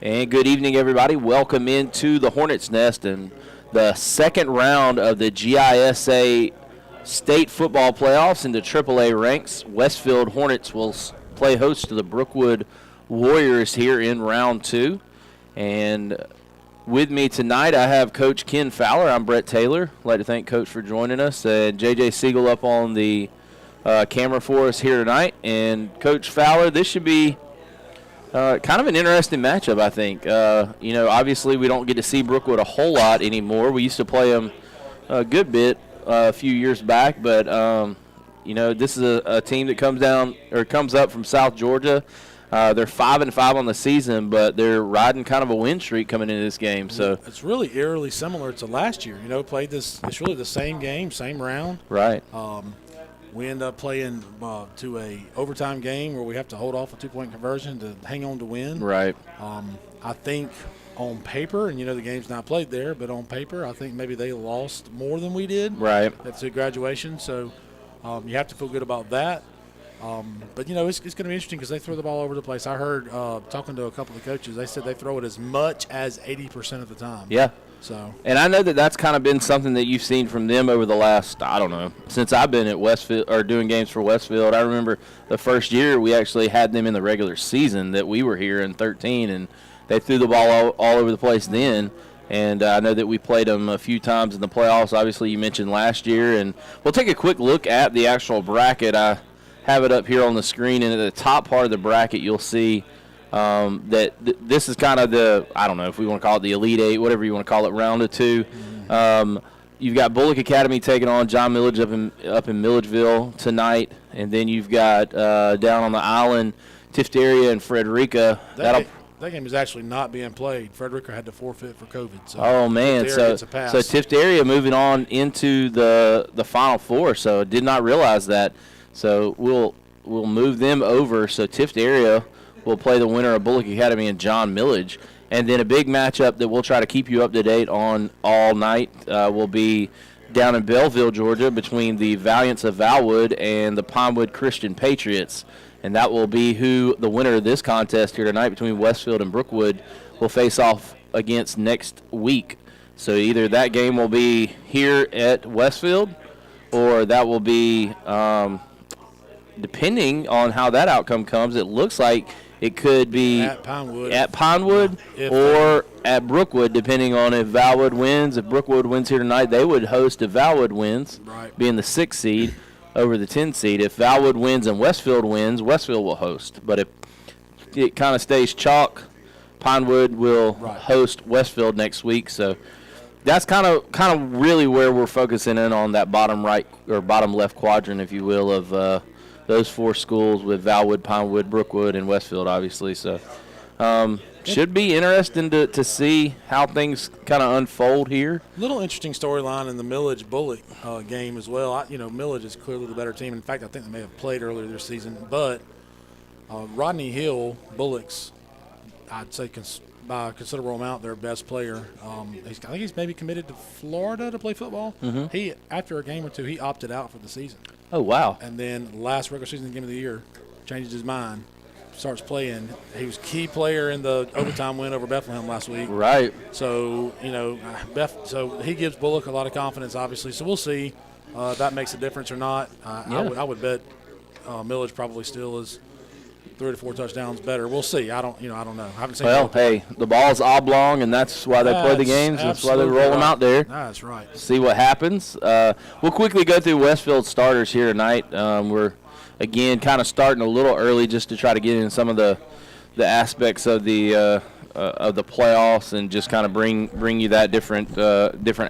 And good evening, everybody. Welcome into the Hornets' Nest and the second round of the GISA State Football Playoffs into AAA ranks. Westfield Hornets will play host to the Brookwood Warriors here in round two. And with me tonight, I have Coach Ken Fowler. I'm Brett Taylor. I'd like to thank Coach for joining us. And J.J. Siegel up on the camera for us here tonight. And Coach Fowler, this should be kind of an interesting matchup, I think. Obviously we don't get to see Brookwood a whole lot anymore. We used to play them a good bit a few years back, but this is a team that comes up from South Georgia. They're 5-5 on the season, but they're riding kind of a win streak coming into this game. So it's really eerily similar to last year. Played this. It's really the same game, same round. Right. We end up playing to a overtime game where we have to hold off a 2-point conversion to hang on to win. Right. I think on paper, and the game's not played there, but on paper, I think maybe they lost more than we did. Right. That's a graduation, so you have to feel good about that. But it's going to be interesting because they throw the ball over the place. I heard talking to a couple of coaches, they said they throw it as much as 80% of the time. Yeah. So. And I know that's kind of been something that you've seen from them over the last, since I've been at Westfield or doing games for Westfield. I remember the first year we actually had them in the regular season that we were here in 13, and they threw the ball all over the place then. And I know that we played them a few times in the playoffs. Obviously, you mentioned last year. And we'll take a quick look at the actual bracket. I have it up here on the screen, and at the top part of the bracket you'll see this is kind of the, I don't know if we want to call it the Elite Eight, whatever you want to call it, round of two. You've got Bullock Academy taking on John Millage up in Milledgeville tonight, and then you've got down on the island, Tifteria and Frederica. That game is actually not being played. Frederica had to forfeit for COVID. So oh, man. So Tifteria moving on into the Final Four, so did not realize that. So we'll move them over. So Tifteria will play the winner of Bullock Academy and John Millage. And then a big matchup that we'll try to keep you up to date on all night will be down in Belleville, Georgia, between the Valiants of Valwood and the Pinewood Christian Patriots. And that will be who the winner of this contest here tonight between Westfield and Brookwood will face off against next week. So either that game will be here at Westfield, or that will be, depending on how that outcome comes, it looks like it could be at Pinewood or at Brookwood, depending on if Valwood wins. If Brookwood wins here tonight, they would host if Valwood wins, right, being the 6th seed over the 10th seed. If Valwood wins and Westfield wins, Westfield will host. But if it kind of stays chalk, Pinewood will host Westfield next week. So that's kind of really where we're focusing in on that bottom right or bottom left quadrant, if you will, of those four schools with Valwood, Pinewood, Brookwood, and Westfield, obviously. So should be interesting to see how things kind of unfold here. Little interesting storyline in the Millage-Bullock game as well. Millage is clearly the better team. In fact, I think they may have played earlier this season. But Rodney Hill, Bullock's, I'd say by a considerable amount, their best player. I think he's maybe committed to Florida to play football. Mm-hmm. He, after a game or two, he opted out for the season. Oh, wow. And then last regular season game of the year, changes his mind, starts playing. He was key player in the overtime win over Bethlehem last week. Right. So, so he gives Bullock a lot of confidence, obviously. So we'll see if that makes a difference or not. I would bet Millage probably still is 3 to 4 touchdowns better. We'll see. I don't know. I haven't seen. Well, hey, the ball's oblong, and that's why they play the games. That's why they roll them out there. That's right. See what happens. We'll quickly go through Westfield starters here tonight. We're again kind of starting a little early just to try to get in some of the aspects of the playoffs and just kind of bring you that different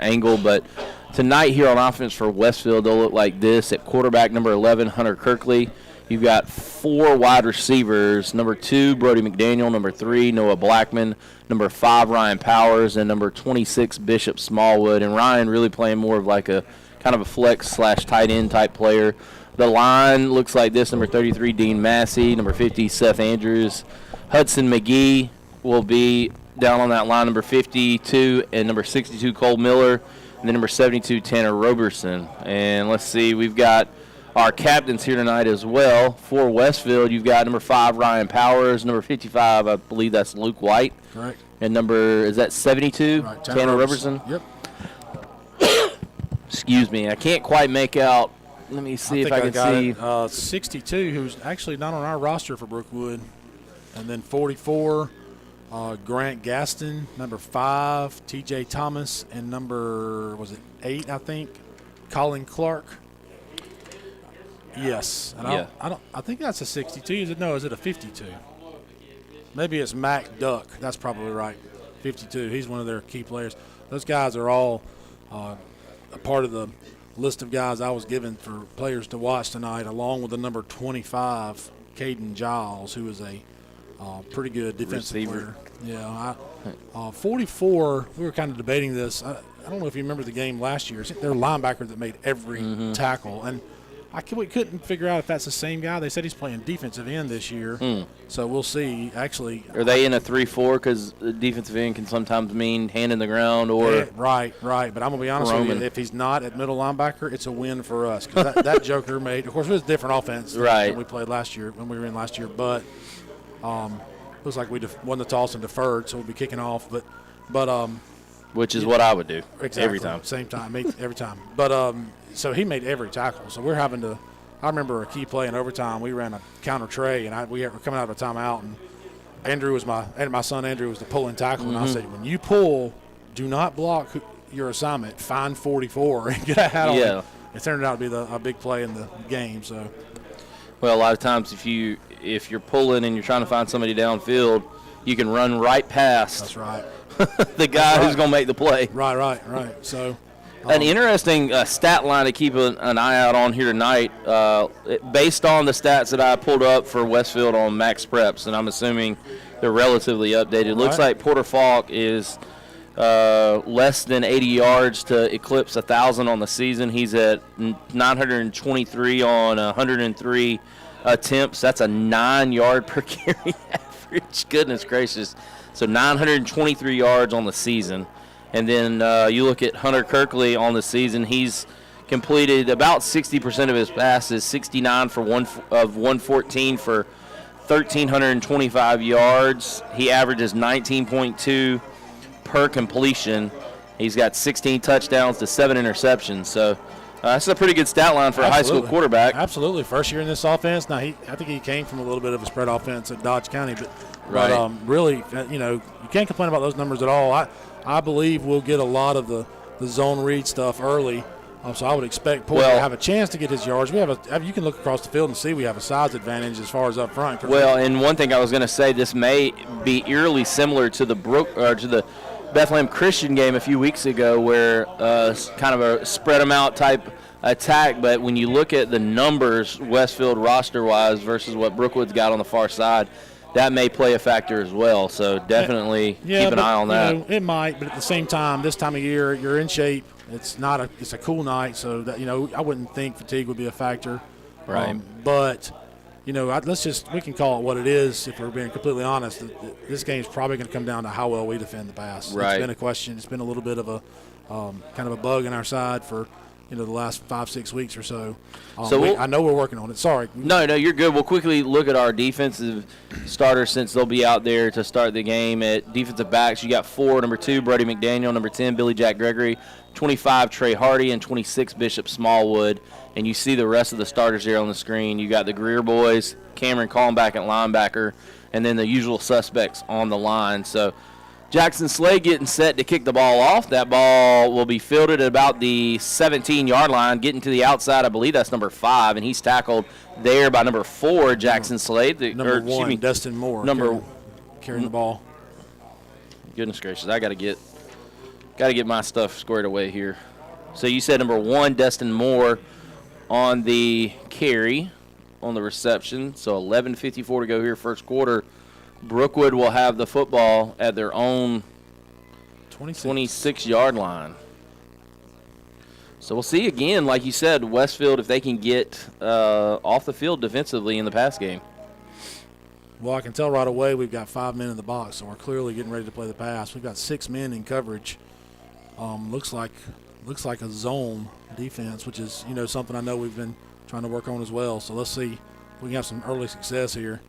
angle. But tonight here on offense for Westfield, they'll look like this. At quarterback, number 11, Hunter Kirkley. You've got 4 wide receivers, number 2, Brody McDaniel, number 3, Noah Blackman, number 5, Ryan Powers, and number 26, Bishop Smallwood. And Ryan really playing more of like a kind of a flex/tight end type player. The line looks like this: number 33, Dean Massey, number 50, Seth Andrews. Hudson McGee will be down on that line, number 52, and number 62, Cole Miller, and then number 72, Tanner Roberson. And let's see, we've got our captains here tonight as well. For Westfield, you've got number 5, Ryan Powers. Number 55, I believe that's Luke White. Correct. And number, is that 72? Right, Tanner Robertson. Yep. Excuse me. I can't quite make out. Let me see if I can see. 62, who's actually not on our roster for Brookwood. And then 44, Grant Gaston. Number 5, T.J. Thomas. And number, was it 8, I think, Colin Clark. Yes. And Yeah. I think that's a 62. Is it a 52? Maybe it's Mac Duck. That's probably right. 52. He's one of their key players. Those guys are all a part of the list of guys I was given for players to watch tonight, along with the number 25, Caden Giles, who is a pretty good defensive receiver. player. Yeah. 44, we were kind of debating this. I don't know if you remember the game last year. They're a linebacker that made every tackle. And we couldn't figure out if that's the same guy. They said he's playing defensive end this year. So we'll see. Actually, are they in a 3-4? Because defensive end can sometimes mean hand in the ground or. Yeah, right. But I'm going to be honest with you. If he's not at middle linebacker, it's a win for us. Because that joker made, of course, it was a different offense than we played last year when we were in last year. But looks like we won the toss and deferred, so we'll be kicking off. But which is what I would do every time. Same time, every time. But so he made every tackle. So we're having to. I remember a key play in overtime. We ran a counter tray, and we were coming out of a timeout, and Andrew was my son Andrew was the pulling tackle, and I said, when you pull, do not block your assignment. Find 44 and get a hat on. Yeah. It turned out to be a big play in the game. So. Well, a lot of times if you're pulling and you're trying to find somebody downfield, you can run right past. That's right. the guy who's going to make the play. Right. So. An interesting stat line to keep an eye out on here tonight, based on the stats that I pulled up for Westfield on Max Preps, and I'm assuming they're relatively updated. It looks like Porter Falk is less than 80 yards to eclipse 1,000 on the season. He's at 923 on 103 attempts. That's a 9-yard per carry average. Goodness gracious. So 923 yards on the season. And then you look at Hunter Kirkley on the season. He's completed about 60% of his passes, 69 of 114 for 1,325 yards. He averages 19.2 per completion. He's got 16 touchdowns to 7 interceptions. So that's a pretty good stat line for a high school quarterback. Absolutely. First year in this offense. Now, I think he came from a little bit of a spread offense at Dodge County. But really, you can't complain about those numbers at all. I believe we'll get a lot of the zone read stuff early. So I would expect Porter to have a chance to get his yards. You can look across the field and see we have a size advantage as far as up front. Well, and one thing I was going to say, this may be eerily similar to the Bethlehem Christian game a few weeks ago, where kind of a spread them out type attack. But when you look at the numbers, Westfield roster-wise versus what Brookwood's got on the far side, that may play a factor as well. So definitely keep an eye on that. It might, but at the same time, this time of year, you're in shape. It's a cool night, so that I wouldn't think fatigue would be a factor. Right. But we can call it what it is. If we're being completely honest, this game's probably going to come down to how well we defend the pass. Right. It's been a question. It's been a little bit of a kind of a bug in our side for the last 5-6 weeks or so. I know we're working on it. Sorry. No, you're good. We'll quickly look at our defensive starters since they'll be out there to start the game. At defensive backs, you got 4, number 2, Brody McDaniel, number 10, Billy Jack Gregory, 25, Trey Hardy, and 26, Bishop Smallwood. And you see the rest of the starters here on the screen. You got the Greer boys, Cameron Callenback at linebacker, and then the usual suspects on the line. So Jackson Slade getting set to kick the ball off. That ball will be fielded at about the 17-yard line, getting to the outside. I believe that's number 5, and he's tackled there by number 4, Jackson Slade. Number 1, Dustin Moore. Carrying the ball. Goodness gracious, I got to get my stuff squared away here. So you said number 1, Dustin Moore on the carry, on the reception. So 11:54 to go here, first quarter. Brookwood will have the football at their own 26-yard line. So we'll see again, like you said, Westfield, if they can get off the field defensively in the pass game. Well, I can tell right away we've got 5 men in the box, so we're clearly getting ready to play the pass. We've got 6 men in coverage. Looks like a zone defense, which is something I know we've been trying trying to work on as well. So let's see if we can have some early success here.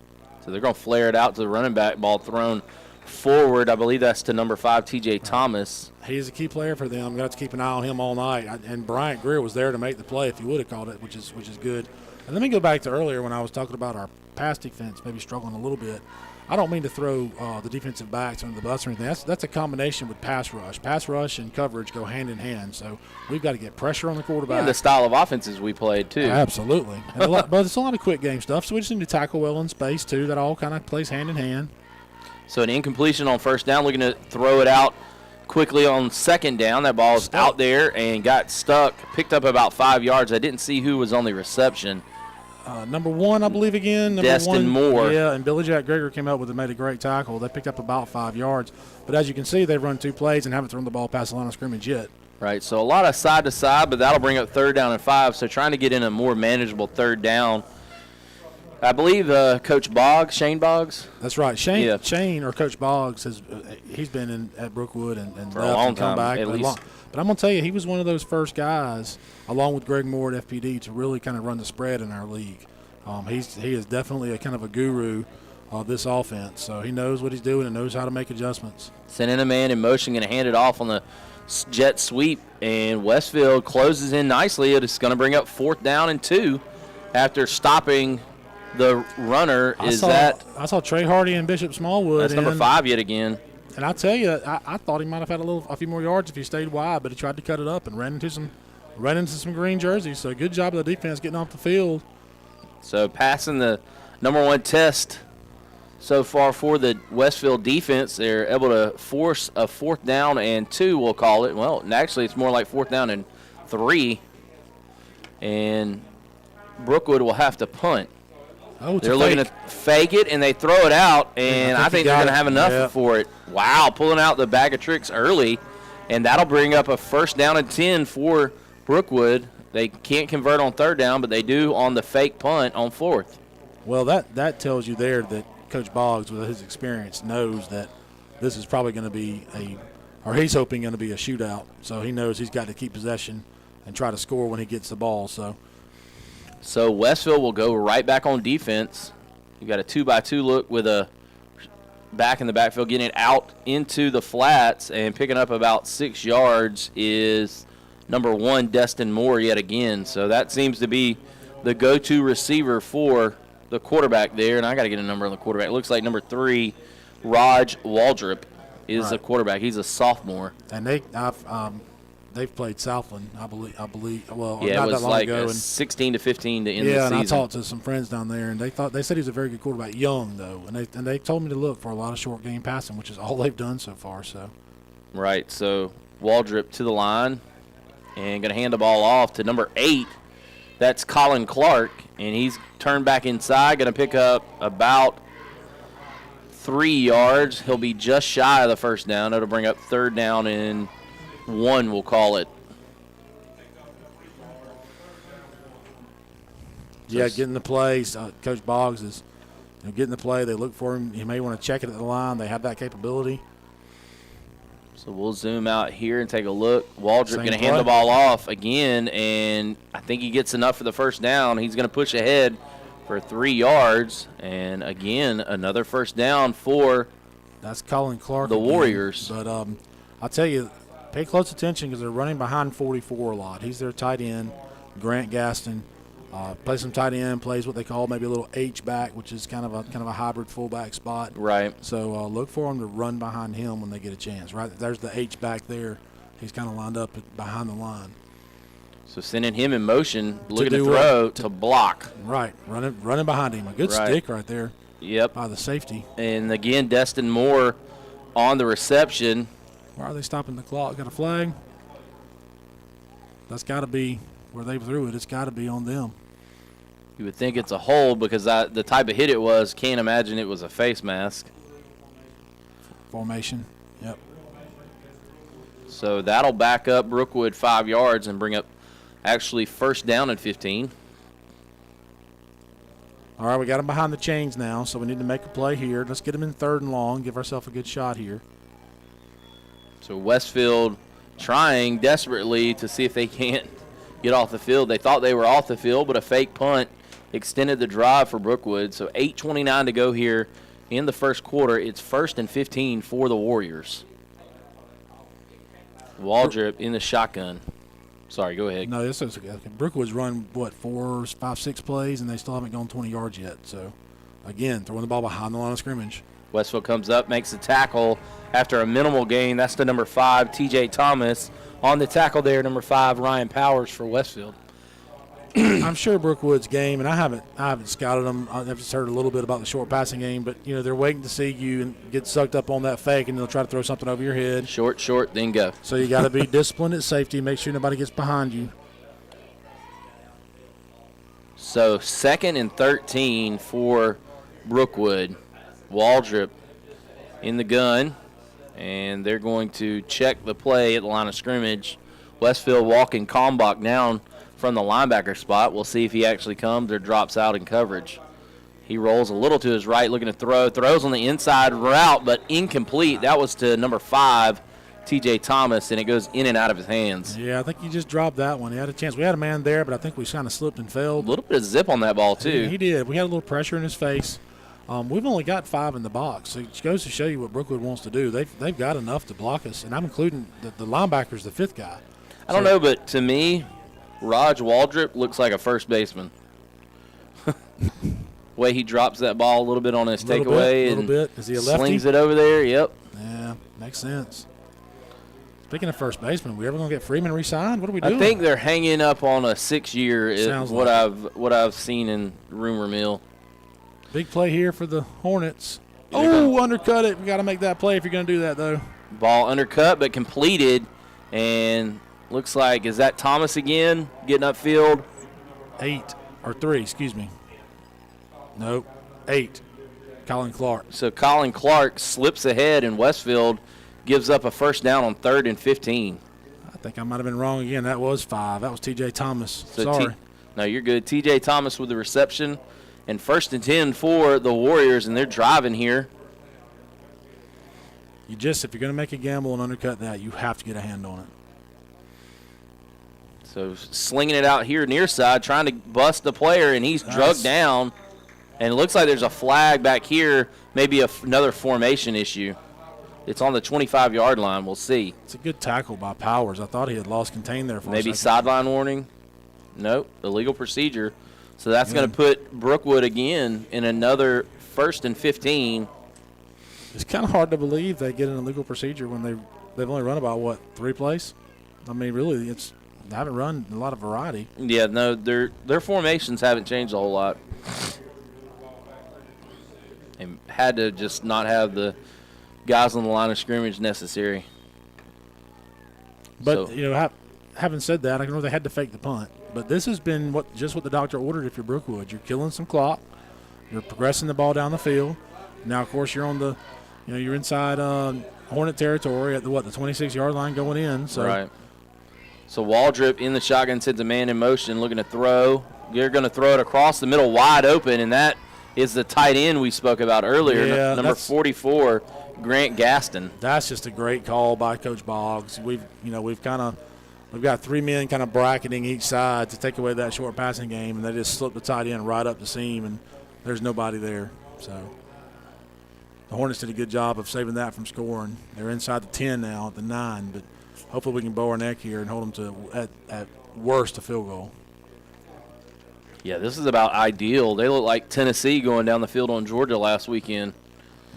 So they're going to flare it out to the running back, ball thrown forward. I believe that's to number 5, T.J. Thomas. He's a key player for them. We're going to have to keep an eye on him all night. And Bryant Greer was there to make the play if he would have called it, which is good. And let me go back to earlier when I was talking about our pass defense maybe struggling a little bit. I don't mean to throw the defensive backs under the bus or anything. That's a combination with pass rush. Pass rush and coverage go hand in hand. So we've got to get pressure on the quarterback. Yeah, the style of offenses we played, too. Absolutely. But it's a lot of quick game stuff, so we just need to tackle well in space, too. That all kind of plays hand in hand. So an incompletion on first down, looking to throw it out quickly on second down. That ball is out there and got stuck, picked up about 5 yards. I didn't see who was on the reception. Number 1, I believe, again. Destin Moore. Yeah, and Billy Jack Greger came up with and made a great tackle. They picked up about 5 yards. But as you can see, they've run 2 plays and haven't thrown the ball past the line of scrimmage yet. Right, so a lot of side to side, but that'll bring up 3rd down and 5. So trying to get in a more manageable 3rd down. I believe Coach Boggs, Shane Boggs. That's right. Shane or Coach Boggs, he's been at Brookwood and for a long time, back. at least. But I'm going to tell you, he was one of those first guys, along with Greg Moore at FPD, to really kind of run the spread in our league. He is definitely a kind of a guru of this offense. So he knows what he's doing and knows how to make adjustments. Sending a man in motion, going to hand it off on the jet sweep, and Westfield closes in nicely. It's going to bring up 4th down and 2 after stopping the runner. I saw Trey Hardy and Bishop Smallwood. That's number 5 yet again. And I tell you, I thought he might have had a few more yards if he stayed wide, but he tried to cut it up and ran into some green jerseys. So good job of the defense getting off the field. So passing the number 1 test so far for the Westfield defense. They're able to force a 4th down and 2, we'll call it. Well, actually it's more like 4th down and 3. And Brookwood will have to punt. Oh, they're looking to fake it, and they throw it out, and I think they're going to have enough for it. Wow, pulling out the bag of tricks early, and that'll bring up a 1st down and 10 for Brookwood. They can't convert on 3rd down, but they do on the fake punt on 4th. Well, that tells you there that Coach Boggs, with his experience, knows that this is probably going to be he's hoping going to be a shootout. So he knows he's got to keep possession and try to score when he gets the ball. So Westfield will go right back on defense. You got a 2-by-2 look with a back in the backfield, getting it out into the flats and picking up about 6 yards is number 1, Destin Moore, yet again. So that seems to be the go-to receiver for the quarterback there. And I got to get a number on the quarterback. It looks like number 3, Raj Waldrop, is the quarterback. He's a sophomore. And they've played Southland, I believe. Well, yeah, not it was that long like ago. 16 to 15 to end the season. season. Yeah, and I talked to some friends down there, and they said he's a very good quarterback, young though, and they told me to look for a lot of short game passing, which is all they've done so far. So. Right. So Waldrop to the line, and going to hand the ball off to number 8. That's Colin Clark, and he's turned back inside, going to pick up about 3 yards. He'll be just shy of the 1st down. It'll bring up 3rd down and 1, we'll call it. Yeah, getting the plays. Coach Boggs is getting the play. They look for him. You may want to check it at the line. They have that capability. So we'll zoom out here and take a look. Waldrop going to hand the ball off again, and I think he gets enough for the 1st down. He's going to push ahead for 3 yards, and again, another 1st down for that's Colin Clark, the Warriors. But I'll tell you, pay close attention because they're running behind 44 a lot. He's their tight end, Grant Gaston. Plays some tight end, plays what they call maybe a little H-back, which is kind of a hybrid fullback spot. Right. So look for them to run behind him when they get a chance. Right there's the H-back there. He's kind of lined up behind the line. So sending him in motion, looking to throw to block. Right, running behind him. A good stick right there. Yep. By the safety. And again, Destin Moore on the reception. Why are they stopping the clock? Got a flag? That's got to be where they threw it. It's got to be on them. You would think it's a hold because the type of hit it was. Can't imagine it was a face mask. Formation. Yep. So that'll back up Brookwood 5 yards and bring up actually 1st down and 15. All right, we got them behind the chains now, so we need to make a play here. Let's get them in 3rd and long, give ourselves a good shot here. So Westfield trying desperately to see if they can't get off the field. They thought they were off the field, but a fake punt extended the drive for Brookwood. So 8:29 to go here in the first quarter. It's 1st and 15 for the Warriors. Waldrop in the shotgun. Sorry, go ahead. No, this is okay. Brookwood's run, 4, 5, 6 plays, and they still haven't gone 20 yards yet. So, again, throwing the ball behind the line of scrimmage. Westfield comes up, makes the tackle after a minimal gain. That's the number 5, T.J. Thomas. On the tackle there, number 5, Ryan Powers for Westfield. I'm sure Brookwood's game, and I haven't scouted them. I've just heard a little bit about the short passing game, but they're waiting to see you and get sucked up on that fake, and they'll try to throw something over your head. Short, then go. So you got to be disciplined at safety. Make sure nobody gets behind you. So 2nd and 13 for Brookwood. Waldrop in the gun, and they're going to check the play at the line of scrimmage. Westfield walking Kalmbach down from the linebacker spot. We'll see if he actually comes or drops out in coverage. He rolls a little to his right, looking to throw. Throws on the inside route, but incomplete. That was to number 5, T.J. Thomas, and it goes in and out of his hands. Yeah, I think he just dropped that one. He had a chance. We had a man there, but I think we kind of slipped and fell. A little bit of zip on that ball, too. He did. We had a little pressure in his face. We've only got 5 in the box, so it goes to show you what Brookwood wants to do. They've got enough to block us, and I'm including the linebacker's the 5th guy. I don't know, but to me, Raj Waldrop looks like a first baseman. Way he drops that ball a little bit on his takeaway and Is he a lefty? slings it over there. Yep. Yeah, makes sense. Speaking of first baseman, are we ever gonna get Freeman re-signed? What are we doing? I think they're hanging up on a 6-year. Is what I've seen in rumor mill. Big play here for the Hornets. Oh, undercut it. We got to make that play if you're going to do that, though. Ball undercut but completed, and looks like, is that Thomas again getting upfield? 3, excuse me. Nope, 8. Colin Clark. So Colin Clark slips ahead, and Westfield gives up a first down on 3rd and 15. I think I might have been wrong again. That was 5. That was T.J. Thomas. So Sorry. No, you're good. T.J. Thomas with the reception. And 1st and 10 for the Warriors, and they're driving here. If you're going to make a gamble and undercut that, you have to get a hand on it. So slinging it out here near side, trying to bust the player, and he's drugged down. And it looks like there's a flag back here, maybe another formation issue. It's on the 25-yard line. We'll see. It's a good tackle by Powers. I thought he had lost contain there for maybe a second. Sideline warning. Nope, illegal procedure. So that's going to put Brookwood again in another 1st and 15. It's kind of hard to believe they get an illegal procedure when they've only run about, 3 plays? I mean, really, they haven't run a lot of variety. Yeah, no, their formations haven't changed a whole lot. And had to just not have the guys on the line of scrimmage necessary. But, having said that, I know they had to fake the punt. But this has been what the doctor ordered if you're Brookwood. You're killing some clock. You're progressing the ball down the field. Now, of course, you're on you're inside Hornet territory at the 26-yard line going in. So. Right. So Waldrop in the shotgun, sends a man in motion, looking to throw. They're going to throw it across the middle, wide open, and that is the tight end we spoke about earlier, number 44, Grant Gaston. That's just a great call by Coach Boggs. We've got 3 men kind of bracketing each side to take away that short passing game, and they just slip the tight end right up the seam, and there's nobody there. So the Hornets did a good job of saving that from scoring. They're inside the 10 now, at the 9, but hopefully we can bow our neck here and hold them to, at worst, a field goal. Yeah, this is about ideal. They look like Tennessee going down the field on Georgia last weekend.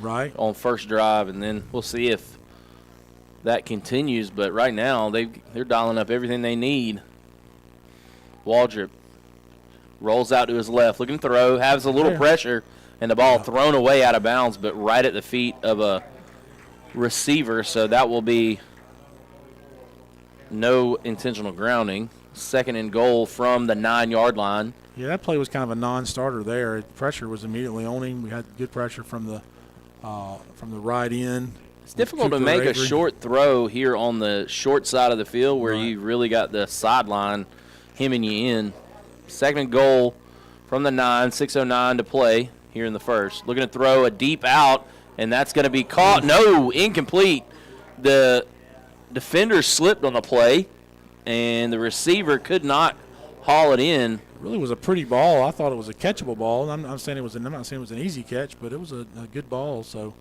Right. On first drive, and then we'll see if that continues. But right now, they're dialing up everything they need. Waldrop rolls out to his left, looking to throw, has a little pressure, and the ball thrown away out of bounds, but right at the feet of a receiver. So that will be no intentional grounding. 2nd and goal from the 9-yard line. Yeah, that play was kind of a non-starter there. Pressure was immediately on him. We had good pressure from the right end. It's difficult to make a short throw here on the short side of the field where you really got the sideline hemming you in. 2nd and goal from the 9, 6:09 to play here in the first. Looking to throw a deep out, and that's going to be caught. No, incomplete. The defender slipped on the play, and the receiver could not haul it in. Really was a pretty ball. I thought it was a catchable ball. I'm not saying it was an easy catch, but it was a good ball. So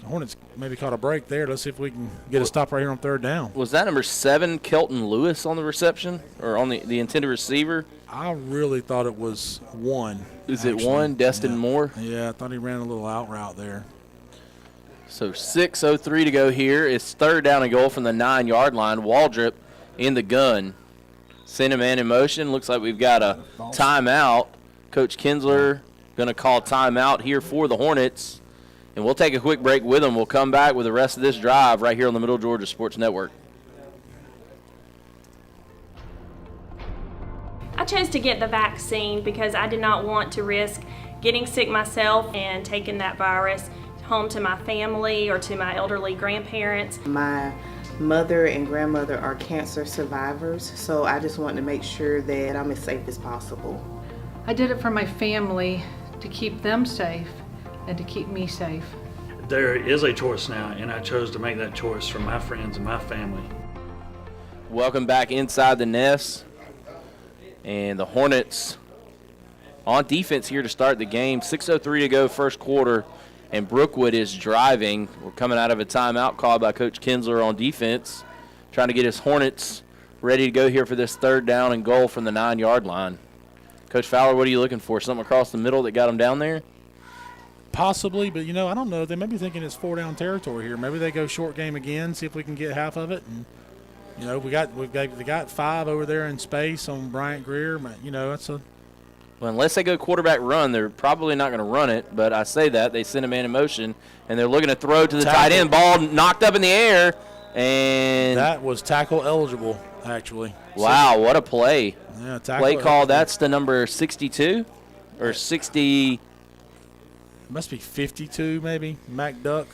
the Hornets maybe caught a break there. Let's see if we can get a stop right here on third down. Was that number 7, Kelton Lewis, on the reception or on the intended receiver? I really thought it was 1. Is it 1, Destin Moore? Yeah, I thought he ran a little out route there. So 6:03 to go here. It's third down and goal from the 9-yard line. Waldrop in the gun. Send a man in motion. Looks like we've got a timeout. Coach Kinsler going to call timeout here for the Hornets. And we'll take a quick break with them. We'll come back with the rest of this drive right here on the Middle Georgia Sports Network. I chose to get the vaccine because I did not want to risk getting sick myself and taking that virus home to my family or to my elderly grandparents. My mother and grandmother are cancer survivors, so I just want to make sure that I'm as safe as possible. I did it for my family, to keep them safe and to keep me safe. There is a choice now, and I chose to make that choice for my friends and my family. Welcome back inside the nest. And the Hornets on defense here to start the game. 6:03 to go, first quarter, and Brookwood is driving. We're coming out of a timeout called by Coach Kinsler on defense, trying to get his Hornets ready to go here for this third down and goal from the 9-yard line. Coach Fowler, what are you looking for? Something across the middle that got them down there? Possibly, but, I don't know. They may be thinking it's 4-down territory here. Maybe they go short game again, see if we can get half of it. And, we got 5 over there in space on Bryant Greer. That's a – Well, unless they go quarterback run, they're probably not going to run it. But I say that. They send a man in motion, and they're looking to throw to the tight end. Ball knocked up in the air. And that was tackle eligible, actually. Wow, what a play. Yeah, tackle play call, eligible. That's the number 62 or 60. Must be 52 maybe, Mac Duck,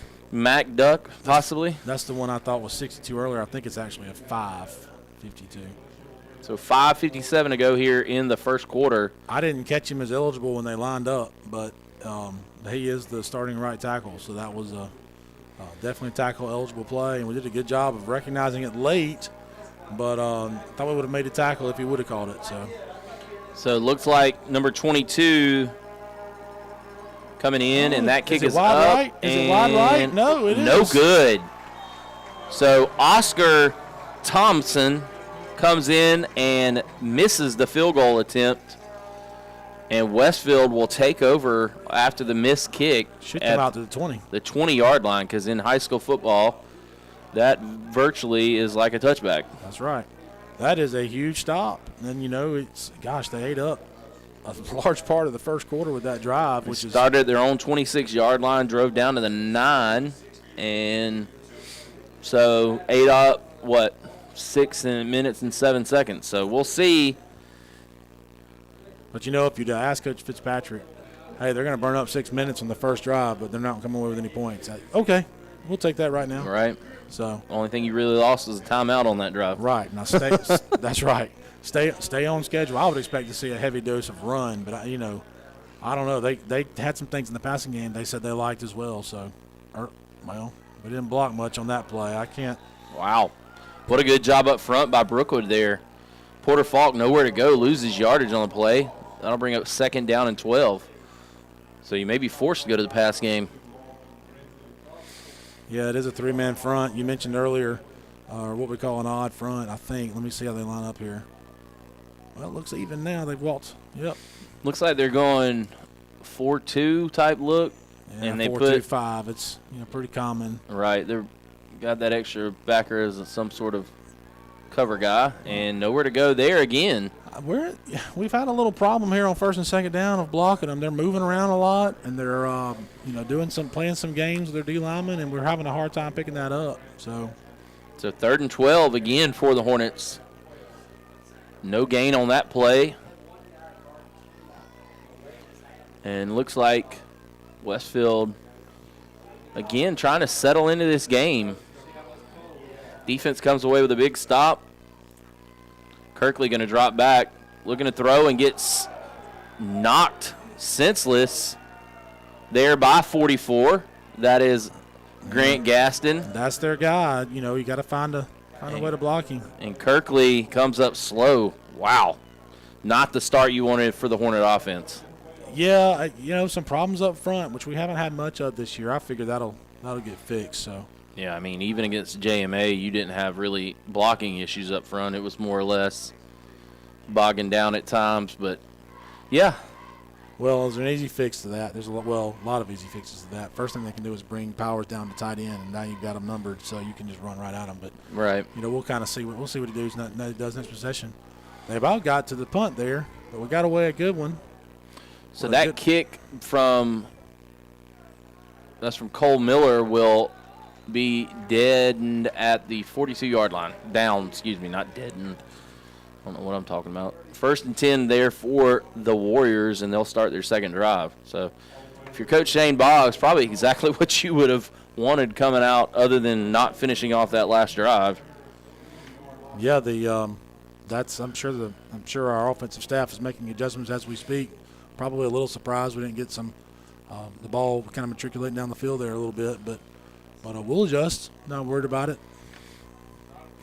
possibly. That's the one I thought was 62 earlier. I think it's actually a 5:52. So 5:57 to go here in the first quarter. I didn't catch him as eligible when they lined up, but he is the starting right tackle. So that was a definitely tackle eligible play, and we did a good job of recognizing it late. But thought we would have made a tackle if he would have called it. So it looks like number 22 coming in, and that kick is wide up. Right? Is it wide right? No, it is. No good. So Oscar Thompson comes in and misses the field goal attempt, and Westfield will take over after the missed kick. Should come out to the 20. The 20-yard line, because in high school football, that virtually is like a touchback. That's right. That is a huge stop. And, they ate up a large part of the first quarter with that drive. Which started at their own 26-yard line, drove down to the 9, and so ate up, 6 minutes and 7 seconds. So we'll see. But, if you ask Coach Fitzpatrick, hey, they're going to burn up 6 minutes on the first drive, but they're not coming away with any points. Okay, we'll take that right now. Right. So only thing you really lost was a timeout on that drive. Right. Now that's right. Stay on schedule. I would expect to see a heavy dose of run, but I don't know. They had some things in the passing game they said they liked as well. So, we didn't block much on that play. I can't. Wow. What a good job up front by Brookwood there. Porter Falk nowhere to go, loses yardage on the play. That'll bring up 2nd down and 12. So you may be forced to go to the pass game. Yeah, it is a 3-man front. You mentioned earlier what we call an odd front, I think. Let me see how they line up here. Well, it looks even now. They've waltzed. Yep. Looks like they're going 4-2 type look. Yeah, and they 4-2-5. It's pretty common. Right. They've got that extra backer as some sort of cover guy, and nowhere to go there again. We've had a little problem here on 1st and 2nd down of blocking them. They're moving around a lot, and they're playing some games with their D linemen, and we're having a hard time picking that up. So 3rd and 12 again for the Hornets. No gain on that play, and looks like Westfield again trying to settle into this game. Defense comes away with a big stop. Kirkley going to drop back, looking to throw, and gets knocked senseless there by 44. That is Grant Gaston. That's their guy. You got to find a way to block him. And Kirkley comes up slow. Wow. not the start you wanted for the Hornet offense. Yeah, some problems up front, which we haven't had much of this year. I figure that'll get fixed. So. Yeah, I mean, even against JMA, you didn't have really blocking issues up front. It was more or less bogging down at times, but yeah. Well, there's an easy fix to that. There's a lot of easy fixes to that. First thing they can do is bring Powers down to tight end, and now you've got them numbered, so you can just run right at them. But right, we'll kind of see what he does next possession. They about got to the punt there, but we got away a good one. So that kick from Cole Miller will be deadened at the 42-yard line. Down, excuse me, not deadened. I don't know what I'm talking about. 1st and 10 there for the Warriors, and they'll start their second drive. So if you're Coach Shane Boggs, probably exactly what you would have wanted coming out other than not finishing off that last drive. Yeah, I'm sure our offensive staff is making adjustments as we speak. Probably a little surprised we didn't get the ball kind of matriculating down the field there a little bit, but we'll adjust. Not worried about it.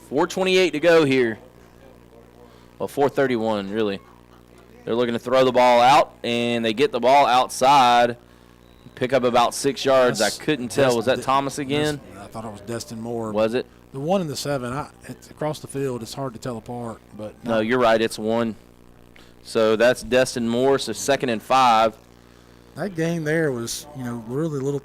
4:28 to go here. Well, 4:31 really. They're looking to throw the ball out, and they get the ball outside. Pick up about 6 yards. I couldn't tell. Was that Thomas again? I thought it was Destin Moore. Was it? The 1 and the 7, it's across the field. It's hard to tell apart. But no, you're right. It's 1. So that's Destin Moore. So 2nd and 5. That game there was, really little.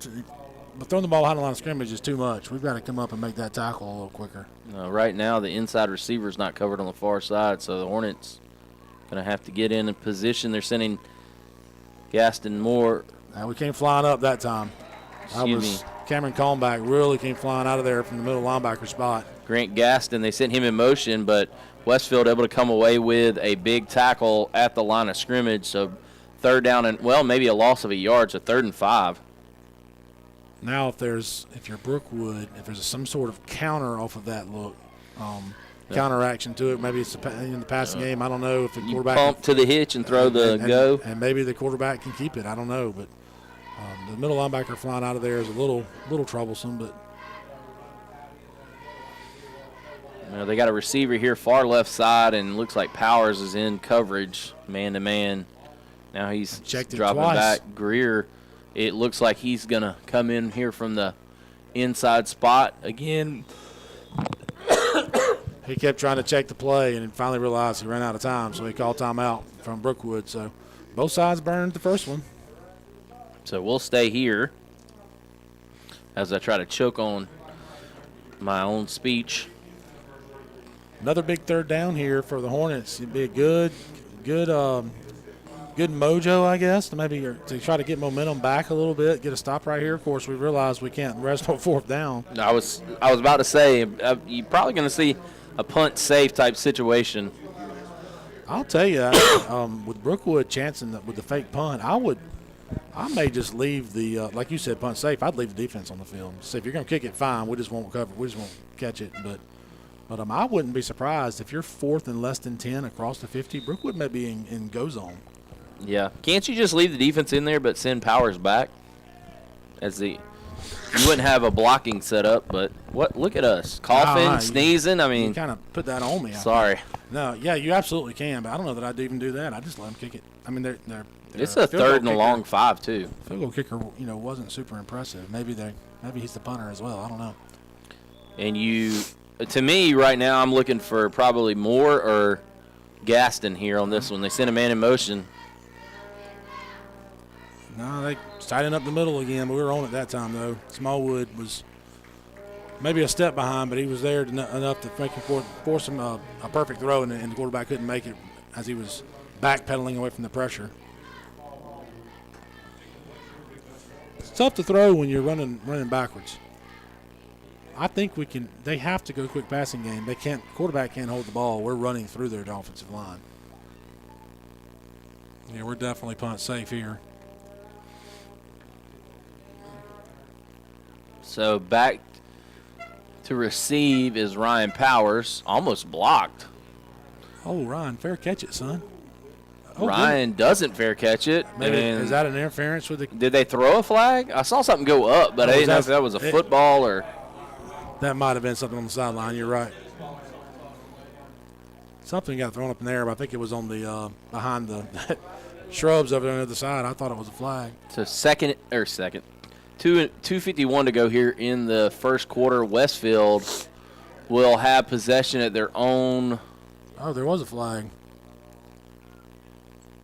But throwing the ball behind the line of scrimmage is too much. We've got to come up and make that tackle a little quicker. Right now, the inside receiver is not covered on the far side, so the Hornets going to have to get in a position. They're sending Gaston Moore. We came flying up that time. Cameron Calmback really came flying out of there from the middle linebacker spot. Grant Gaston, they sent him in motion, but Westfield able to come away with a big tackle at the line of scrimmage. So 3rd down and, maybe a loss of a yard, so 3rd and 5. Now, if you're Brookwood, if there's some sort of counter off of that look, counter action to it, maybe it's in the passing game. I don't know if the quarterback pump to the hitch and throw the go, and maybe the quarterback can keep it. I don't know, but the middle linebacker flying out of there is a little troublesome. But they got a receiver here far left side, and looks like Powers is in coverage, man to man. Now he's dropping back. Greer. It looks like he's going to come in here from the inside spot again. He kept trying to check the play and finally realized he ran out of time, so he called timeout from Brookwood. So both sides burned the first one. So we'll stay here as I try to choke on my own speech. Another big 3rd down here for the Hornets. It'd be a good mojo, I guess, to try to get momentum back a little bit, get a stop right here. Of course, we realize we can't rest on 4th down. I was about to say, you're probably going to see a punt safe type situation. I'll tell you, with Brookwood chancing with the fake punt, I may just leave the like you said, punt safe. I'd leave the defense on the field. Say if you're going to kick it, fine. We just won't cover. We just won't catch it. But I wouldn't be surprised if you're 4th and less than 10 across the 50. Brookwood may be in go zone. Yeah. Can't you just leave the defense in there but send Powers back? You wouldn't have a blocking setup, but look at us. Coughing, sneezing. I mean, you kind of put that on me. Sorry. No, yeah, you absolutely can, but I don't know that I'd even do that. I just let them kick it. I mean, they're it's a 3rd and a long 5 too. Field goal kicker, wasn't super impressive. Maybe he's the punter as well. I don't know. And to me right now, I'm looking for probably Moore or Gaston here on this one. They sent a man in motion. No, they tightened up the middle again, but we were on it that time, though. Smallwood was maybe a step behind, but he was there enough to make him force him a perfect throw, and the quarterback couldn't make it as he was backpedaling away from the pressure. It's tough to throw when you're running backwards. I think they have to go quick passing game. Quarterback can't hold the ball. We're running through their offensive line. Yeah, we're definitely punt safe here. So back to receive is Ryan Powers, almost blocked. Oh, Ryan, fair catch it, son. Oh, Ryan doesn't fair catch it. Maybe, is that an interference with the? Did they throw a flag? I saw something go up, but I didn't know if that was a football or. That might have been something on the sideline. You're right. Something got thrown up in there, but I think it was on the behind the shrubs over on the other side. I thought it was a flag. So 2:51 to go here in the first quarter. Westfield will have possession at their own. Oh, there was a flag,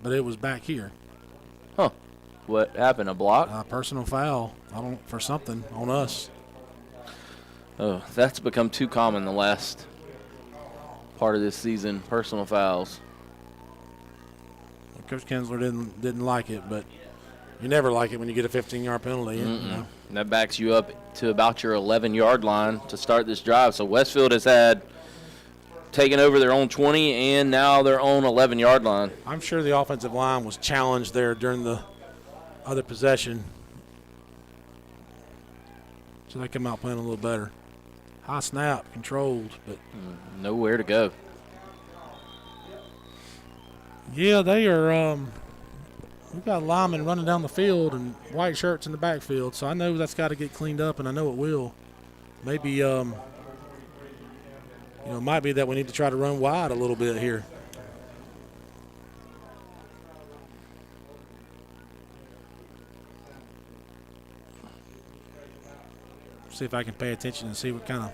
but it was back here. Huh. What happened? A block? Personal foul. For something on us. Oh, that's become too common the last part of this season. Personal fouls. Coach Kinsler didn't like it, but you never like it when you get a 15-yard penalty. You know? That backs you up to about your 11-yard line to start this drive. So Westfield has taken over their own 20 and now their own 11-yard line. I'm sure the offensive line was challenged there during the other possession, so they come out playing a little better. High snap, controlled, but nowhere to go. Yeah, they are. We've got linemen running down the field and white shirts in the backfield, so I know that's got to get cleaned up, and I know it will. Maybe, it might be that we need to try to run wide a little bit here. See if I can pay attention and see what kind of,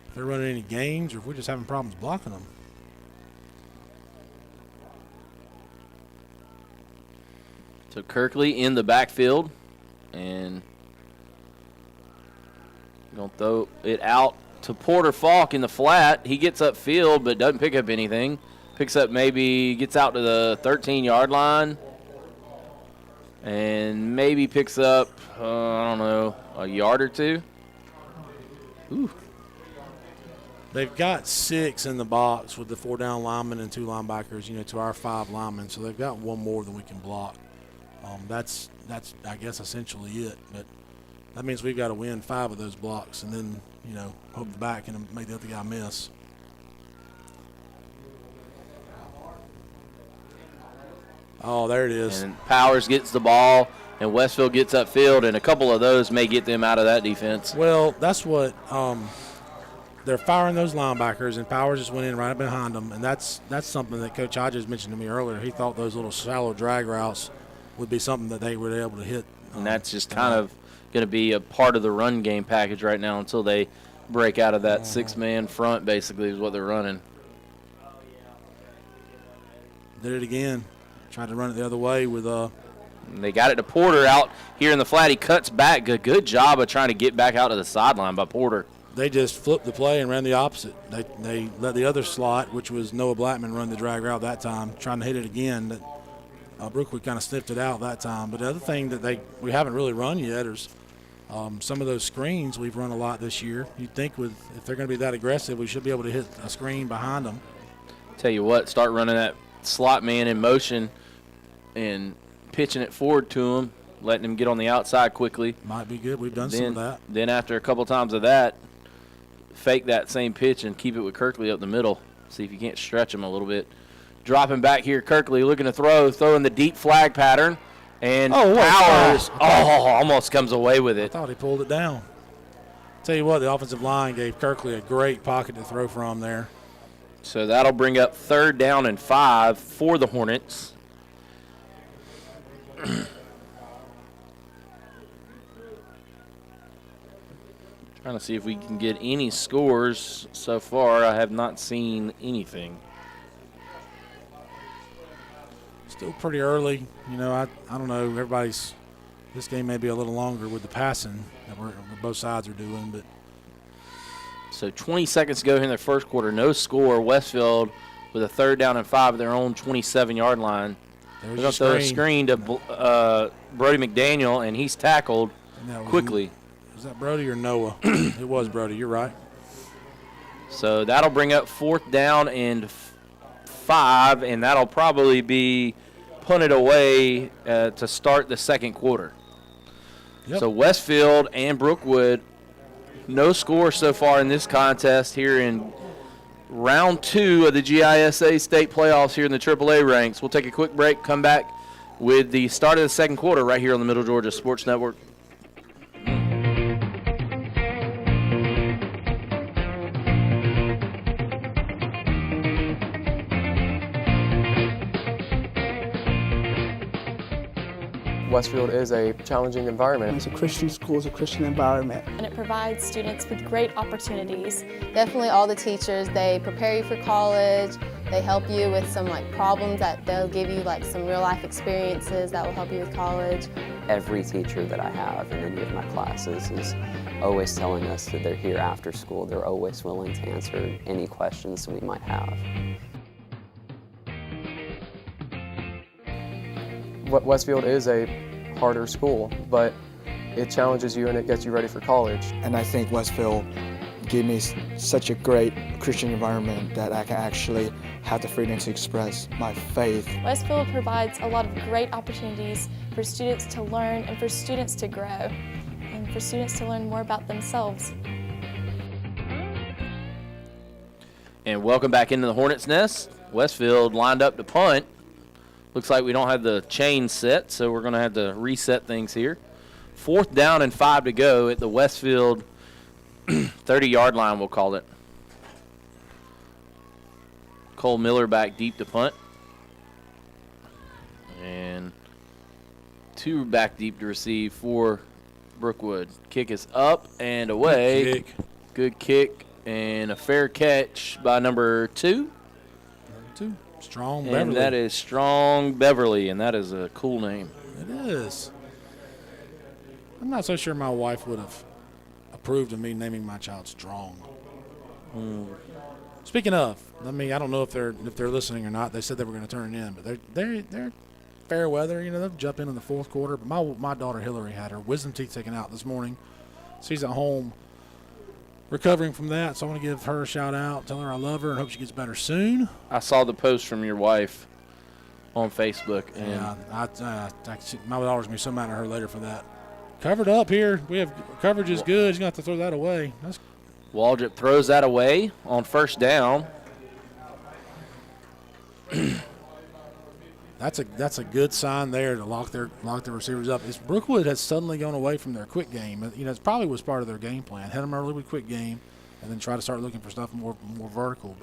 if they're running any games or if we're just having problems blocking them. So Kirkley in the backfield, and going to throw it out to Porter Falk in the flat. He gets upfield but doesn't pick up anything. Gets out to the 13-yard line, and maybe picks up, a yard or two. Ooh. They've got 6 in the box with the 4 down linemen and 2 linebackers, to our 5 linemen. So they've got one more than we can block. That's I guess essentially it. But that means we've got to win 5 of those blocks and then, hope the back can make the other guy miss. Oh, there it is. And Powers gets the ball, and Westfield gets upfield, and a couple of those may get them out of that defense. Well, that's what they're firing those linebackers, and Powers just went in right behind them, and that's something that Coach Hodges mentioned to me earlier. He thought those little shallow drag routes would be something that they were able to hit. And that's just kind of going to be a part of the run game package right now until they break out of that 6-man front, basically, is what they're running. Did it again. Tried to run it the other way with They got it to Porter out here in the flat. He cuts back. Good job of trying to get back out to the sideline by Porter. They just flipped the play and ran the opposite. They let the other slot, which was Noah Blackman, run the drag route that time, trying to hit it again. Brookwood kind of sniffed it out that time. But the other thing that we haven't really run yet is some of those screens we've run a lot this year. You'd think if they're going to be that aggressive, we should be able to hit a screen behind them. Tell you what, start running that slot man in motion and pitching it forward to him, letting him get on the outside quickly. Might be good. We've done some of that. Then after a couple times of that, fake that same pitch and keep it with Kirkley up the middle. See if you can't stretch him a little bit. Dropping back here, Kirkley looking to throwing the deep flag pattern. And Powers almost comes away with it. I thought he pulled it down. Tell you what, the offensive line gave Kirkley a great pocket to throw from there. So that'll bring up 3rd down and 5 for the Hornets. Trying to see if we can get any scores so far. I have not seen anything. Still pretty early. I don't know. This game may be a little longer with the passing that both sides are doing. But So 20 seconds to go in their first quarter. No score. Westfield with a 3rd down and 5 at their own 27-yard line. They're going to throw a screen to Brody McDaniel, and he's tackled quickly. Was that Brody or Noah? It was Brody. You're right. So that'll bring up 4th down and 5, and that'll probably be punted away to start the second quarter. Yep. So Westfield and Brookwood, no score so far in this contest here in round 2 of the GISA state playoffs here in the AAA ranks. We'll take a quick break, come back with the start of the second quarter right here on the Middle Georgia Sports Network. Westfield is a challenging environment. It's a Christian school, it's a Christian environment. And it provides students with great opportunities. Definitely all the teachers, they prepare you for college, they help you with some problems that they'll give you some real life experiences that will help you with college. Every teacher that I have in any of my classes is always telling us that they're here after school. They're always willing to answer any questions we might have. Westfield is a harder school, but it challenges you and it gets you ready for college. And I think Westfield gave me such a great Christian environment that I can actually have the freedom to express my faith. Westfield provides a lot of great opportunities for students to learn and for students to grow and for students to learn more about themselves. And welcome back into the Hornets' Nest. Westfield lined up to punt. Looks like we don't have the chain set, so we're going to have to reset things here. 4th down and 5 to go at the Westfield 30-yard line, we'll call it. Cole Miller back deep to punt. And 2 back deep to receive for Brookwood. Kick is up and away. Good kick and a fair catch by number 2. Strong Beverly. And that is Strong Beverly, and that is a cool name. It is. I'm not so sure my wife would have approved of me naming my child Strong. Speaking of, I don't know if they're listening or not. They said they were going to turn it in, but they're fair weather. They'll jump in the 4th quarter. But my daughter Hillary had her wisdom teeth taken out this morning. She's at home recovering from that, so I want to give her a shout out, tell her I love her, and hope she gets better soon. I saw the post from your wife on Facebook. And yeah, my daughter's going to be so mad at her later for that. Covered up here. We have coverage is good. She's going to have to throw that away. Waldrop throws that away on 1st down. That's a good sign there to lock their receivers up. Brookwood has suddenly gone away from their quick game. It probably was part of their game plan. Hit them early with quick game, and then try to start looking for stuff more vertical.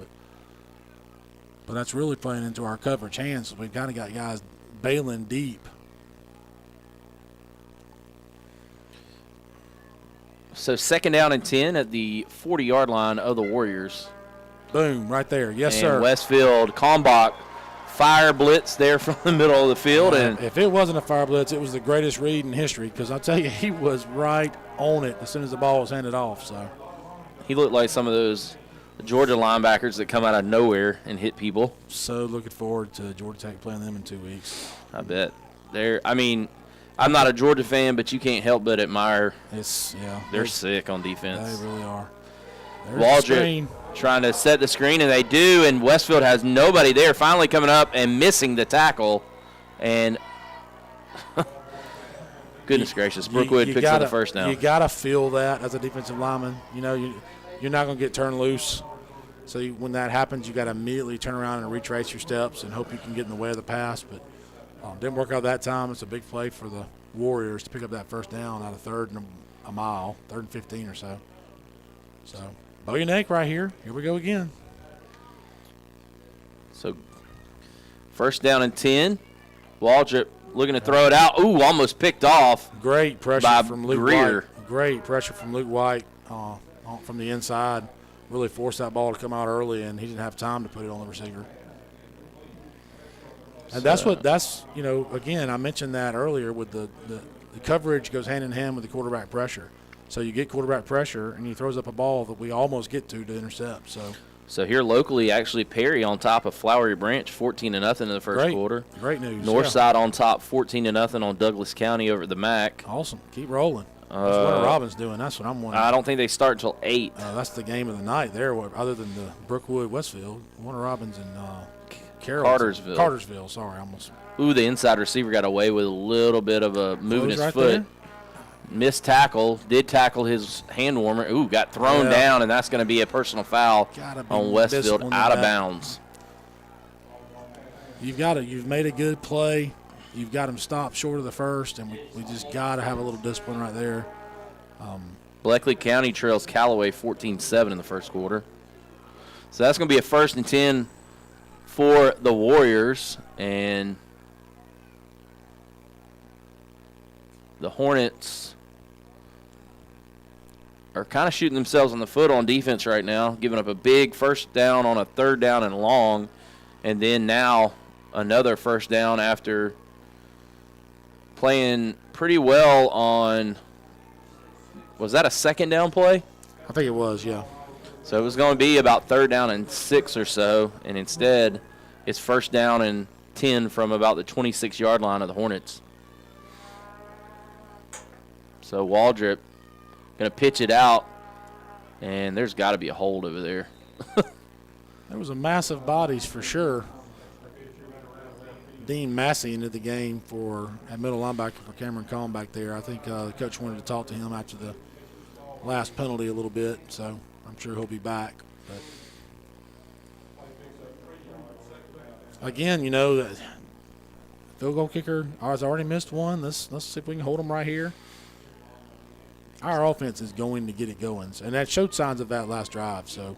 But that's really playing into our coverage hands. We've kind of got guys bailing deep. So 2nd down and 10 at the 40-yard line of the Warriors. Boom, right there. Yes, and sir. Westfield, Kalmbach, fire blitz there from the middle of the field. And if it wasn't a fire blitz, it was the greatest read in history, because I'll tell you, he was right on it as soon as the ball was handed off. So he looked like some of those Georgia linebackers that come out of nowhere and hit people. So looking forward to Georgia Tech playing them in 2 weeks. I bet. I'm not a Georgia fan, but you can't help but admire. They're sick on defense. They really are. Waldrop trying to set the screen, and they do, and Westfield has nobody there, finally coming up and missing the tackle. And goodness gracious, Brookwood picks up the 1st down. You got to feel that as a defensive lineman. You're not going to get turned loose. So when that happens, you got to immediately turn around and retrace your steps and hope you can get in the way of the pass. But didn't work out that time. It's a big play for the Warriors to pick up that 1st down out of 3rd and a mile, 3rd and 15 or so. So bow your neck right here. Here we go again. So 1st down and 10. Waldrop looking to throw it out. Ooh, almost picked off. Great pressure by from Luke Greer. White. Great pressure from Luke White from the inside. Really forced that ball to come out early, and he didn't have time to put it on the receiver. And again, I mentioned that earlier with the coverage goes hand in hand with the quarterback pressure. So you get quarterback pressure, and he throws up a ball that we almost get to intercept. So here locally, actually, Perry on top of Flowery Branch, 14-0 in the first quarter. Great news. Northside on top, 14-0 on Douglas County over the MAC. Awesome. Keep rolling. What's Warner Robins doing? That's what I'm wondering. I don't think they start until 8. That's the game of the night there, other than the Brookwood Westfield. Warner Robins and Cartersville. Sorry, almost. Ooh, the inside receiver got away with a little bit of a moving his foot. There. Missed tackle. Did tackle his hand warmer. Ooh, got thrown down, and that's going to be a personal foul on Westfield out of bounds. You've made a good play. You've got him stopped short of the 1st, and we just got to have a little discipline right there. Bleckley County trails Callaway 14-7 in the first quarter. So that's going to be a 1st and 10 for the Warriors, and the Hornets are kind of shooting themselves in the foot on defense right now, giving up a big first down on a 3rd down and long, and then now another first down after playing pretty well on, was that a 2nd down play? I think it was, yeah. So it was going to be about 3rd down and 6 or so, and instead it's 1st down and 10 from about the 26-yard line of the Hornets. So Waldrop going to pitch it out, and there's got to be a hold over there. There was a massive bodies for sure. Dean Massey into the game at middle linebacker for Cameron Cohn back there. I think the coach wanted to talk to him after the last penalty a little bit, so I'm sure he'll be back. But again, the field goal kicker has already missed one. Let's see if we can hold him right here. Our offense is going to get it going, and that showed signs of that last drive. So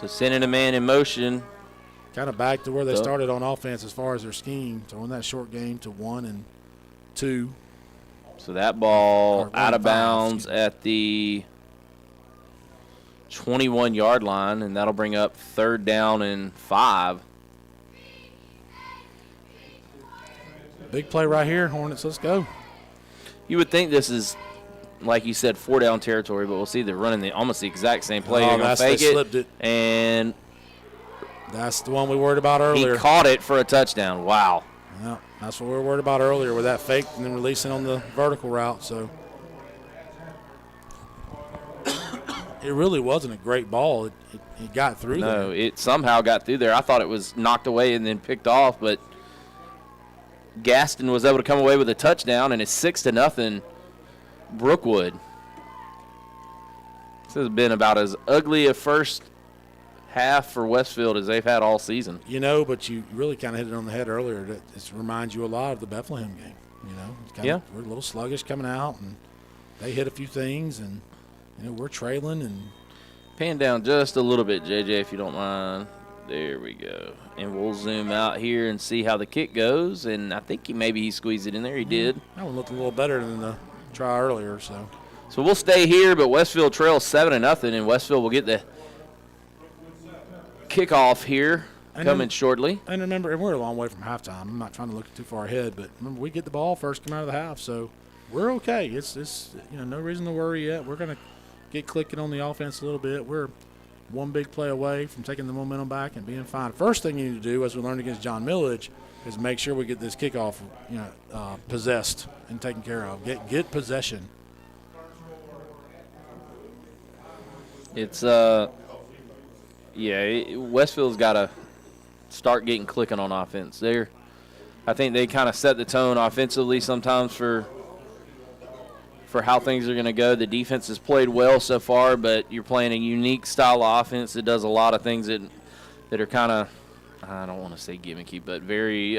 sending a man in motion. Kind of back to where they started on offense as far as their scheme, throwing that short game to 1 and 2. So that ball out of bounds at the 21-yard line, and that'll bring up 3rd down and 5. Big play right here, Hornets. Let's go. You would think this is, like you said, 4-down territory, but we'll see they're running almost the exact same play. They're going to fake it, slipped it, and that's the one we worried about earlier. He caught it for a touchdown. Wow. Yeah, that's what we were worried about earlier with that fake and then releasing on the vertical route. So it really wasn't a great ball. It got through there. No, it somehow got through there. I thought it was knocked away and then picked off, but Gaston was able to come away with a touchdown, and it's 6-0 Brookwood. This has been about as ugly a first half for Westfield as they've had all season. But you really kind of hit it on the head earlier. It reminds you a lot of the Bethlehem game. It's we're a little sluggish coming out, and they hit a few things, and we're trailing. And pan down just a little bit, JJ, if you don't mind. There we go. And we'll zoom out here and see how the kick goes. And I think maybe he squeezed it in there. He did. That one looked a little better than the try earlier. So we'll stay here, but Westfield trails 7-0, and Westfield will get the kickoff here coming shortly. And remember, we're a long way from halftime. I'm not trying to look too far ahead, but remember, we get the ball first, come out of the half, so we're okay. It's no reason to worry yet. We're going to get clicking on the offense a little bit. We're one big play away from taking the momentum back and being fine. First thing you need to do, as we learned against John Millage, is make sure we get this kickoff possessed and taken care of. Get possession. It's Westfield's got to start getting clicking on offense. I think they kind of set the tone offensively sometimes for how things are going to go. The defense has played well so far, but you're playing a unique style of offense that does a lot of things that are kind of, I don't want to say gimmicky, but very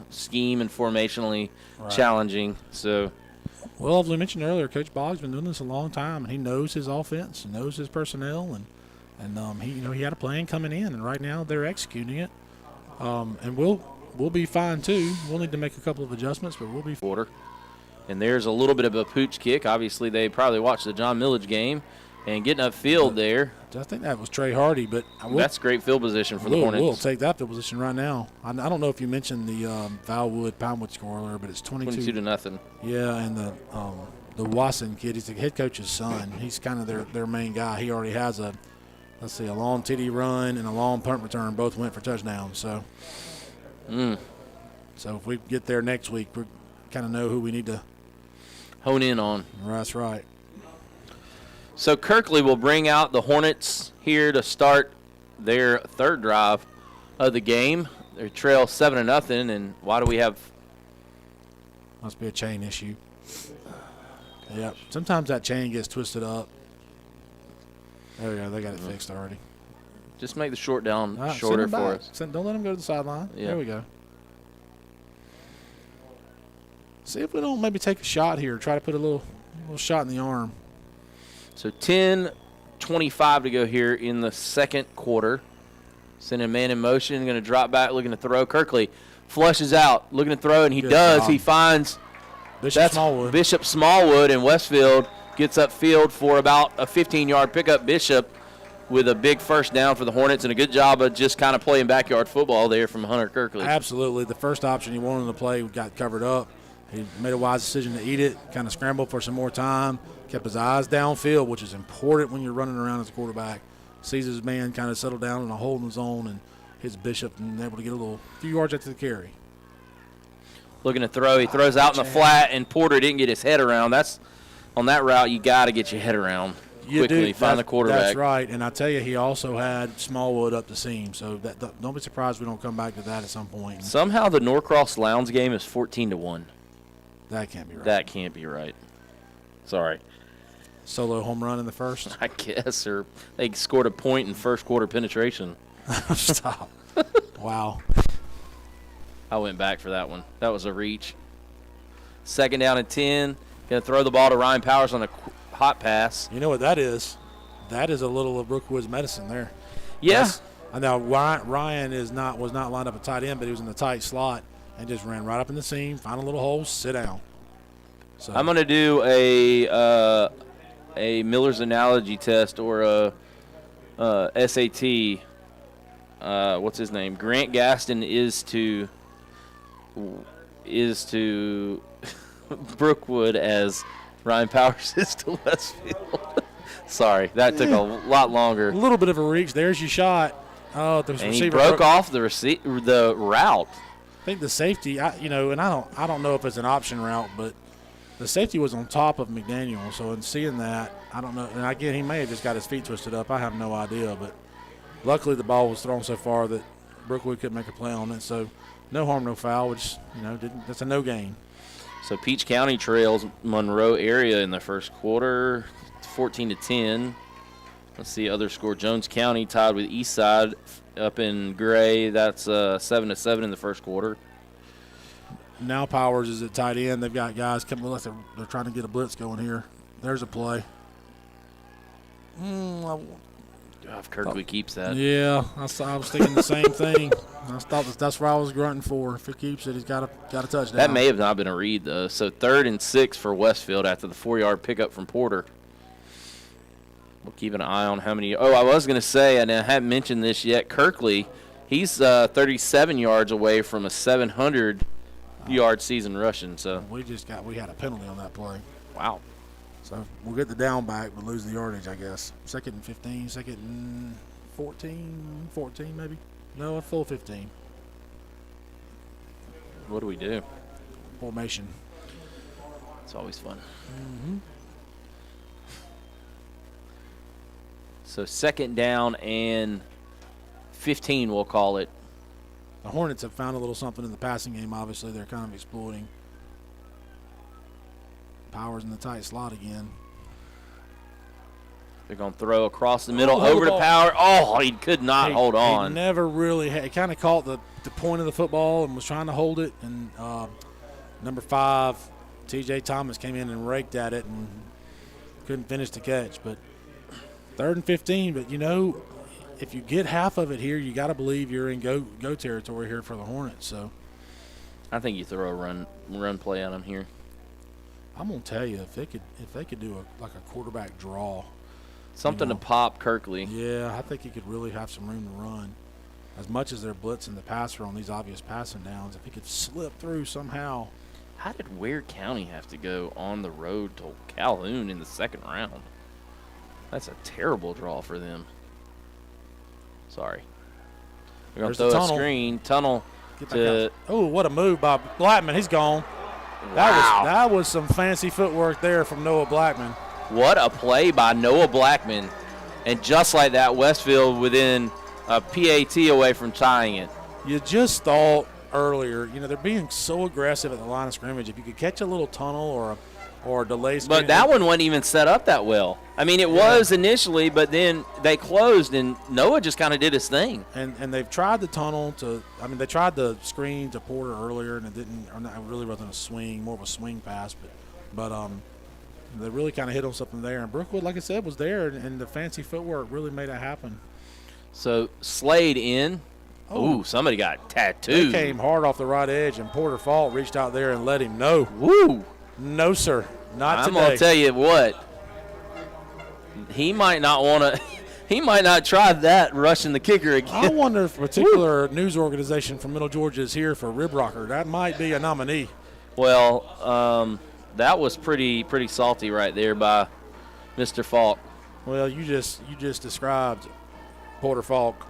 scheme and formationally challenging. So, well, as we mentioned earlier, Coach Boggs has been doing this a long time, and he knows his offense, knows his personnel, and he had a plan coming in, and right now they're executing it. And we'll be fine too. We'll need to make a couple of adjustments, but we'll be quarter. And there's a little bit of a pooch kick. Obviously, they probably watched the John Millage game and getting upfield there. I think that was Trey Hardy, but that's great field position for the Hornets. We'll take that field position right now. I don't know if you mentioned the Poundwood score earlier, but it's 22-0. Yeah, and the Wasson kid, he's the head coach's son. He's kind of their main guy. He already has a long TD run and a long punt return. Both went for touchdowns. So, so if we get there next week, we kind of know who we need to hone in on. That's right. So Kirkley will bring out the Hornets here to start their third drive of the game. They trail 7-0, and why do we have? Must be a chain issue. Yeah, sometimes that chain gets twisted up. There we go. They got it fixed already. Just make the short down shorter for us. Don't let them go to the sideline. Yeah. There we go. See if we don't maybe take a shot here. Try to put a little shot in the arm. So 10:25 to go here in the second quarter. Sending man in motion. Going to drop back, looking to throw. Kirkley flushes out, looking to throw, and he does. He finds Bishop Smallwood. Bishop Smallwood, and Westfield gets upfield for about a 15-yard pickup. Bishop with a big first down for the Hornets, and a good job of just kind of playing backyard football there from Hunter Kirkley. Absolutely. The first option he wanted to play got covered up. He made a wise decision to eat it, kind of scrambled for some more time, kept his eyes downfield, which is important when you're running around as a quarterback. Sees his man kind of settle down in a holding zone and hits Bishop and able to get a few yards after the carry. Looking to throw. He throws out in the flat, and Porter didn't get his head around. That's on that route, you got to get your head around quickly, find the quarterback. That's right, and I tell you, he also had Smallwood up the seam, so don't be surprised we don't come back to that at some point. Somehow the Norcross Lowndes game is 14-1. That can't be right. That can't be right. Sorry. Solo home run in the first? I guess, or they scored a point in first quarter penetration. Stop. Wow. I went back for that one. That was a reach. 2nd down and 10. Going to throw the ball to Ryan Powers on a hot pass. You know what that is? That is a little of Brookwood's medicine there. Yeah. Now Ryan was not lined up a tight end, but he was in the tight slot and just ran right up in the seam, found a little hole, sit down. So I'm going to do a Miller's analogy test or a SAT. What's his name? Grant Gaston is to Brookwood as Ryan Powers is to Westfield. Sorry, that took a lot longer. A little bit of a reach. There's your shot. Oh, the and receiver he broke off the route. I think the safety, and I don't know if it's an option route, but the safety was on top of McDaniel. So in seeing that, I don't know. And again, he may have just got his feet twisted up. I have no idea. But luckily, the ball was thrown so far that Brookwood couldn't make a play on it. So no harm, no foul, which that's a no gain. So Peach County trails Monroe area in the first quarter, 14-10. Let's see other score. Jones County tied with Eastside up in gray. That's 7-7 in the first quarter. Now Powers is at tight end. They've got guys coming. They're trying to get a blitz going here. There's a play. If Kirkley keeps that. Yeah, I was thinking the same thing. I thought that's what I was grunting for. If he keeps it, he's got a touchdown. That may have not been a read, though. So 3rd and 6 for Westfield after the 4-yard pickup from Porter. We'll keep an eye on how many. Oh, I was going to say, and I haven't mentioned this yet, Kirkley, he's 37 yards away from a 700-yard season rushing. So we had a penalty on that play. Wow. So we'll get the down back, but lose the yardage, I guess. 2nd and 15, 2nd and 14 maybe. No, a full 15. What do we do? Formation. It's always fun. Mm-hmm. So 2nd down and 15, we'll call it. The Hornets have found a little something in the passing game. Obviously, they're kind of exploiting. Powers in the tight slot again. They're going to throw across the middle over to Power. Oh, he could not hold on. He never really he kind of caught the point of the football and was trying to hold it. And number 5, T.J. Thomas, came in and raked at it and couldn't finish the catch. But 3rd and 15. But, if you get half of it here, you got to believe you're in go territory here for the Hornets. So I think you throw a run play at them here. I'm gonna tell you, if they could do a quarterback draw, something to pop Kirkley. Yeah, I think he could really have some room to run. As much as they're blitzing the passer on these obvious passing downs, if he could slip through somehow. How did Ware County have to go on the road to Calhoun in the 2nd round? That's a terrible draw for them. Sorry. We're going to throw a screen. Tunnel. Oh, what a move by Blackman. He's gone. Wow. That was some fancy footwork there from Noah Blackman. What a play by Noah Blackman. And just like that, Westfield within a PAT away from tying it. You just thought earlier, they're being so aggressive at the line of scrimmage. If you could catch a little tunnel or a delay screen. But that one wasn't even set up that well. I mean, it was initially, but then they closed, and Noah just kind of did his thing. And they've tried the tunnel they tried the screen to Porter earlier, and it really wasn't a swing, more of a swing pass. But they really kind of hit on something there. And Brookwood, like I said, was there, and the fancy footwork really made it happen. So Slade in. Ooh, somebody got tattooed. They came hard off the right edge, and Porter Fault reached out there and let him know. Woo! No, sir. Not I'm today. going to tell you what. He might not want to. He might not try that rushing the kicker again. I wonder if a particular news organization from Middle Georgia is here for Rib Rocker. That might be a nominee. Well, that was pretty salty right there by Mr. Falk. Well, you just described Porter Falk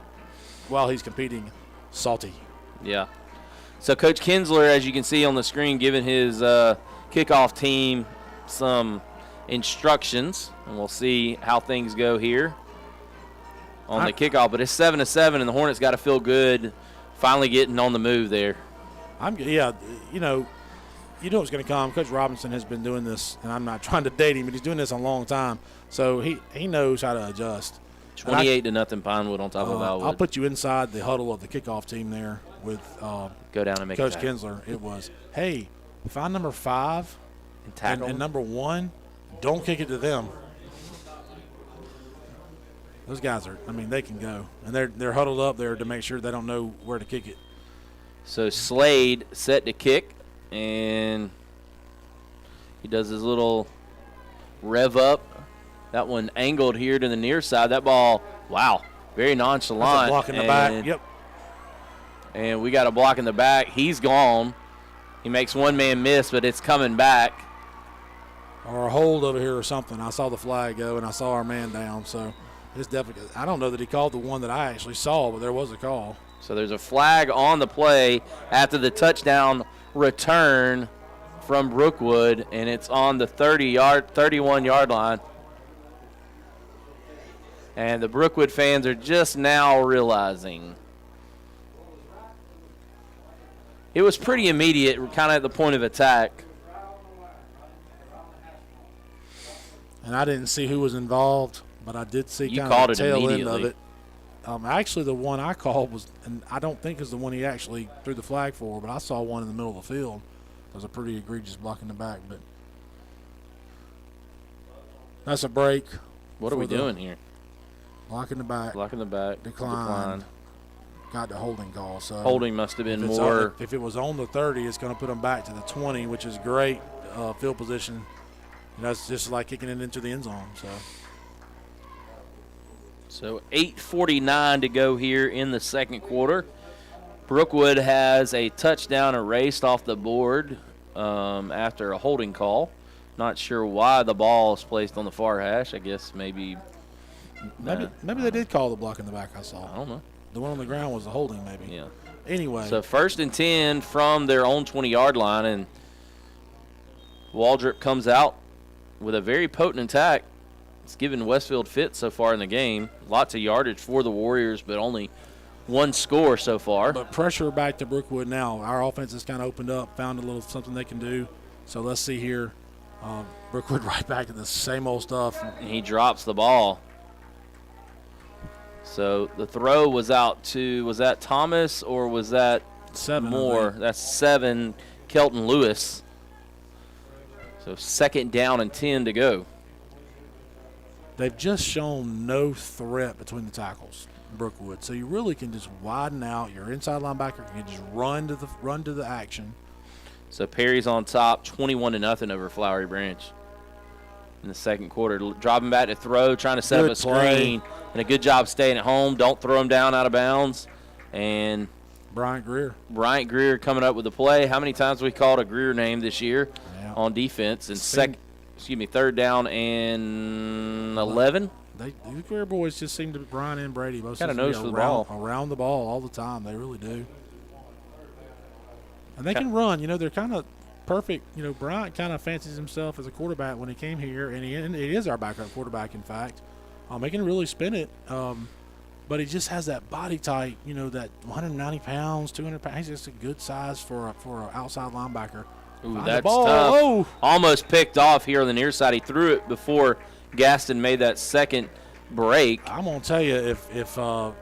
while he's competing salty. Yeah. So Coach Kinsler, as you can see on the screen, giving his kickoff team some instructions, and we'll see how things go here on the kickoff. But it's 7-7, and the Hornets got to feel good finally getting on the move there. You know what's going to come. Coach Robinson has been doing this, and I'm not trying to date him, but he's doing this a long time. So he knows how to adjust. 28-0 Pinewood on top of Alwood. I'll put you inside the huddle of the kickoff team there with go down and make Coach Kinsler. It was, hey, find number 5 and number 1, don't kick it to them. Those guys they can go. And they're huddled up there to make sure they don't know where to kick it. So Slade set to kick, and he does his little rev up. That one angled here to the near side. That ball, wow, very nonchalant. That's a block in the back, yep. And we got a block in the back. He's gone. He makes one man miss, but it's coming back. Or a hold over here or something. I saw the flag go, and I saw our man down. So it's definitely – I don't know that he called the one that I actually saw, but there was a call. So there's a flag on the play after the touchdown return from Brookwood, and it's on the 31-yard line. And the Brookwood fans are just now realizing. It was pretty immediate, kind of at the point of attack. And I didn't see who was involved, but I did see You kind called of the it tail end immediately. of it. Actually, the one I called was, and I don't think is the one he actually threw the flag for, but I saw one in the middle of the field. It was a pretty egregious block in the back, but that's a break. What are we doing here? Block in the back. Block in the back. Decline. Got the holding call. So holding must have been more. If it was on the 30, it's going to put them back to the 20, which is great field position. And that's just like kicking it into the end zone. So 8:49 to go here in the second quarter. Brookwood has a touchdown erased off the board after a holding call. Not sure why the ball is placed on the far hash. I guess maybe they did call the block in the back. I saw. I don't know. The one on the ground was the holding, maybe. Yeah. Anyway. So 1st and 10 from their own 20-yard line, and Waldrop comes out with a very potent attack. It's given Westfield fits so far in the game. Lots of yardage for the Warriors, but only one score so far. But pressure back to Brookwood now. Our offense has kind of opened up, found a little something they can do. So let's see here. Brookwood right back to the same old stuff. And he drops the ball. So the throw was out to, was that Thomas or was that 7 more? That's 7, Kelton Lewis. So 2nd down and 10 to go. They've just shown no threat between the tackles, Brookwood. So you really can just widen out. Your inside linebacker can just run to the action. So Perry's on top, 21-0 over Flowery Branch in the second quarter. Dropping back to throw, trying to set up a screen, and a good job staying at home. Don't throw him down out of bounds. And Bryant Greer coming up with the play. How many times we called a Greer name this year on defense? And 3rd down and 11. The Greer boys just seem to be Brian and Brady. Both got a nose for the ball. Around the ball all the time. They really do. And they can run. They're kind of perfect. Bryant kind of fancies himself as a quarterback when he came here, and he is our backup quarterback, in fact. He can really spin it. But he just has that body type, that 190 pounds, 200 pounds. He's just a good size for an outside linebacker. Ooh, that's tough. Oh. Almost picked off here on the near side. He threw it before Gaston made that second break. I'm going to tell you, if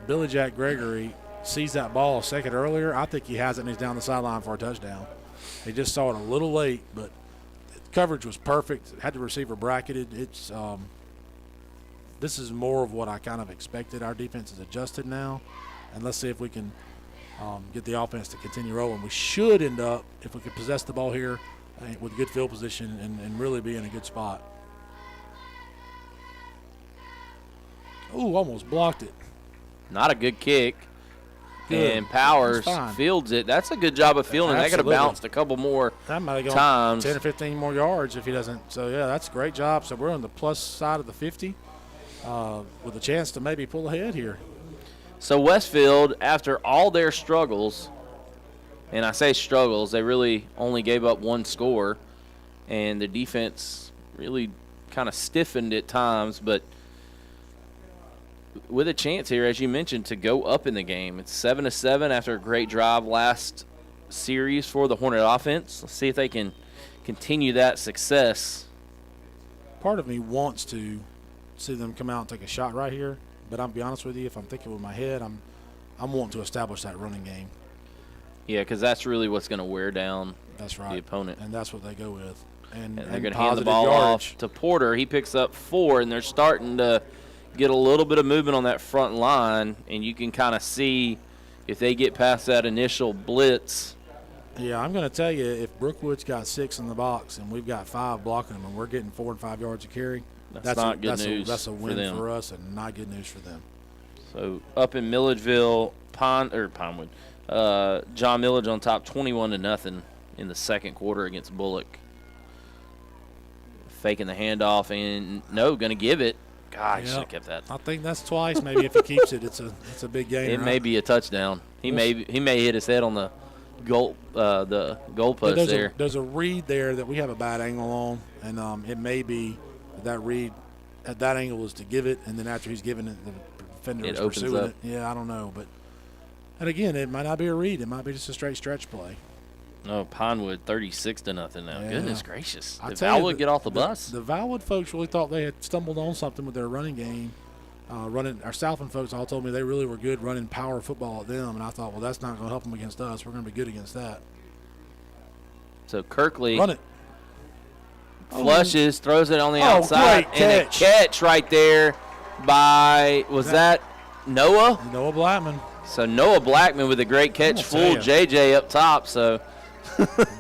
Billy Jack Gregory sees that ball a second earlier, I think he has it and he's down the sideline for a touchdown. He just saw it a little late, but coverage was perfect. Had the receiver bracketed. This is more of what I kind of expected. Our defense is adjusted now, and let's see if we can get the offense to continue rolling. We should end up, if we could possess the ball here, with good field position and really be in a good spot. Ooh, almost blocked it. Not a good kick. Good. And Powers That's fine. fields it. That's a good job of fielding. That could have Absolutely. bounced a couple more That might have gone times. 10 or 15 more yards if he doesn't. So, yeah, that's a great job. So we're on the plus side of the 50 with a chance to maybe pull ahead here. So Westfield, after all their struggles, and I say struggles, they really only gave up one score, and the defense really kind of stiffened at times, but with a chance here, as you mentioned, to go up in the game. It's 7-7 after a great drive last series for the Hornet offense. Let's see if they can continue that success. Part of me wants to see them come out and take a shot right here, but I'll be honest with you, if I'm thinking with my head, I'm wanting to establish that running game. Yeah, because that's really what's going to wear down That's right. the opponent. And that's what they go with. And they're going to hand the positive ball yardage. off to Porter. He picks up 4, and they're starting to get a little bit of movement on that front line, and you can kind of see if they get past that initial blitz. Yeah, I'm going to tell you, if Brookwood's got 6 in the box and we've got 5 blocking them and we're getting 4 and 5 yards of carry, That's not good news that's a win for them. for us and not good news for them. So up in Milledgeville, Pinewood, John Millage on top 21-0 in the second quarter against Bullock. Faking the handoff and going to give it. God, I should have kept that. I think that's twice. Maybe if he keeps it, it's a big gain. It may be a touchdown. He may hit his head on the goalpost there. There's a read there that we have a bad angle on, and it may be that read at that angle is to give it, and then after he's given it, the defender is pursuing it. Yeah, I don't know, and again, it might not be a read. It might be just a straight stretch play. No, Pinewood 36-0 now. Yeah. Goodness gracious! Did tell you, Valwood get off the bus? The Valwood folks really thought they had stumbled on something with their running game. Our Southland folks all told me they really were good running power football at them, and I thought, well, that's not going to help them against us. We're going to be good against that. So Kirkley Run it. flushes, throws it on the outside, great and a catch. catch right there by that Noah? Noah Blackman. So Noah Blackman with a great catch, full JJ up top. So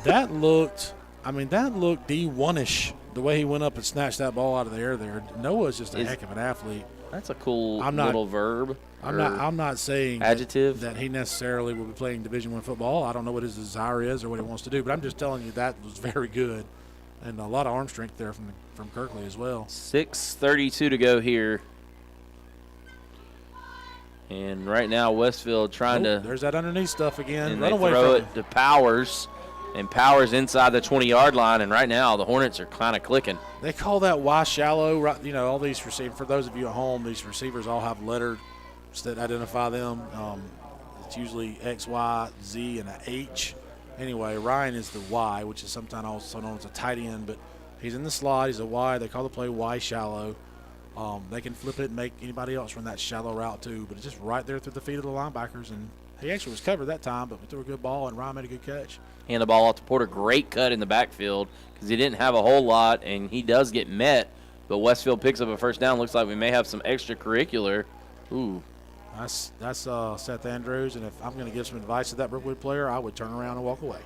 that looked D1-ish, the way he went up and snatched that ball out of the air there. Noah's just a heck of an athlete. That's a cool little verb. I'm not saying adjective that he necessarily will be playing Division I football. I don't know what his desire is or what he wants to do, but I'm just telling you that was very good, and a lot of arm strength there from Kirkley as well. 6:32 to go here. And right now, Westfield trying to. There's that underneath stuff again. And Run they away throw from it to Powers, and Powers inside the 20-yard line. And right now, the Hornets are kind of clicking. They call that Y shallow. Right, all these receivers. For those of you at home, these receivers all have letters that identify them. It's usually X, Y, Z, and a H. Anyway, Ryan is the Y, which is sometimes also known as a tight end, but he's in the slot. He's a Y. They call the play Y shallow. They can flip it and make anybody else run that shallow route too, but it's just right there through the feet of the linebackers, and he actually was covered that time, but we threw a good ball, and Ryan made a good catch. Hand the ball off to Porter. Great cut in the backfield because he didn't have a whole lot, and he does get met, but Westfield picks up a first down. Looks like we may have some extracurricular. Ooh. That's Seth Andrews, and if I'm going to give some advice to that Brookwood player, I would turn around and walk away.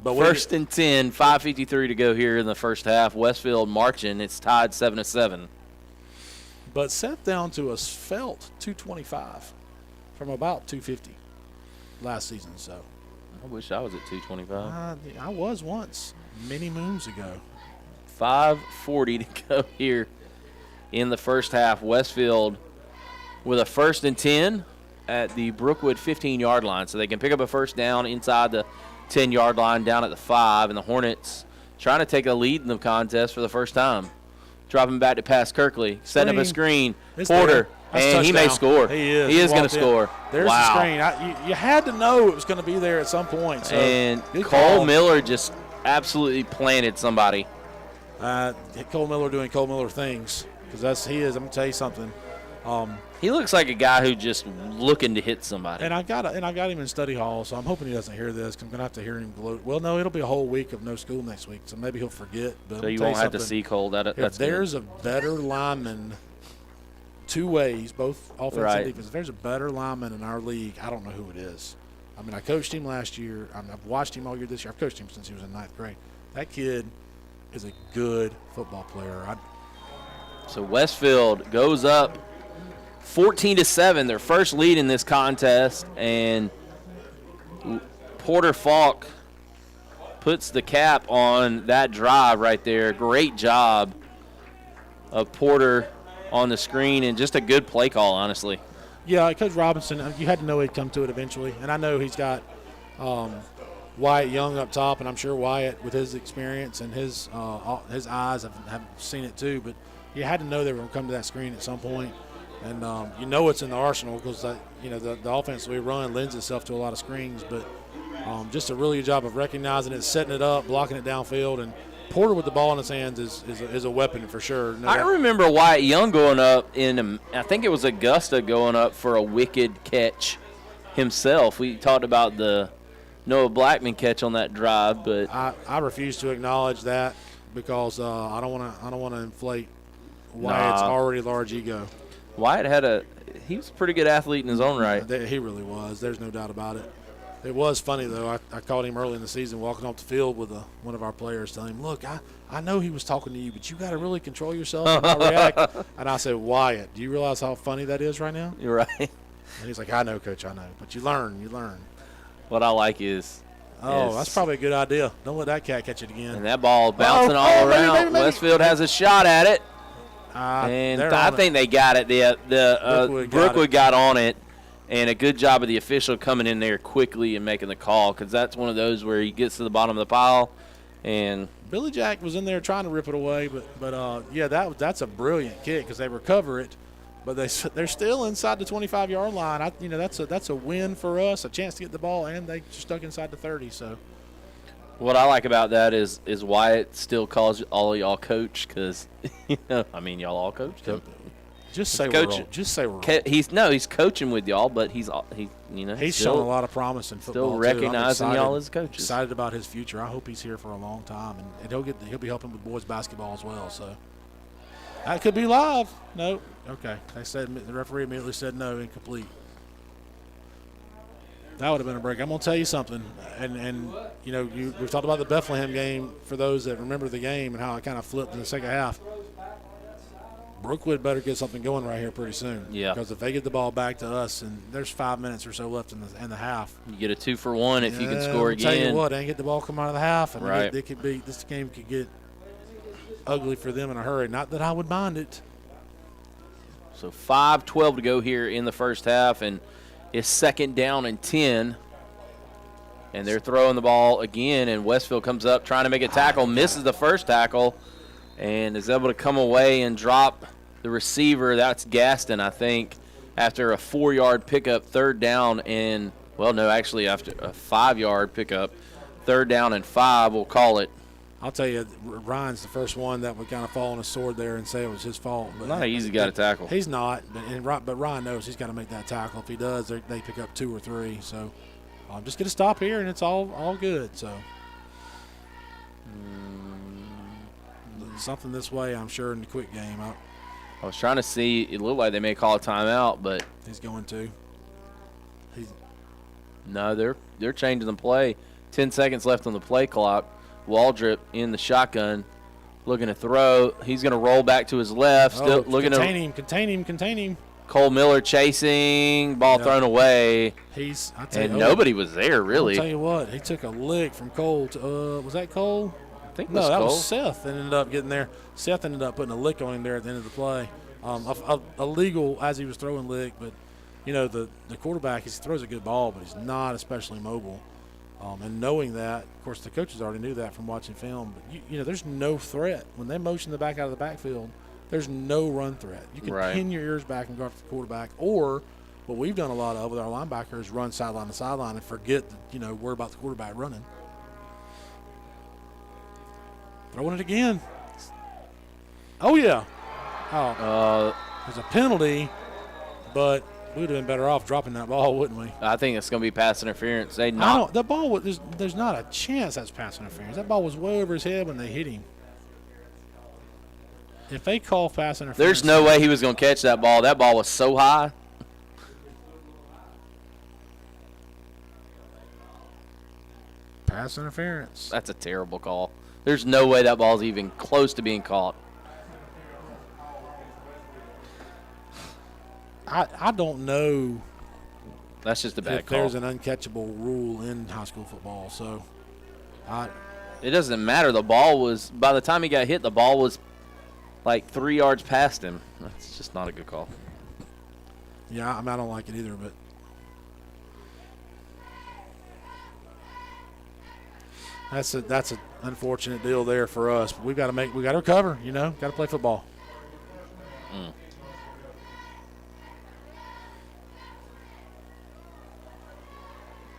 But first and 10, 5:53 to go here in the first half. Westfield marching. It's tied 7-7. But Seth down to a felt 225 from about 250 last season. So I wish I was at 225. I was once, many moons ago. 5:40 to go here in the first half. Westfield with a first and 10 at the Brookwood 15-yard line, so they can pick up a first down inside the 10-yard line down at the 5, and the Hornets trying to take a lead in the contest for the first time. Dropping back to pass Kirkley, setting up a screen. Porter, and he may score. He is. He is going to score. There's the screen. You had to know it was going to be there at some point. So and Cole Miller just absolutely planted somebody. Cole Miller doing Cole Miller things, because he is. I'm going to tell you something. He looks like a guy who just looking to hit somebody. And I got him in study hall, so I'm hoping he doesn't hear this. 'Cause I'm going to have to hear him gloat. Well, no, it'll be a whole week of no school next week, so maybe he'll forget. But so you won't have to see Cole. That's there's a better lineman, two ways, both offense and defense. If there's a better lineman in our league, I don't know who it is. I mean, I coached him last year. I've watched him all year this year. I've coached him since he was in 9th grade. That kid is a good football player. So Westfield goes up 14-7, their first lead in this contest, and Porter Falk puts the cap on that drive right there. Great job of Porter on the screen, and just a good play call, honestly. Yeah, Coach Robinson, you had to know he'd come to it eventually. And I know he's got Wyatt Young up top, and I'm sure Wyatt, with his experience and his eyes, have seen it too. But you had to know they were going to come to that screen at some point. And you know it's in the arsenal because the offense we run lends itself to a lot of screens. But just a really good job of recognizing it, setting it up, blocking it downfield, and Porter with the ball in his hands is a weapon for sure. I remember Wyatt Young going up I think it was Augusta going up for a wicked catch himself. We talked about the Noah Blackman catch on that drive, but I refuse to acknowledge that because I don't want to inflate Wyatt's already large ego. Wyatt he was a pretty good athlete in his own right. He really was. There's no doubt about it. It was funny, though. I caught him early in the season walking off the field with one of our players telling him, look, I know he was talking to you, but you got to really control yourself and not react. And I said, Wyatt, do you realize how funny that is right now? You're right. And he's like, I know, Coach, I know. But you learn. What I like is that's probably a good idea. Don't let that cat catch it again. And that ball bouncing all around. Maybe. Westfield has a shot at it. And I think they got it. Brookwood got on it. And a good job of the official coming in there quickly and making the call, because that's one of those where he gets to the bottom of the pile. And Billy Jack was in there trying to rip it away, but yeah, that's a brilliant kick because they recover it, but they're still inside the 25-yard line. That's a win for us, a chance to get the ball, and they stuck inside the 30. So what I like about that is Wyatt still calls all of y'all coach, because y'all all coached him. Just say we're wrong. He's coaching with y'all, but he's shown a lot of promise in football. Still recognizing y'all as coaches. Excited about his future. I hope he's here for a long time, and he'll be helping with boys basketball as well. So that could be live. No, okay. The referee immediately said no, incomplete. That would have been a break. I'm gonna tell you something, and we've talked about the Bethlehem game for those that remember the game and how it kind of flipped in the second half. Brookwood better get something going right here pretty soon. Yeah. Because if they get the ball back to us, and there's 5 minutes or so left in the half, you get a 2-for-1 if you can score again. I'll tell you what, they ain't get the ball come out of the half, and right. This game could get ugly for them in a hurry. Not that I would mind it. So 5:12 to go here in the first half, and it's 2nd down and 10. And they're throwing the ball again, and Westfield comes up trying to make a tackle, misses the first tackle, and is able to come away and drop the receiver. That's Gaston, I think, after a 4-yard pickup, 3rd down and, after a 5-yard pickup, 3rd down and 5, we'll call it. I'll tell you, Ryan's the first one that would kind of fall on his sword there and say it was his fault. But not an easy guy to tackle. He's not, but Ryan knows he's got to make that tackle. If he does, they pick up 2 or 3. So just get a stop here, and it's all good. So something this way, I'm sure, in the quick game. I was trying to see. It looked like they may call a timeout, but he's going to. No, they're changing the play. 10 seconds left on the play clock. Waldrop in the shotgun, looking to throw. He's going to roll back to his left. Still looking to contain him. Cole Miller chasing, ball thrown away. Nobody was there really. I'll tell you what, he took a lick from Cole. Was that Cole? I think that was Seth that ended up getting there. Seth ended up putting a lick on him there at the end of the play. A legal as he was throwing lick, but the quarterback, he throws a good ball, but he's not especially mobile. And knowing that, of course, the coaches already knew that from watching film. But there's no threat when they motion the back out of the backfield. There's no run threat. You can pin your ears back and go after the quarterback, or what we've done a lot of with our linebackers, run sideline to sideline and forget that, worry about the quarterback running. Throwing it again. Oh, yeah. There's a penalty, but we would have been better off dropping that ball, wouldn't we? I think it's going to be pass interference. The ball was, there's not a chance that's pass interference. That ball was way over his head when they hit him. If they call pass interference. There's no way he was going to catch that ball. That ball was so high. Pass interference. That's a terrible call. There's no way that ball's even close to being caught. I don't know. That's just a bad if call. There's an uncatchable rule in high school football, so it doesn't matter. The ball was, by the time he got hit, the ball was like 3 yards past him. That's just not a good call. Yeah, I don't like it either, but that's an unfortunate deal there for us. But we got to recover. Got to play football.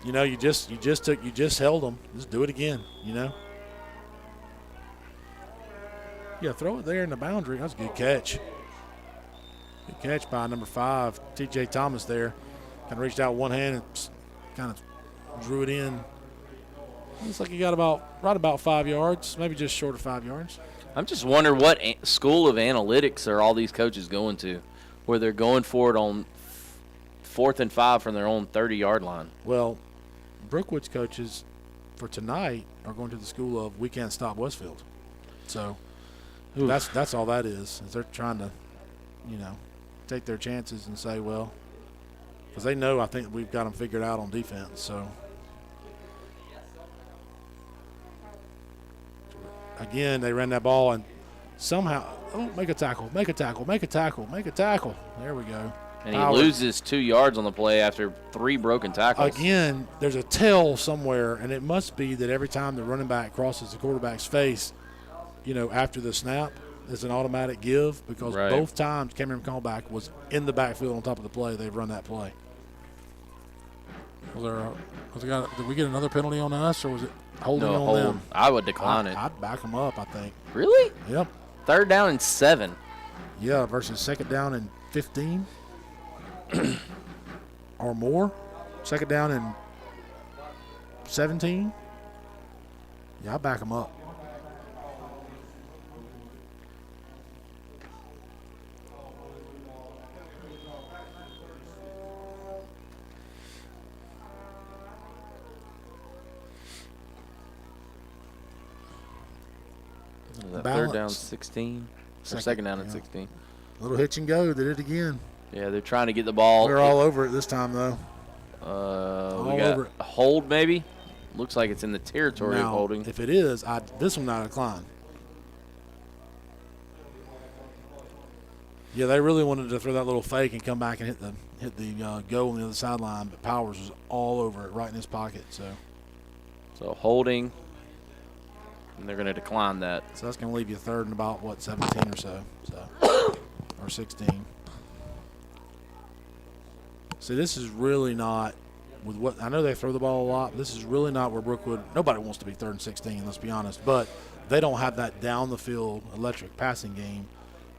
You just held them. Just do it again. Yeah, throw it there in the boundary. That's a good catch. Good catch by number 5, T.J. Thomas there. Kind of reached out one hand and kind of drew it in. Looks like he got right about 5 yards, maybe just short of 5 yards. I'm just wondering what school of analytics are all these coaches going to, where they're going for it on 4th and 5 from their own 30-yard line. Well, Brookwood's coaches for tonight are going to the school of we can't stop Westfield. So that's all that is they're trying to, take their chances and say, well, because they know I think we've got them figured out on defense. So, again, they ran that ball and somehow, make a tackle. There we go. And he loses 2 yards on the play after 3 broken tackles. Again, there's a tell somewhere, and it must be that every time the running back crosses the quarterback's face, after the snap, it's an automatic give because both times Cameron Callback was in the backfield on top of the play. They've run that play. Did we get another penalty on us, or was it holding on them? I would decline it. I'd back them up, I think. Really? Yep. 3rd down and 7. Yeah, versus 2nd down and 15 or more. 2nd down and 17. Yeah, I'll back them up. Third down 16. Or 2nd down and 16. Little hitch and go. Did it again. Yeah, they're trying to get the ball. We're all over it this time, though. We got a hold, maybe. Looks like it's in the territory of holding. If it is, this one not a decline. Yeah, they really wanted to throw that little fake and come back and hit the go on the other sideline, but Powers was all over it, right in his pocket. So holding, and they're going to decline that. So that's going to leave you 3rd and about 17 or so, or 16. See, this is really not with what I know they throw the ball a lot. But this is really not where Brookwood. Nobody wants to be 3rd and 16. Let's be honest, but they don't have that down the field electric passing game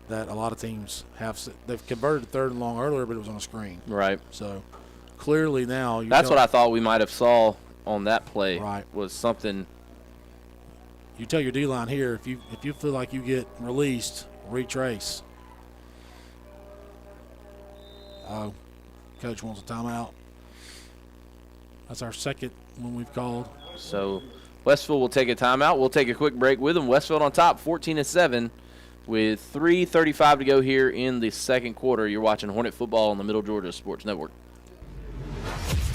that a lot of teams have. They've converted to 3rd and long earlier, but it was on a screen. Right. So clearly now that's what I thought we might have saw on that play. Right. Was something. You tell your D-line here if you feel like you get released, retrace. Oh, coach wants a timeout. That's our second one we've called. So Westfield will take a timeout. We'll take a quick break with them. Westfield on top, 14-7. With 3:35 to go here in the second quarter. You're watching Hornet football on the Middle Georgia Sports Network.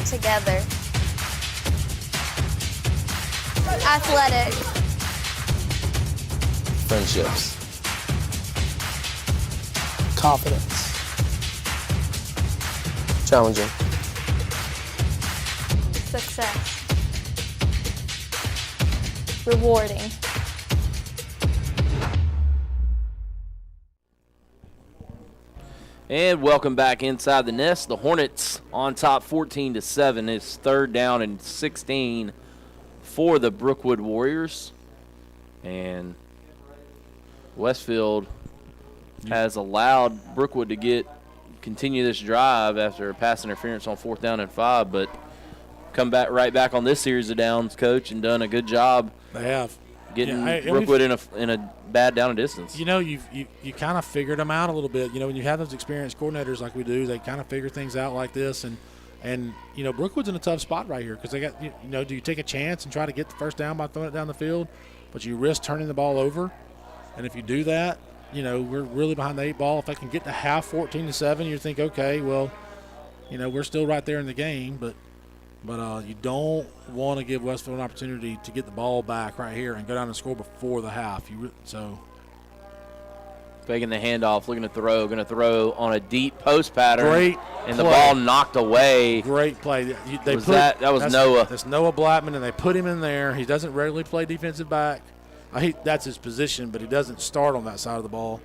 Together. Athletic. Friendships. Confidence. Challenging. Success. Rewarding. And welcome back inside the nest. The Hornets on top 14-7. It's 3rd down and 16 for the Brookwood Warriors. And Westfield has allowed Brookwood to continue this drive after a pass interference on 4th down and 5, but come back right back on this series of downs, coach, and done a good job. They have. Getting Brookwood in a bad down and distance. You kind of figured them out a little bit. When you have those experienced coordinators like we do, they kind of figure things out like this. And And, Brookwood's in a tough spot right here because they got, do you take a chance and try to get the first down by throwing it down the field, but you risk turning the ball over? And if you do that, we're really behind the 8 ball. If they can get to half 14-7, you think, okay, well, we're still right there in the game, but you don't want to give Westfield an opportunity to get the ball back right here and go down and score before the half. Faking the handoff, looking to throw, going to throw on a deep post pattern. Great and play. The ball knocked away. Great play. That was Noah. That's Noah Blackman, and they put him in there. He doesn't regularly play defensive back. That's his position, but he doesn't start on that side of the ball.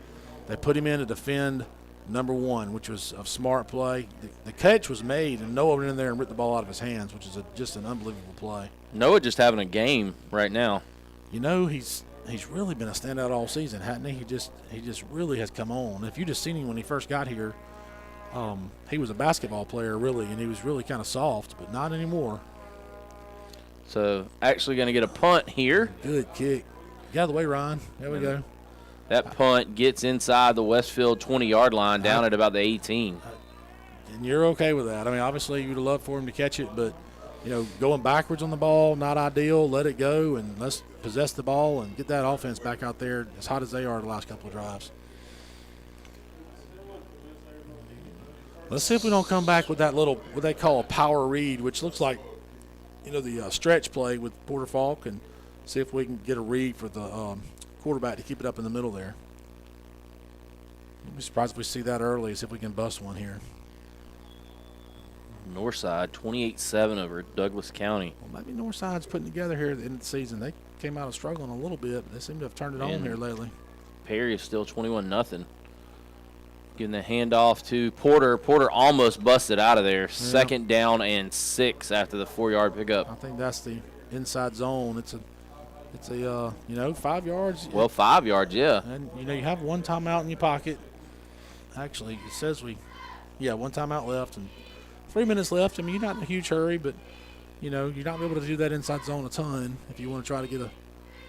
They put him in to defend number 1, which was a smart play. The catch was made, and Noah went in there and ripped the ball out of his hands, which is just an unbelievable play. Noah just having a game right now. He's really been a standout all season, hasn't he? He just really has come on. If you just seen him when he first got here, he was a basketball player really, and he was really kind of soft, but not anymore. So actually going to get a punt here. Good kick. Get out of the way, Ryan. There we go. That punt gets inside the Westfield 20-yard line, down at about the 18. And you're okay with that. I mean, obviously you would have loved for him to catch it, but going backwards on the ball, not ideal. Let it go, and let's possess the ball and get that offense back out there as hot as they are the last couple of drives. Let's see if we don't come back with that little, what they call a power read, which looks like, the stretch play with Porter Falk, and see if we can get a read for the quarterback to keep it up in the middle there. I'd be surprised if we see that early, see if we can bust one here. Northside 28-7 over Douglas County. Well, maybe Northside's putting together here at the end of the season. They came out of struggling a little bit, but they seem to have turned it on here lately. Perry is still 21-0. Giving the handoff to Porter. Porter almost busted out of there. Yeah. 2nd down and 6 after the 4-yard pickup. I think that's the inside zone. It's a 5 yards. Well, 5 yards, yeah. And you have one timeout in your pocket. Actually, it says one timeout left and 3 minutes left. I mean, you're not in a huge hurry, but you're not able to do that inside zone a ton if you want to try to get a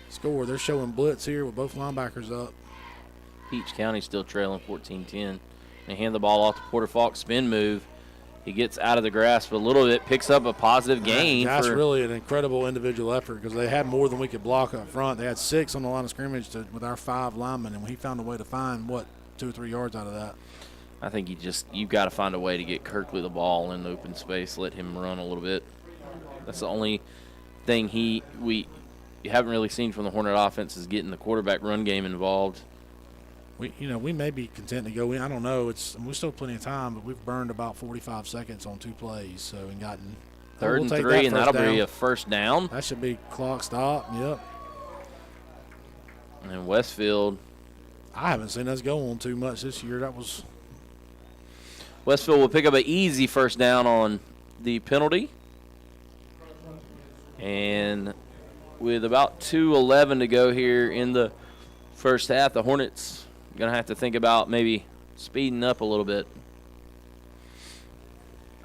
score. They're showing blitz here with both linebackers up. Peach County still trailing 14-10. They hand the ball off to Porter Falk, spin move. He gets out of the grasp a little bit, picks up a positive gain. That's really an incredible individual effort because they had more than we could block up front. They had 6 on the line of scrimmage with our 5 linemen, and he found a way to find, 2 or 3 yards out of that. I think you've got to find a way to get Kirkley the ball in the open space, let him run a little bit. That's the only thing you haven't really seen from the Hornet offense is getting the quarterback run game involved. We may be content to go in. I don't know. We're still plenty of time, but we've burned about 45 seconds on 2 plays, so and gotten 3rd and 3, and that'll be a first down. That should be clock stop. Yep. And Westfield. I haven't seen us go on too much this year. Westfield will pick up an easy first down on the penalty. And with about 2:11 to go here in the first half, the Hornets going to have to think about maybe speeding up a little bit.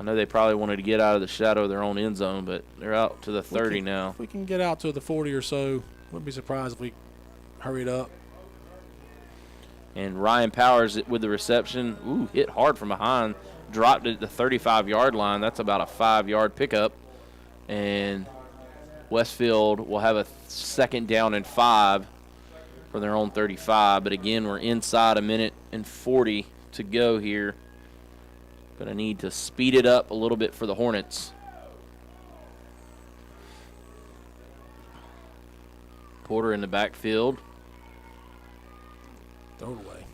I know they probably wanted to get out of the shadow of their own end zone, but they're out to the 30 now. If we can get out to the 40 or so, wouldn't be surprised if we hurried up. And Ryan Powers with the reception. Ooh, hit hard from behind. Dropped it at the 35-yard line. That's about a 5-yard pickup. And Westfield will have a 2nd down and 5 for their own 35. But again, we're inside 1:40 to go here. Going to need to speed it up a little bit for the Hornets. Porter in the backfield. Throw it away.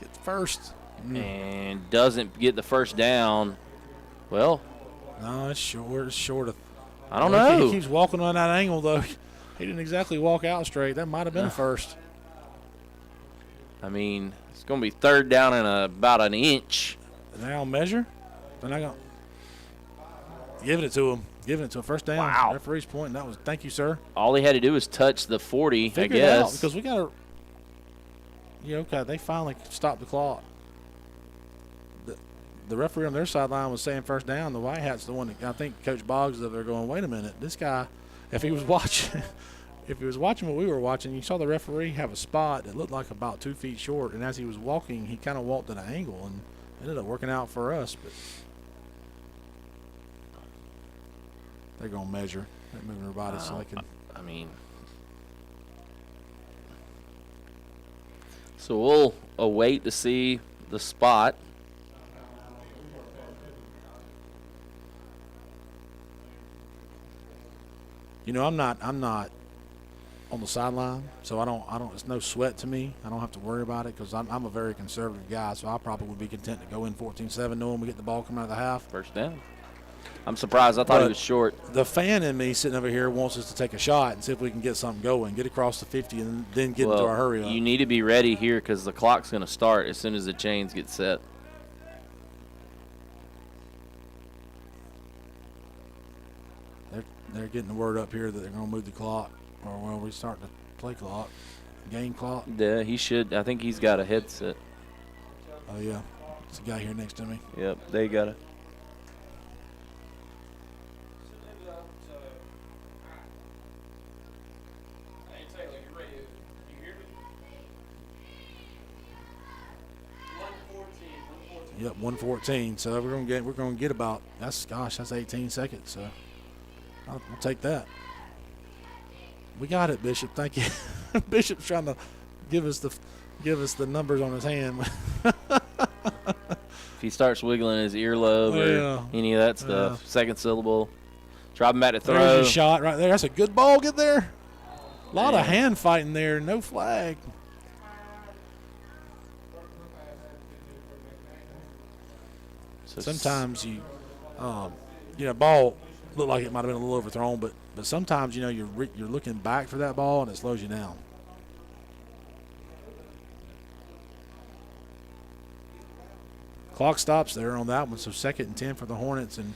Get the first. And doesn't get the first down. Well. No, it's short. It's short of. I don't know. He keeps walking on that angle, though. He didn't exactly walk out straight. That might have been a first. I mean, it's going to be 3rd down and about an inch. Are they on measure? They're not going to. Giving it to him. Giving it to a first down. Wow. Referee's point. That was, thank you, sir. All he had to do was touch the 40, Figure I guess. It out because we got to. Okay, they finally stopped the clock. The referee on their sideline was saying first down. The White Hat's the one that I think Coach Boggs is over there going, wait a minute, this guy, if he was watching what we were watching, you saw the referee have a spot that looked like about 2 feet short, and as he was walking, he kind of walked at an angle and ended up working out for us. But they're going to measure. They're moving their body so they can. I mean, so we'll await to see the spot. You know, I'm not on the sideline, so I don't. It's no sweat to me. I don't have to worry about it because I'm a very conservative guy. So I probably would be content to go in 14-7, knowing we get the ball coming out of the half. First down. I'm surprised. I thought he was short. The fan in me sitting over here wants us to take a shot and see if we can get something going, get across the 50, and then get into our hurry up. You need to be ready here because the clock's going to start as soon as the chains get set. They're getting the word up here that they're going to move the clock, or well, we start the play clock, game clock. Yeah, he should. I think he's got a headset. Oh yeah, it's a guy here next to me. Yep, they got it. Yep, 114. So we're gonna get about that's 18 seconds. So I'll take that. We got it, Bishop. Thank you. Bishop's trying to give us the numbers on his hand. If he starts wiggling his earlobe or any of that stuff, second syllable, drop him back to throw. There's a shot right there. That's a good ball. Get there. A lot of hand fighting there. No flag. So sometimes ball looked like it might have been a little overthrown, but sometimes you're looking back for that ball and it slows you down. Clock stops there on that one, so 2nd and 10 for the Hornets, and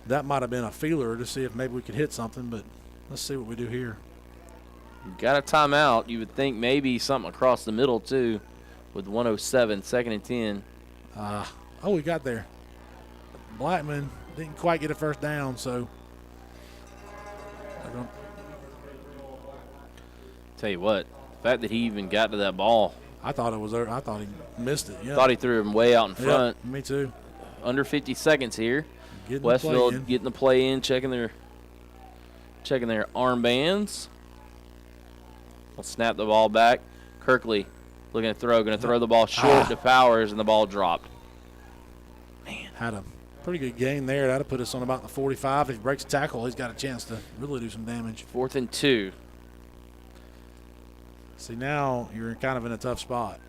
that might have been a feeler to see if maybe we could hit something, but let's see what we do here. Got a timeout. You would think maybe something across the middle too, with 1:07, 2nd and 10. We got there. Blackman didn't quite get a first down, so. Tell you what, the fact that he even got to that ball. I thought it was there. I thought he missed it. Yeah. Thought he threw him way out in front. Yeah, me too. Under 50 seconds here. Westfield getting the play in, checking their armbands. We'll snap the ball back. Kirkley looking to throw, going to throw the ball short to Powers, and the ball dropped. Man, had a pretty good game there. That'll put us on about the 45. If he breaks a tackle, he's got a chance to really do some damage. 4th and 2. See, now you're kind of in a tough spot.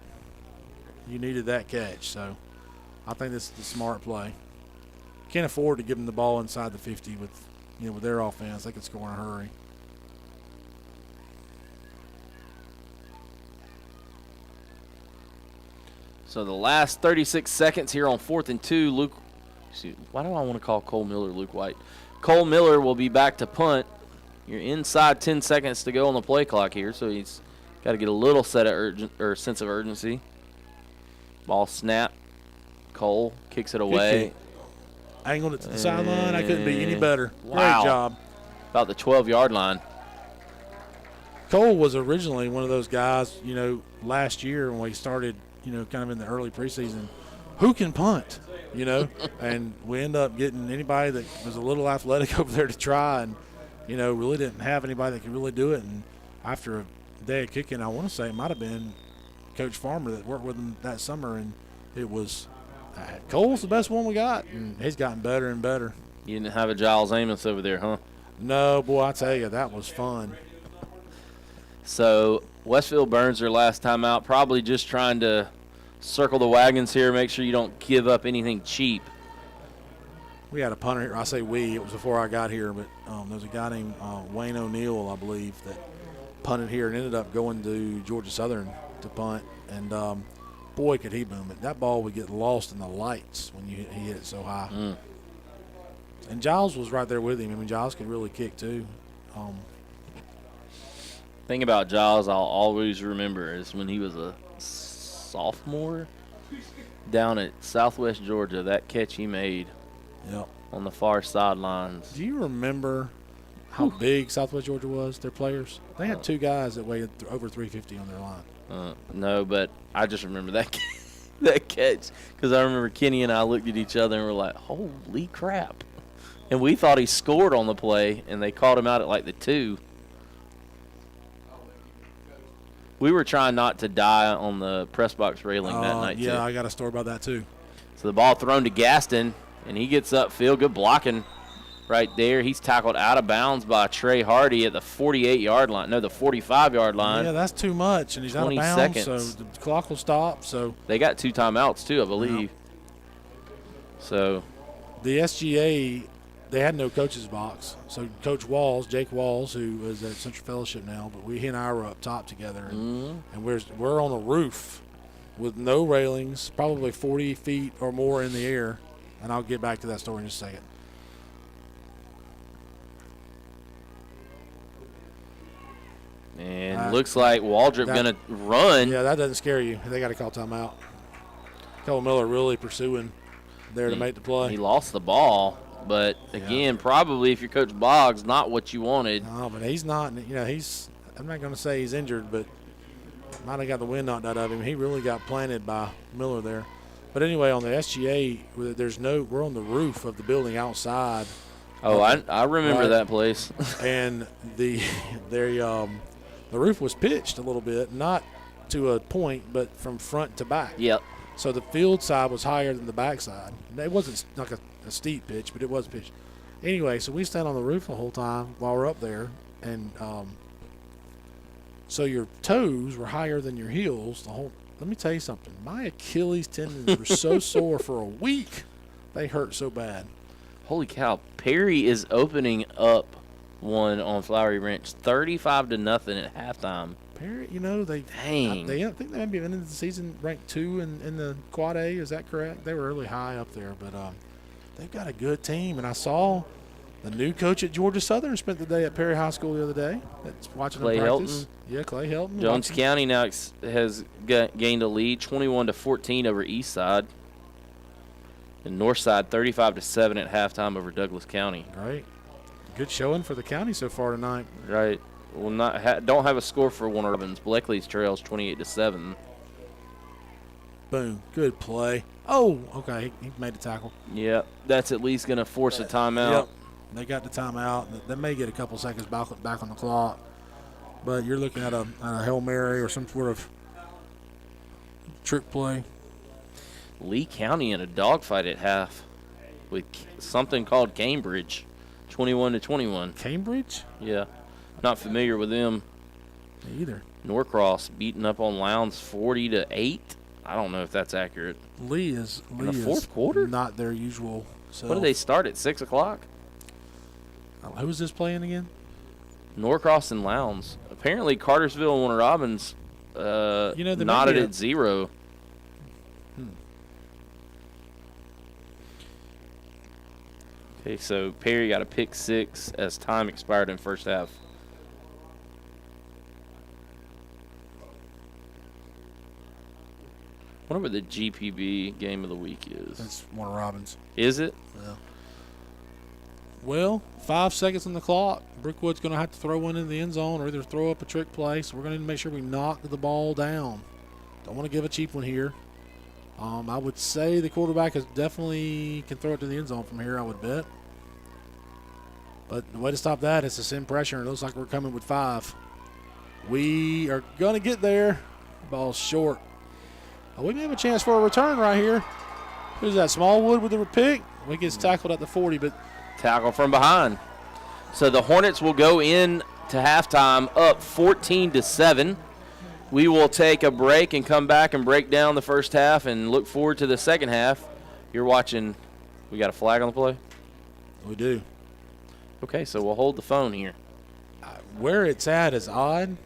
You needed that catch, so I think this is the smart play. Can't afford to give them the ball inside the 50 with their offense. They could score in a hurry. So the last 36 seconds here on 4th and 2. Why do I want to call Cole Miller Luke White? Cole Miller will be back to punt. You're inside 10 seconds to go on the play clock here, so he's got to get a little sense of urgency. Ball snap. Cole kicks it away. Angled it to the sideline. I couldn't be any better. Wow. Great job. About the 12-yard line. Cole was originally one of those guys, last year when we started, kind of in the early preseason, who can punt, and we end up getting anybody that was a little athletic over there to try and, really didn't have anybody that could really do it. And after a day of kicking, I want to say it might have been Coach Farmer that worked with him that summer, and it was Cole's the best one we got, and he's gotten better and better. You didn't have a Giles Amos over there, huh? No, boy, I tell you, that was fun. So Westfield burns their last time out, probably just trying to circle the wagons here, make sure you don't give up anything cheap. We had a punter here. I say we. It was before I got here, but there's a guy named Wayne O'Neill, I believe, that punted here and ended up going to Georgia Southern to punt. And, boy, could he boom it. That ball would get lost in the lights when he hit it so high. And Giles was right there with him. I mean, Giles could really kick, too. Thing about Giles I'll always remember is when he was a sophomore down at Southwest Georgia, that catch he made on the far sidelines. Do you remember how big Southwest Georgia was, their players? They had two guys that weighed over 350 on their line. No, but I just remember that that catch because I remember Kenny and I looked at each other and were like, holy crap. And we thought he scored on the play, and they called him out at like the 2. We were trying not to die on the press box railing that night, too. Yeah, I got a story about that, too. So the ball thrown to Gaston, and he gets upfield. Good blocking right there. He's tackled out of bounds by Trey Hardy at the 48-yard line. No, the 45-yard line. Yeah, that's too much, and he's out of bounds, so the clock will stop. So they got 2 timeouts, too, I believe. So the SGA, they had no coach's box. So Coach Walls, Jake Walls, who is at Central Fellowship now, but he and I were up top together, and we're on a roof with no railings, probably 40 feet or more in the air. And I'll get back to that story in just a second. And looks like Waldrop going to run. Yeah, that doesn't scare you. They got to call timeout. Cole Miller really pursuing there to make the play. He lost the ball, but again, probably if you're Coach Boggs, not what you wanted. No, but he's not. You know, I'm not going to say he's injured, but might have got the wind knocked out of him. He really got planted by Miller there. But anyway, on the SGA, we're on the roof of the building outside. Oh, I remember that place. And the roof was pitched a little bit, not to a point, but from front to back. Yep. So the field side was higher than the back side. It wasn't like a steep pitch, but it was pitched. Anyway, so we stand on the roof the whole time while we're up there, and so your toes were higher than your heels the whole. Let me tell you something. My Achilles tendons were so sore for a week. They hurt so bad. Holy cow. Perry is opening up one on Flowery Ranch 35-0 at halftime. Perry, you know, I think they might be ended the season ranked 2 in the Quad A. Is that correct? They were really high up there, but they've got a good team. And I saw the new coach at Georgia Southern spent the day at Perry High School the other day. That's watching Clay them practice. Helton. Yeah, Clay Helton. Jones County now has gained a lead, 21-14 over Eastside. And Northside 35-7 at halftime over Douglas County. Right. Good showing for the county so far tonight. Right. Well, don't have a score for Warner Robins. Bleckley's trails 28-7. Boom. Good play. Oh, okay. He made the tackle. Yep. That's at least going to force a timeout. Yep. They got the timeout. They may get a couple seconds back on the clock. But you're looking at a Hail Mary or some sort of trick play. Lee County in a dogfight at half with something called Cambridge, 21-21. Cambridge? Yeah. Not familiar with them. Me either. Norcross beating up on Lowndes 40-8. I don't know if that's accurate. Lee is in the fourth quarter. Not their usual self. What did they start at 6 o'clock? Who was this playing again? Norcross and Lowndes. Apparently Cartersville and Warner Robins knotted at 0. Okay, so Perry got a pick 6 as time expired in first half. I wonder what the GPB game of the week is. That's Warner Robins. Is it? Yeah. Well, 5 seconds on the clock. Brookwood's going to have to throw one in the end zone or either throw up a trick play. So we're going to make sure we knock the ball down. Don't want to give a cheap one here. I would say the quarterback definitely can throw it to the end zone from here, I would bet. But the way to stop that is to send pressure, and it looks like we're coming with 5. We are going to get there. Ball's short. We may have a chance for a return right here. Who's that, Smallwood with the pick? We gets tackled at the 40, but tackle from behind. So the Hornets will go in to halftime up 14-7. We will take a break and come back and break down the first half and look forward to the second half. You're watching. We got a flag on the play? We do. Okay, so we'll hold the phone here. Where it's at is odd.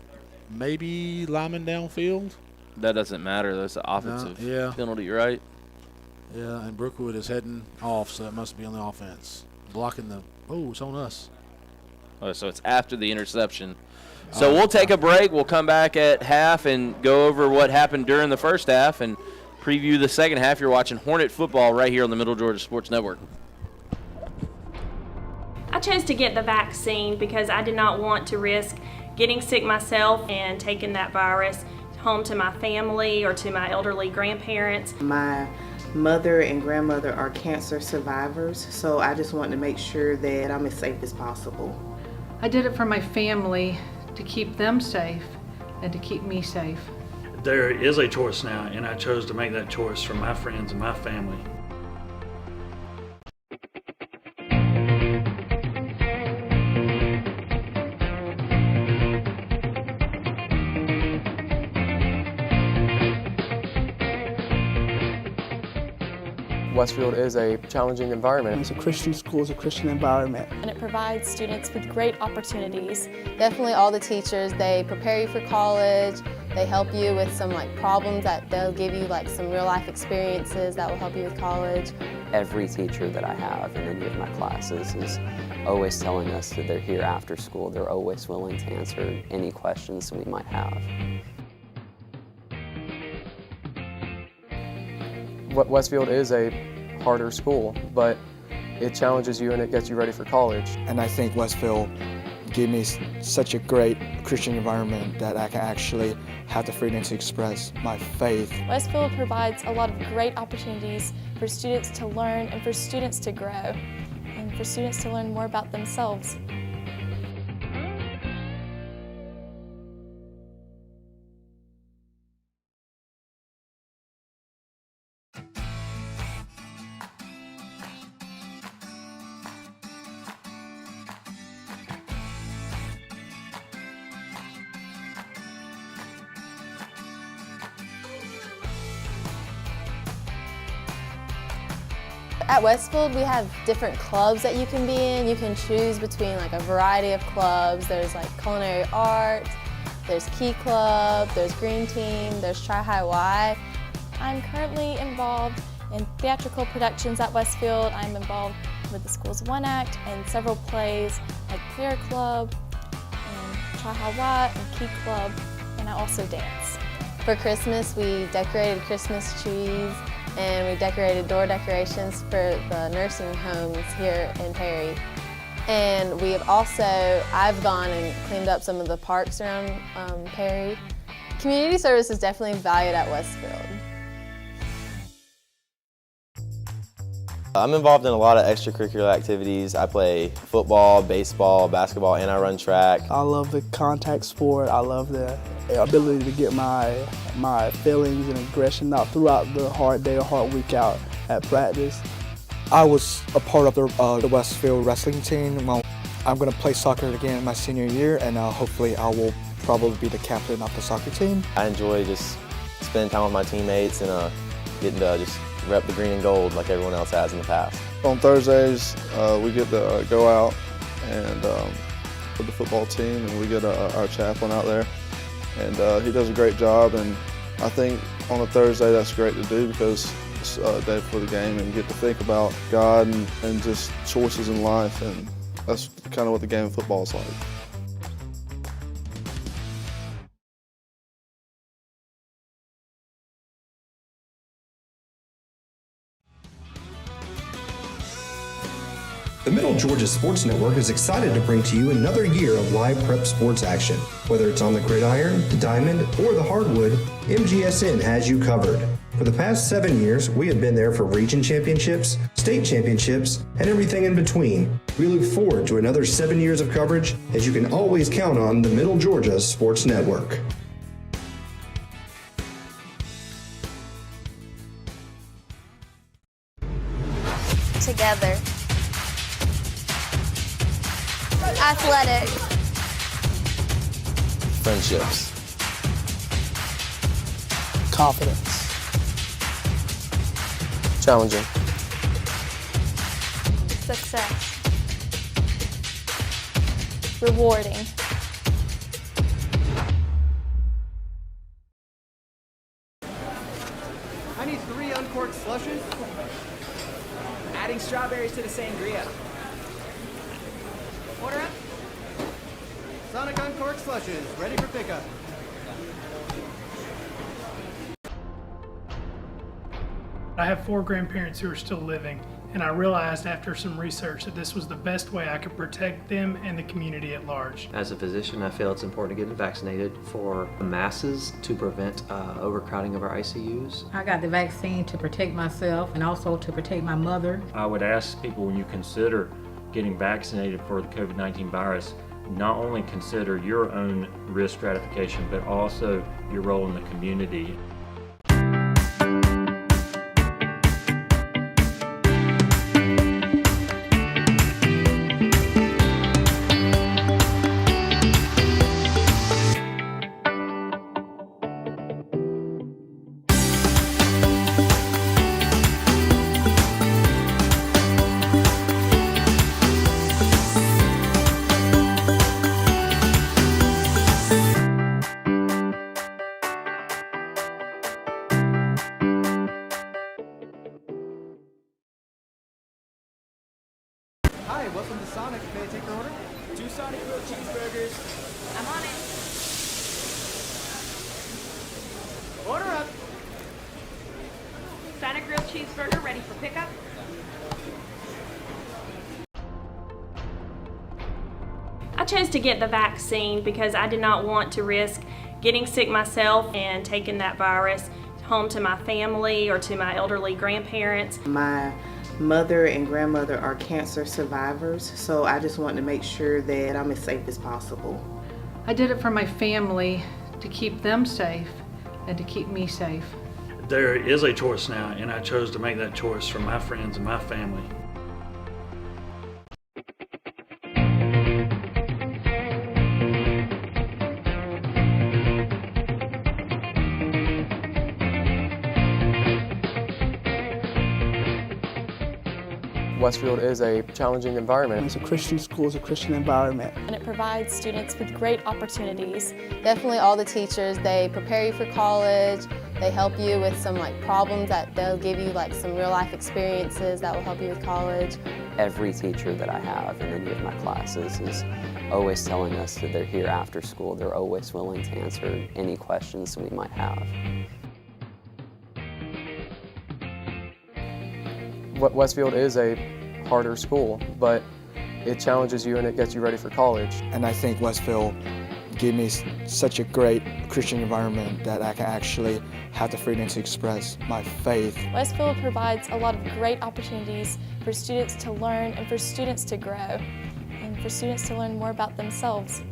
Maybe lineman downfield. That doesn't matter. That's an offensive penalty, right? Yeah, and Brookwood is heading off, so it must be on the offense. Blocking the – oh, it's on us. Oh, so it's after the interception. So we'll take a break. We'll come back at half and go over what happened during the first half and preview the second half. You're watching Hornet football right here on the Middle Georgia Sports Network. I chose to get the vaccine because I did not want to risk getting sick myself and taking that virus home to my family or to my elderly grandparents. My mother and grandmother are cancer survivors, so I just want to make sure that I'm as safe as possible. I did it for my family, to keep them safe and to keep me safe. There is a choice now, and I chose to make that choice for my friends and my family. Westfield is a challenging environment. It's a Christian school, it's a Christian environment. And it provides students with great opportunities. Definitely all the teachers, they prepare you for college, they help you with some problems that they'll give you some real life experiences that will help you with college. Every teacher that I have in any of my classes is always telling us that they're here after school. They're always willing to answer any questions we might have. Westfield is a harder school, but it challenges you and it gets you ready for college. And I think Westfield gave me such a great Christian environment that I can actually have the freedom to express my faith. Westfield provides a lot of great opportunities for students to learn and for students to grow and for students to learn more about themselves. At Westfield, we have different clubs that you can be in. You can choose between a variety of clubs. There's culinary arts, there's Key Club, there's Green Team, there's Tri High Y. I'm currently involved in theatrical productions at Westfield. I'm involved with the school's One Act and several plays like Prayer Club and Tri High Y and Key Club, and I also dance. For Christmas, we decorated Christmas trees and we decorated door decorations for the nursing homes here in Perry. And I've gone and cleaned up some of the parks around Perry. Community service is definitely valued at Westfield. I'm involved in a lot of extracurricular activities. I play football, baseball, basketball, and I run track. I love the contact sport. I love the ability to get my feelings and aggression out throughout the hard day or hard week out at practice. I was a part of the Westfield wrestling team. Well, I'm going to play soccer again in my senior year, and hopefully I will probably be the captain of the soccer team. I enjoy just spending time with my teammates and getting to just rep the green and gold like everyone else has in the past. On Thursdays, we get to go out and with the football team, and we get our chaplain out there, and he does a great job. And I think on a Thursday that's great to do because it's a day before the game, and you get to think about God and just choices in life, and that's kind of what the game of football is like. The Middle Georgia Sports Network is excited to bring to you another year of live prep sports action. Whether it's on the gridiron, the diamond, or the hardwood, MGSN has you covered. For the past 7 years, we have been there for region championships, state championships, and everything in between. We look forward to another 7 years of coverage, as you can always count on the Middle Georgia Sports Network. Together. Athletic. Friendships. Confidence. Challenging. Success. Rewarding. I need 3 uncorked slushes. Adding strawberries to the sangria. Order up. Sonic uncorked slushes, ready for pickup. I have 4 grandparents who are still living, And I realized after some research that this was the best way I could protect them and the community at large. As a physician, I feel it's important to get vaccinated for the masses to prevent overcrowding of our ICUs. I got the vaccine to protect myself and also to protect my mother. I would ask people, when you consider getting vaccinated for the COVID-19 virus, not only consider your own risk stratification, but also your role in the community. Hi, welcome to Sonic. May I take your order? 2 Sonic grilled cheeseburgers. I'm on it. Order up. Sonic grilled cheeseburger ready for pickup. I chose to get the vaccine because I did not want to risk getting sick myself and taking that virus home to my family or to my elderly grandparents. My mother and grandmother are cancer survivors, so I just wanted to make sure that I'm as safe as possible. I did it for my family, to keep them safe and to keep me safe. There is a choice now, and I chose to make that choice for my friends and my family. Westfield is a challenging environment. It's a Christian school, it's a Christian environment. And it provides students with great opportunities. Definitely all the teachers, they prepare you for college, they help you with some problems that they'll give you some real life experiences that will help you with college. Every teacher that I have in any of my classes is always telling us that they're here after school. They're always willing to answer any questions we might have. Westfield is a harder school, but it challenges you and it gets you ready for college. And I think Westfield gave me such a great Christian environment that I can actually have the freedom to express my faith. Westfield provides a lot of great opportunities for students to learn and for students to grow and for students to learn more about themselves.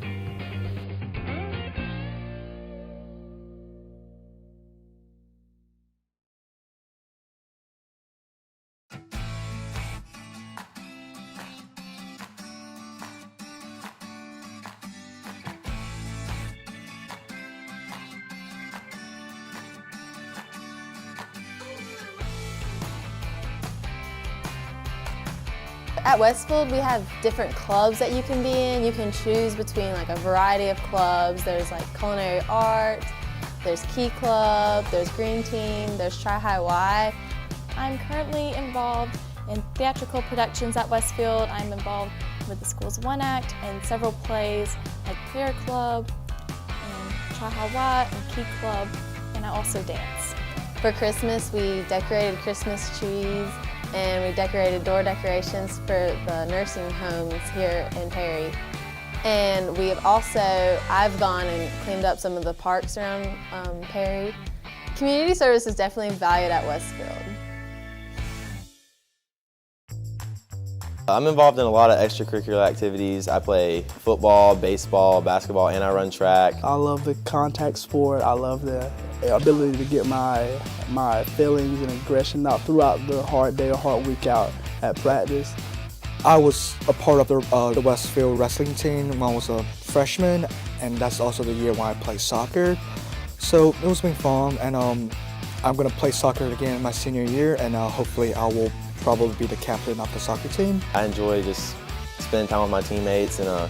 At Westfield, we have different clubs that you can be in. You can choose between a variety of clubs. There's culinary art, there's Key Club, there's Green Team, there's Tri High Y. I'm currently involved in theatrical productions at Westfield. I'm involved with the school's one act and several plays like Prayer Club, and Tri High Y, and Key Club, and I also dance. For Christmas, we decorated Christmas trees and we decorated door decorations for the nursing homes here in Perry. And I've gone and cleaned up some of the parks around Perry. Community service is definitely valued at Westfield. I'm involved in a lot of extracurricular activities. I play football, baseball, basketball, and I run track. I love the contact sport. I love the ability to get my feelings and aggression out throughout the hard day or hard week out at practice. I was a part of the Westfield wrestling team when I was a freshman, and that's also the year when I played soccer. So it was been fun, and I'm going to play soccer again my senior year, and hopefully I will probably be the captain of the soccer team. I enjoy just spending time with my teammates and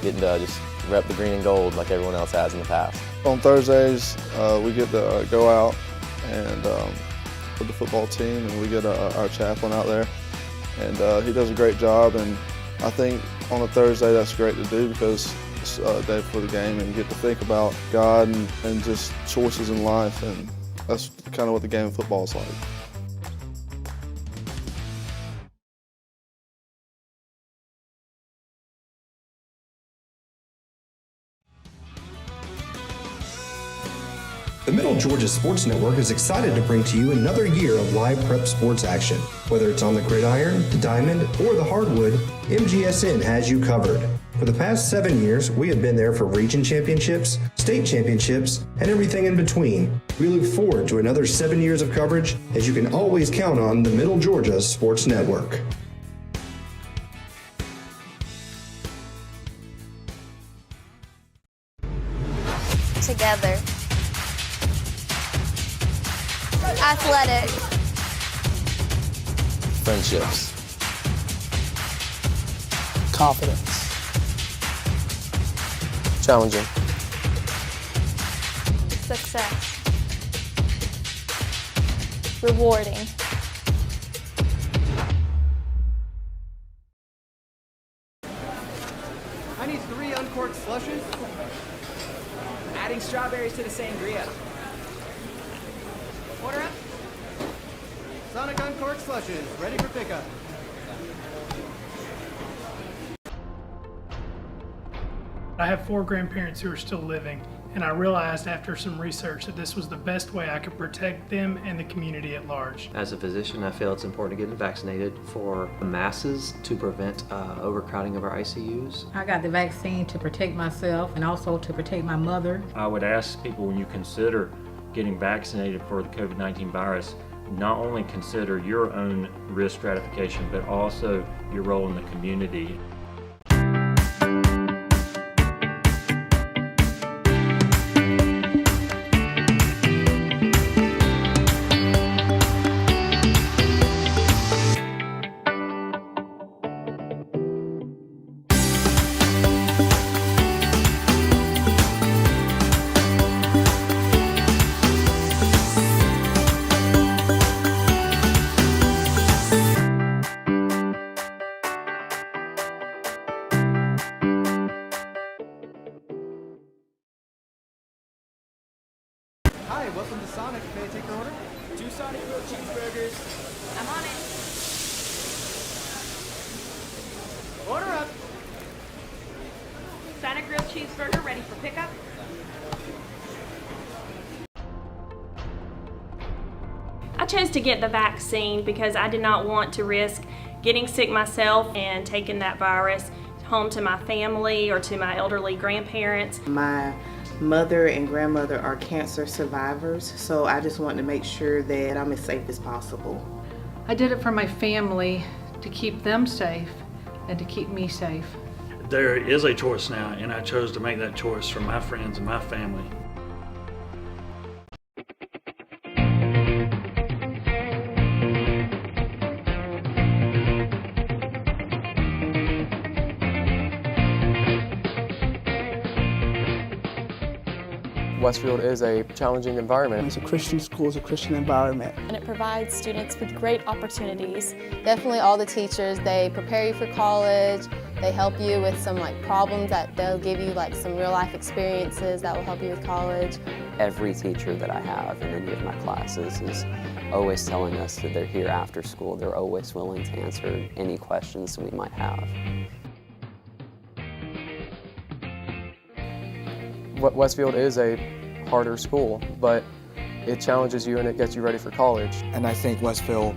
getting to just rep the green and gold like everyone else has in the past. On Thursdays, we get to go out and with the football team, and we get our chaplain out there, and he does a great job. And I think on a Thursday that's great to do because it's a day before the game, and you get to think about God and just choices in life, and that's kind of what the game of football is like. The Middle Georgia Sports Network is excited to bring to you another year of live prep sports action. Whether it's on the gridiron, the diamond, or the hardwood, MGSN has you covered. For the past 7 years, we have been there for region championships, state championships, and everything in between. We look forward to another 7 years of coverage, as you can always count on the Middle Georgia Sports Network. Together. Athletic. Friendships. Confidence. Challenging. Success. Rewarding. I need 3 uncorked slushes. Adding strawberries to the sangria. Order up. Sonic uncorked slushes, ready for pickup. I have 4 grandparents who are still living, and I realized after some research that this was the best way I could protect them and the community at large. As a physician, I feel it's important to get vaccinated for the masses to prevent overcrowding of our ICUs. I got the vaccine to protect myself and also to protect my mother. I would ask people, when you consider getting vaccinated for the COVID-19 virus, not only consider your own risk stratification, but also your role in the community. Hi, welcome to Sonic. May I take your order? 2 Sonic grilled cheeseburgers. I'm on it. Order up. Sonic grilled cheeseburger ready for pickup. I chose to get the vaccine because I did not want to risk getting sick myself and taking that virus home to my family or to my elderly grandparents. My mother and grandmother are cancer survivors, so I just wanted to make sure that I'm as safe as possible. I did it for my family, to keep them safe and to keep me safe. There is a choice now, and I chose to make that choice for my friends and my family. Westfield is a challenging environment. It's a Christian school, it's a Christian environment. And it provides students with great opportunities. Definitely all the teachers, they prepare you for college, they help you with some problems that they'll give you some real life experiences that will help you with college. Every teacher that I have in any of my classes is always telling us that they're here after school. They're always willing to answer any questions we might have. Westfield is a harder school, but it challenges you and it gets you ready for college. And I think Westfield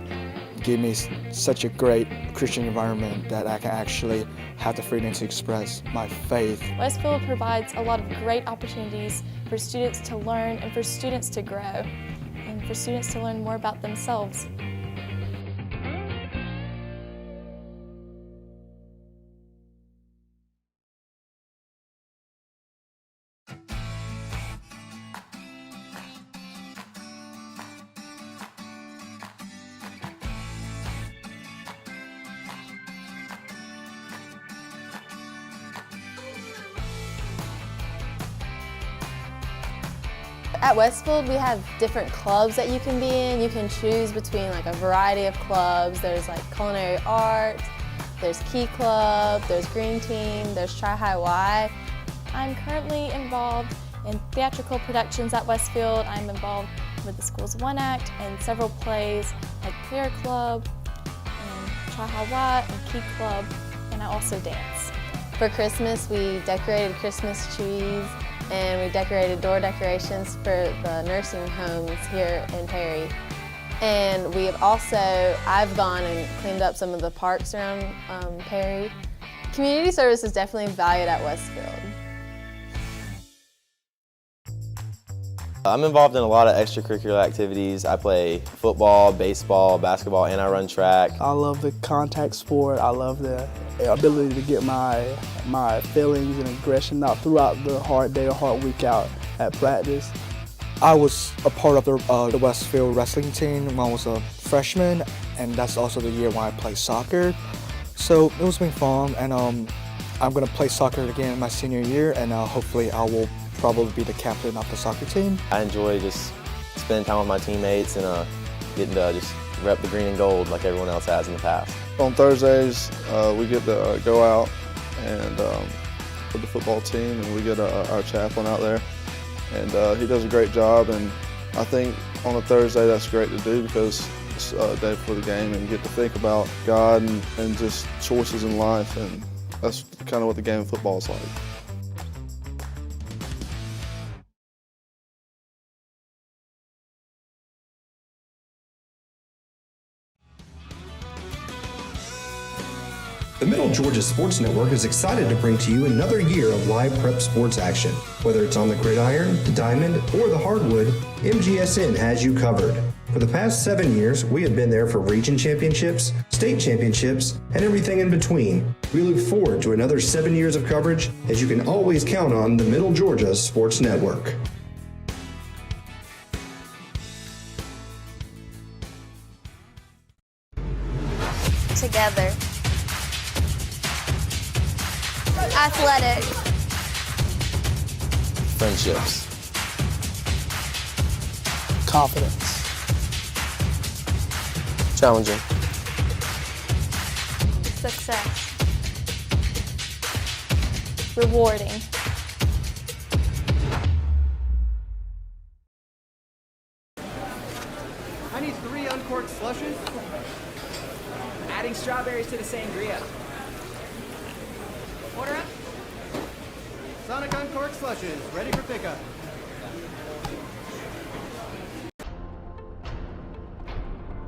gave me such a great Christian environment that I can actually have the freedom to express my faith. Westfield provides a lot of great opportunities for students to learn and for students to grow and for students to learn more about themselves. At Westfield, we have different clubs that you can be in. You can choose between a variety of clubs. There's culinary art, there's Key Club, there's Green Team, there's Tri High Y. I'm currently involved in theatrical productions at Westfield. I'm involved with the school's one act and several plays like Prayer Club, and Tri High Y, and Key Club, and I also dance. For Christmas, we decorated Christmas trees and we decorated door decorations for the nursing homes here in Perry. And I've gone and cleaned up some of the parks around Perry. Community service is definitely valued at Westfield. I'm involved in a lot of extracurricular activities. I play football, baseball, basketball, and I run track. I love the contact sport. I love the ability to get my feelings and aggression out throughout the hard day or hard week out at practice. I was a part of the Westfield wrestling team when I was a freshman, and that's also the year when I played soccer. So it was been fun, and I'm gonna play soccer again my senior year, and hopefully I will probably be the captain of the soccer team. I enjoy just spending time with my teammates and getting to just rep the green and gold like everyone else has in the past. On Thursdays, we get to go out and with the football team, and we get our chaplain out there, and he does a great job. And I think on a Thursday that's great to do because it's a day before the game, and you get to think about God and just choices in life, and that's kind of what the game of football is like. The Middle Georgia Sports Network is excited to bring to you another year of live prep sports action. Whether it's on the gridiron, the diamond, or the hardwood, MGSN has you covered. For the past 7 years, we have been there for region championships, state championships, and everything in between. We look forward to another 7 years of coverage, as you can always count on the Middle Georgia Sports Network. Together. Athletic. Friendships. Confidence. Challenging. Success. Rewarding. I need 3 uncorked slushes. Adding strawberries to the sangria. Order up. Sonic uncorked slushes, ready for pickup.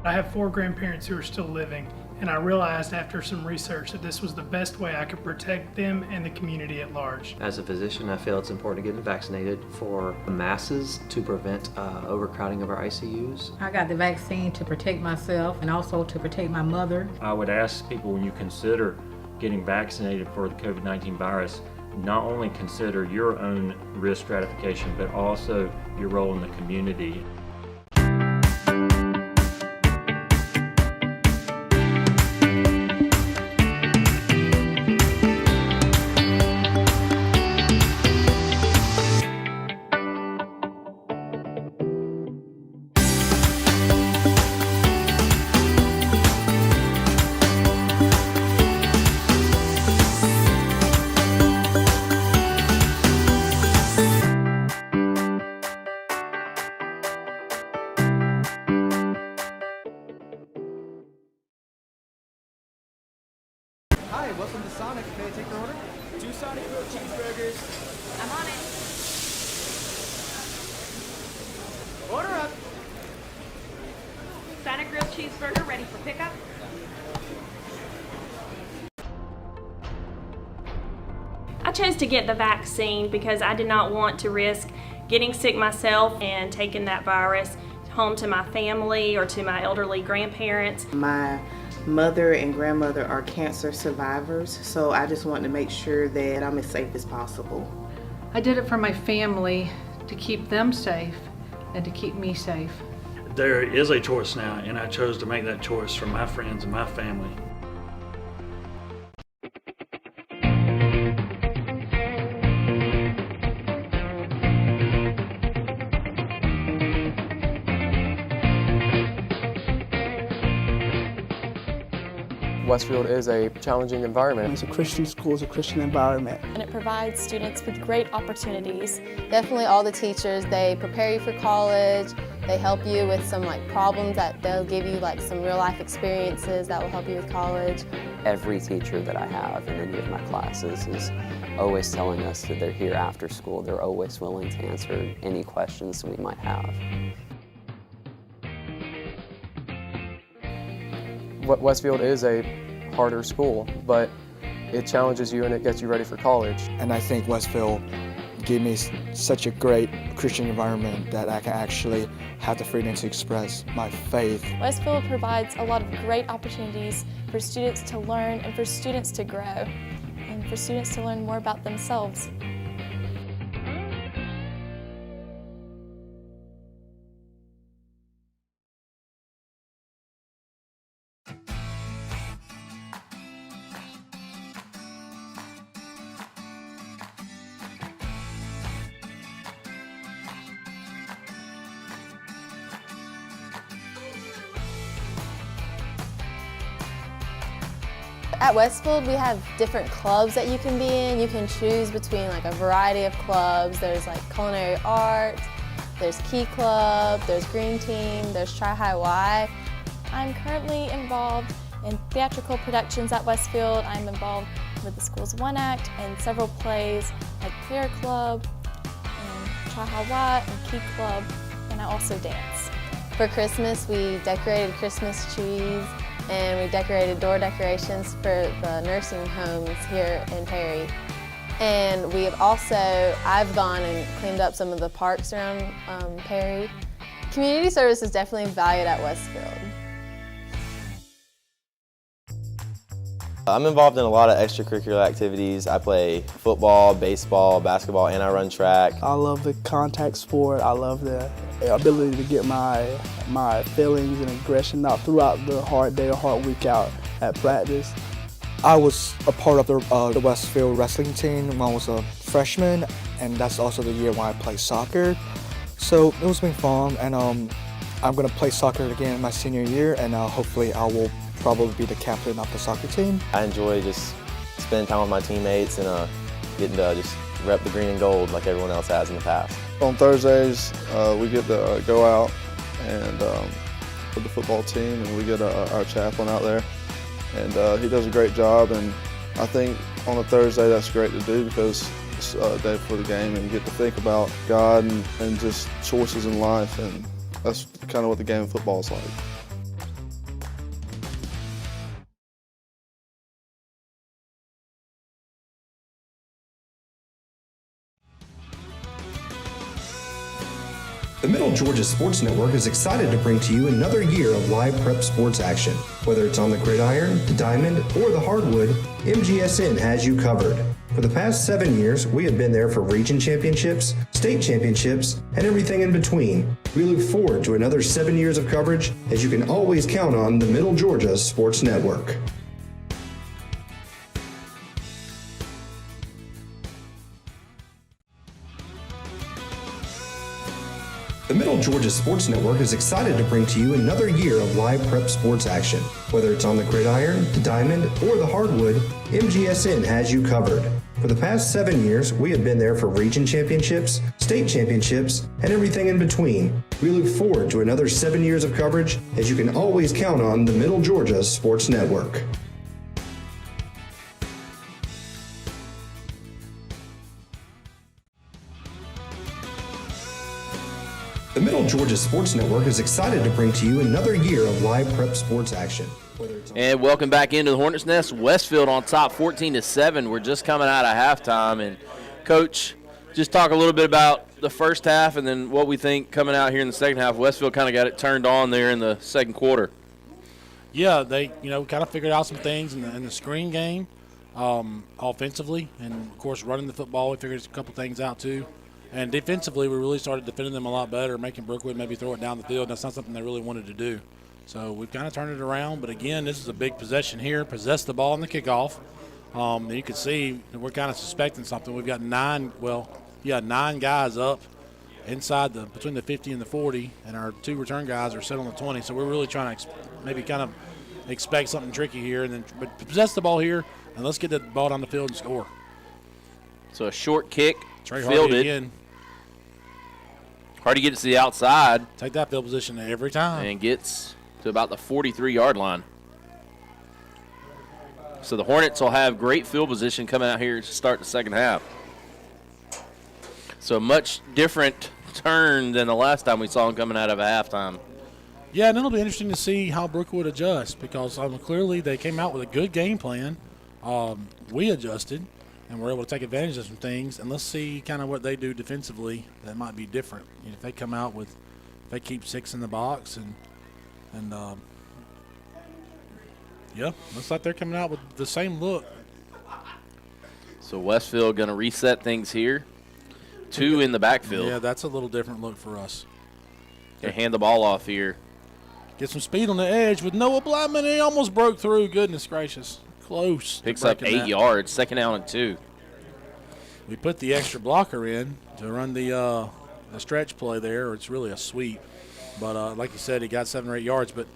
I have 4 grandparents who are still living, and I realized after some research that this was the best way I could protect them and the community at large. As a physician, I feel it's important to get vaccinated for the masses to prevent overcrowding of our ICUs. I got the vaccine to protect myself and also to protect my mother. I would ask people, when you consider getting vaccinated for the COVID-19 virus, not only consider your own risk stratification, but also your role in the community. Hi, welcome to Sonic. May I take your order? 2 Sonic grilled cheeseburgers. I'm on it. Order up. Sonic grilled cheeseburger ready for pickup. I chose to get the vaccine because I did not want to risk getting sick myself and taking that virus home to my family or to my elderly grandparents. My mother and grandmother are cancer survivors, so I just wanted to make sure that I'm as safe as possible. I did it for my family, to keep them safe and to keep me safe. There is a choice now, and I chose to make that choice for my friends and my family. Westfield is a challenging environment. It's a Christian school, it's a Christian environment. And it provides students with great opportunities. Definitely all the teachers, they prepare you for college, they help you with some problems that they'll give you some real life experiences that will help you with college. every teacher that I have in any of my classes is always telling us that they're here after school. They're always willing to answer any questions we might have. Westfield is a harder school, but it challenges you and it gets you ready for college. And I think Westfield gave me such a great Christian environment that I can actually have the freedom to express my faith. Westfield provides a lot of great opportunities for students to learn and for students to grow and for students to learn more about themselves. At Westfield, we have different clubs that you can be in. You can choose between like a variety of clubs. There's like culinary art, there's Key Club, there's Green Team, there's Tri-High Y. I'm currently involved in theatrical productions at Westfield. I'm involved with the school's One Act and several plays like Prayer Club and Tri-High Y and Key Club, and I also dance. For Christmas, we decorated Christmas trees and we decorated door decorations for the nursing homes here in Perry. And we have also, I've gone and cleaned up some of the parks around Perry. Community service is definitely valued at Westfield. I'm involved in a lot of extracurricular activities. I play football, baseball, basketball, and I run track. I love the contact sport. I love the ability to get my feelings and aggression out throughout the hard day or hard week out at practice. I was a part of the Westfield wrestling team when I was a freshman, and that's also the year when I played soccer. So it was been fun, and I'm going to play soccer again my senior year, and hopefully I will probably be the captain of the soccer team. I enjoy just spending time with my teammates and getting to just rep the green and gold like everyone else has in the past. On Thursdays, we get to go out and with the football team, and we get our chaplain out there, and he does a great job. And I think on a Thursday that's great to do because it's a day before the game, and you get to think about God and just choices in life, and that's kind of what the game of football is like. The Middle Georgia Sports Network is excited to bring to you another year of live prep sports action. Whether it's on the gridiron, the diamond, or the hardwood, MGSN has you covered. For the past 7 years, we have been there for region championships, state championships, and everything in between. We look forward to another 7 years of coverage, as you can always count on the Middle Georgia Sports Network. The Middle Georgia Sports Network is excited to bring to you another year of live prep sports action. Whether it's on the gridiron, the diamond, or the hardwood, MGSN has you covered. For the past 7 years, we have been there for region championships, state championships, and everything in between. We look forward to another 7 years of coverage, as you can always count on the Middle Georgia Sports Network. The Middle Georgia Sports Network is excited to bring to you another year of live prep sports action. And welcome back into the Hornets Nest. Westfield on top 14-7. We're just coming out of halftime. And, Coach, just talk a little bit about the first half and then what we think coming out here in the second half. Westfield kind of got it turned on there in the second quarter. Yeah, they kind of figured out some things in the screen game offensively. And, of course, running the football, we figured a couple things out too. And defensively, we really started defending them a lot better, making Brookwood maybe throw it down the field. That's not something they really wanted to do. So we've kind of turned it around. But, again, this is a big possession here. Possess the ball in the kickoff. And you can see we're kind of suspecting something. We've got 9 guys up inside between the 50 and the 40, and our 2 return guys are set on the 20. So we're really trying to maybe kind of expect something tricky here. But possess the ball here, and let's get the ball down the field and score. So a short kick, Trey fielded. Again. Hardy gets to the outside. Take that field position every time. And gets to about the 43-yard line. So the Hornets will have great field position coming out here to start the second half. So much different turn than the last time we saw them coming out of a halftime. Yeah, and it'll be interesting to see how Brookwood adjusts because clearly they came out with a good game plan. We adjusted and were able to take advantage of some things. And let's see kind of what they do defensively that might be different. If they come out with, if they keep 6 in the box yeah, looks like they're coming out with the same look. So Westfield going to reset things here. 2 in the backfield. Yeah, that's a little different look for us. They hand the ball off here. Get some speed on the edge with Noah Blackman. He almost broke through. Goodness gracious. Close. Picks up 8 yards. 2nd down and 2. We put the extra blocker in to run the stretch play there. It's really a sweep. But like you said, he got 7 or 8 yards. But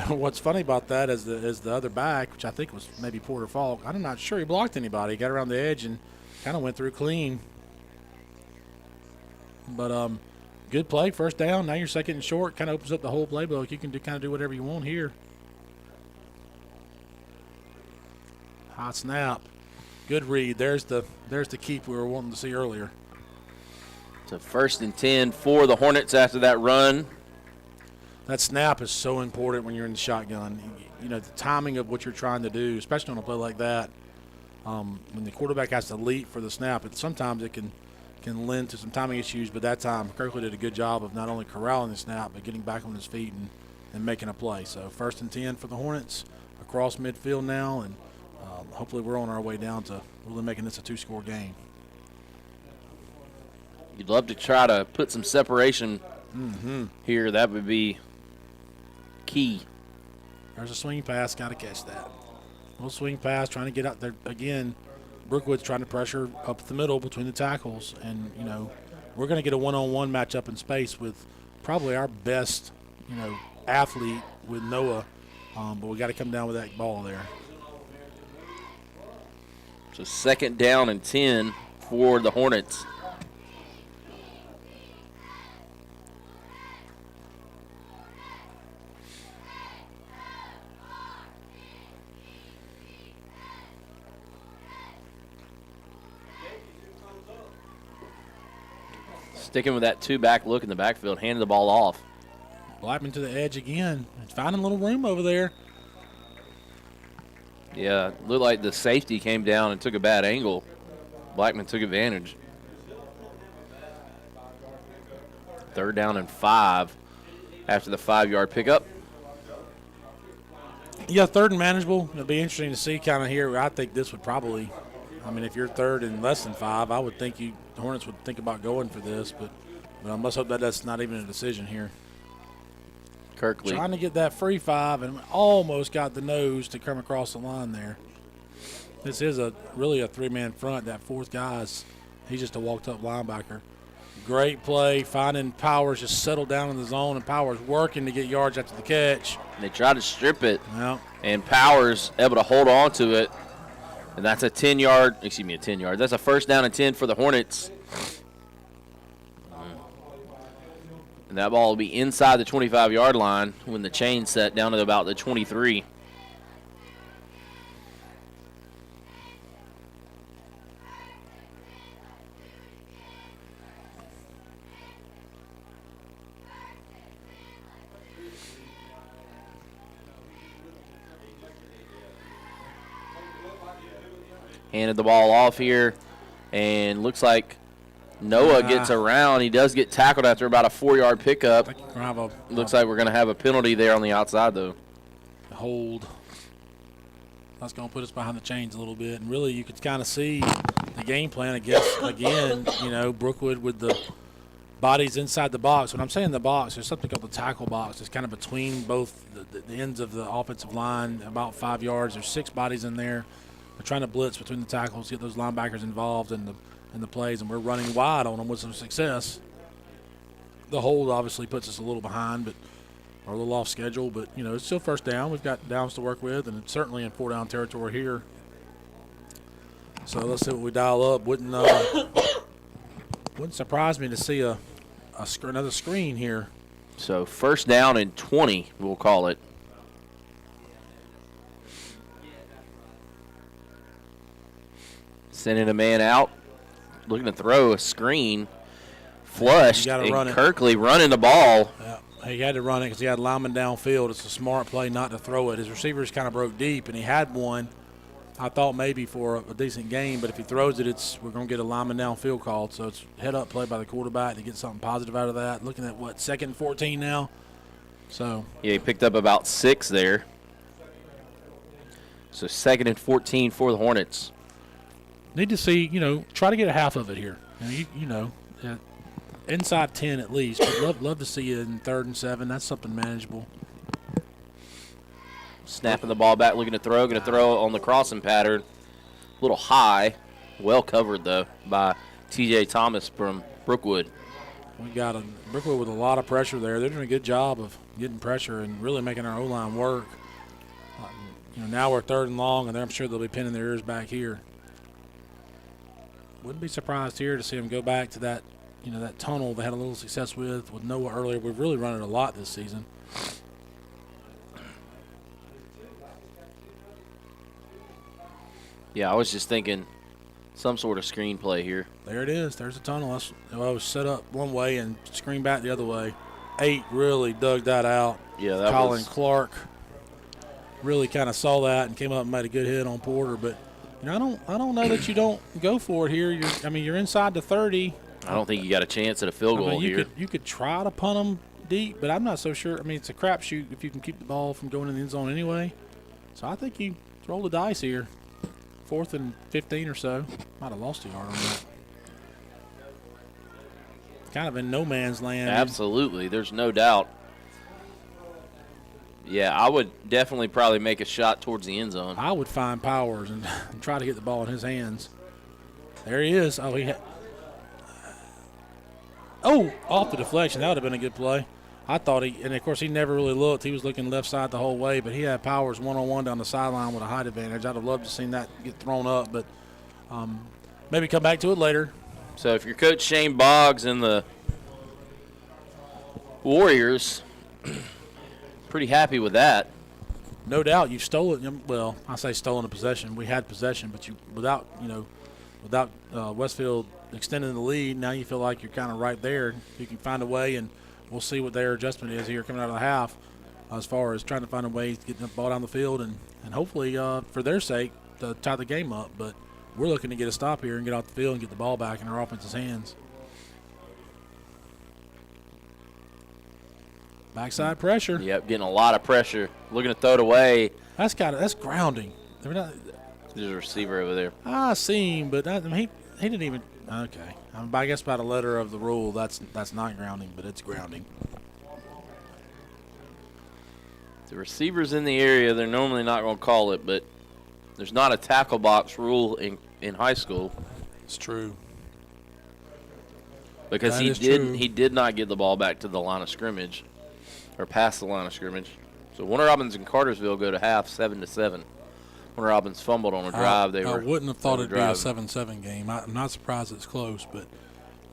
what's funny about that is the other back, which I think was maybe Porter Falk. I'm not sure he blocked anybody. He got around the edge and kind of went through clean. But good play, first down. Now you're 2nd and short. Kind of opens up the whole playbook. You can kind of do whatever you want here. Hot snap. Good read. There's the keep we were wanting to see earlier. So 1st and 10 for the Hornets after that run. That snap is so important when you're in the shotgun. You know, the timing of what you're trying to do, especially on a play like that. When the quarterback has to leap for the snap, sometimes it can lend to some timing issues, but that time Kirkley did a good job of not only corralling the snap, but getting back on his feet and making a play. So 1st and 10 for the Hornets across midfield now, and hopefully we're on our way down to really making this a 2-score game. You'd love to try to put some separation here. That would be key. There's a swing pass. Got to catch that. Little swing pass, trying to get out there again. Brookwood's trying to pressure up the middle between the tackles, and we're going to get a one-on-one matchup in space with probably our best athlete with Noah, but we got to come down with that ball there. So 2nd down and 10 for the Hornets. Sticking with that 2-back look in the backfield, handing the ball off. Blackman to the edge again. It's finding a little room over there. Yeah, looked like the safety came down and took a bad angle. Blackman took advantage. 3rd down and 5 after the 5-yard pickup. Yeah, 3rd and manageable. It'll be interesting to see kind of here. I think this would probably, if you're 3rd and less than 5, I would think the Hornets would think about going for this, but let's hope that's not even a decision here. Kirkley trying to get that free 5 and almost got the nose to come across the line there. This is really a 3-man front. That 4th guy's, he's just a walked-up linebacker. Great play, finding Powers, just settled down in the zone, and Powers working to get yards after the catch. And they tried to strip it, yeah. And Powers able to hold on to it. And that's a 10-yard, excuse me, a 10-yard. That's a 1st down and 10 for the Hornets. And that ball will be inside the 25-yard line when the chain's set down to about the 23. Handed the ball off here, and looks like Noah gets around. He does get tackled after about a 4-yard pickup. Looks like we're going to have a penalty there on the outside, though. Hold. That's going to put us behind the chains a little bit. And really, you could kind of see the game plan, I guess, again, Brookwood with the bodies inside the box. When I'm saying the box, there's something called the tackle box. It's kind of between both the ends of the offensive line, about 5 yards. There's 6 bodies in there. We're trying to blitz between the tackles, get those linebackers involved in the plays, and we're running wide on them with some success. The hold obviously puts us a little behind, but or a little off schedule, but it's still 1st down. We've got downs to work with, and it's certainly in 4-down territory here. So let's see what we dial up. Wouldn't surprise me to see another screen here. So 1st down and 20, we'll call it. Sending a man out, looking to throw a screen. Flushed, You gotta and run it. Kirkley running the ball. Yeah, he had to run it because he had lineman downfield. It's a smart play not to throw it. His receivers kind of broke deep, and he had one, I thought maybe for a decent game, but if he throws it, we're going to get a lineman downfield called. So it's head-up play by the quarterback to get something positive out of that. Looking at, 2nd and 14 now? So Yeah, he picked up about 6 there. So 2nd and 14 for the Hornets. need to see, try to get a half of it here. Inside 10 at least. But love to see you in 3rd and 7. That's something manageable. Snapping the ball back, looking to throw. Going to throw on the crossing pattern. A little high. Well covered, though, by T.J. Thomas from Brookwood. We got Brookwood with a lot of pressure there. They're doing a good job of getting pressure and really making our O-line work. Now we're 3rd and long, and I'm sure they'll be pinning their ears back here. Wouldn't be surprised here to see them go back to that, that tunnel they had a little success with Noah earlier. We've really run it a lot this season. Yeah, I was just thinking some sort of screenplay here. There it is. There's a tunnel. I was set up one way and screen back the other way. 8 really dug that out. Yeah, that Colin was Clark really kind of saw that and came up and made a good hit on Porter. But I don't know that you don't go for it here. You're inside the 30. I don't think you got a chance at a field goal here. You could try to punt them deep, but I'm not so sure. It's a crapshoot if you can keep the ball from going in the end zone anyway. So I think you roll the dice here. 4th and 15 or so. Might have lost a yard on that. Kind of in no man's land. Absolutely. There's no doubt. Yeah, I would definitely probably make a shot towards the end zone. I would find Powers and try to get the ball in his hands. There he is. Off the deflection. That would have been a good play. I thought and of course he never really looked. He was looking left side the whole way, but he had Powers one-on-one down the sideline with a height advantage. I'd have loved to seen that get thrown up, but maybe come back to it later. So if you're Coach Shane Boggs and the Warriors, pretty happy with that. No doubt, you've stolen. Well, I say stolen a possession. We had possession, but without Westfield extending the lead, now you feel like you're kind of right there. You can find a way, and we'll see what their adjustment is here coming out of the half, as far as trying to find a way to get the ball down the field and hopefully for their sake to tie the game up. But we're looking to get a stop here and get off the field and get the ball back in our offense's hands. Backside pressure. Yep, getting a lot of pressure. Looking to throw it away. That's grounding. There's a receiver over there. I see him, but he didn't even. Okay, I guess by the letter of the rule, that's not grounding, but it's grounding. The receivers in the area, they're normally not going to call it, but there's not a tackle box rule in high school. It's true. Because he did not get the ball back to the line of scrimmage or past the line of scrimmage. So Warner Robins and Cartersville go to half 7-7. Warner Robins fumbled on a drive. I wouldn't have thought it'd be a 7-7 game. I'm not surprised it's close, but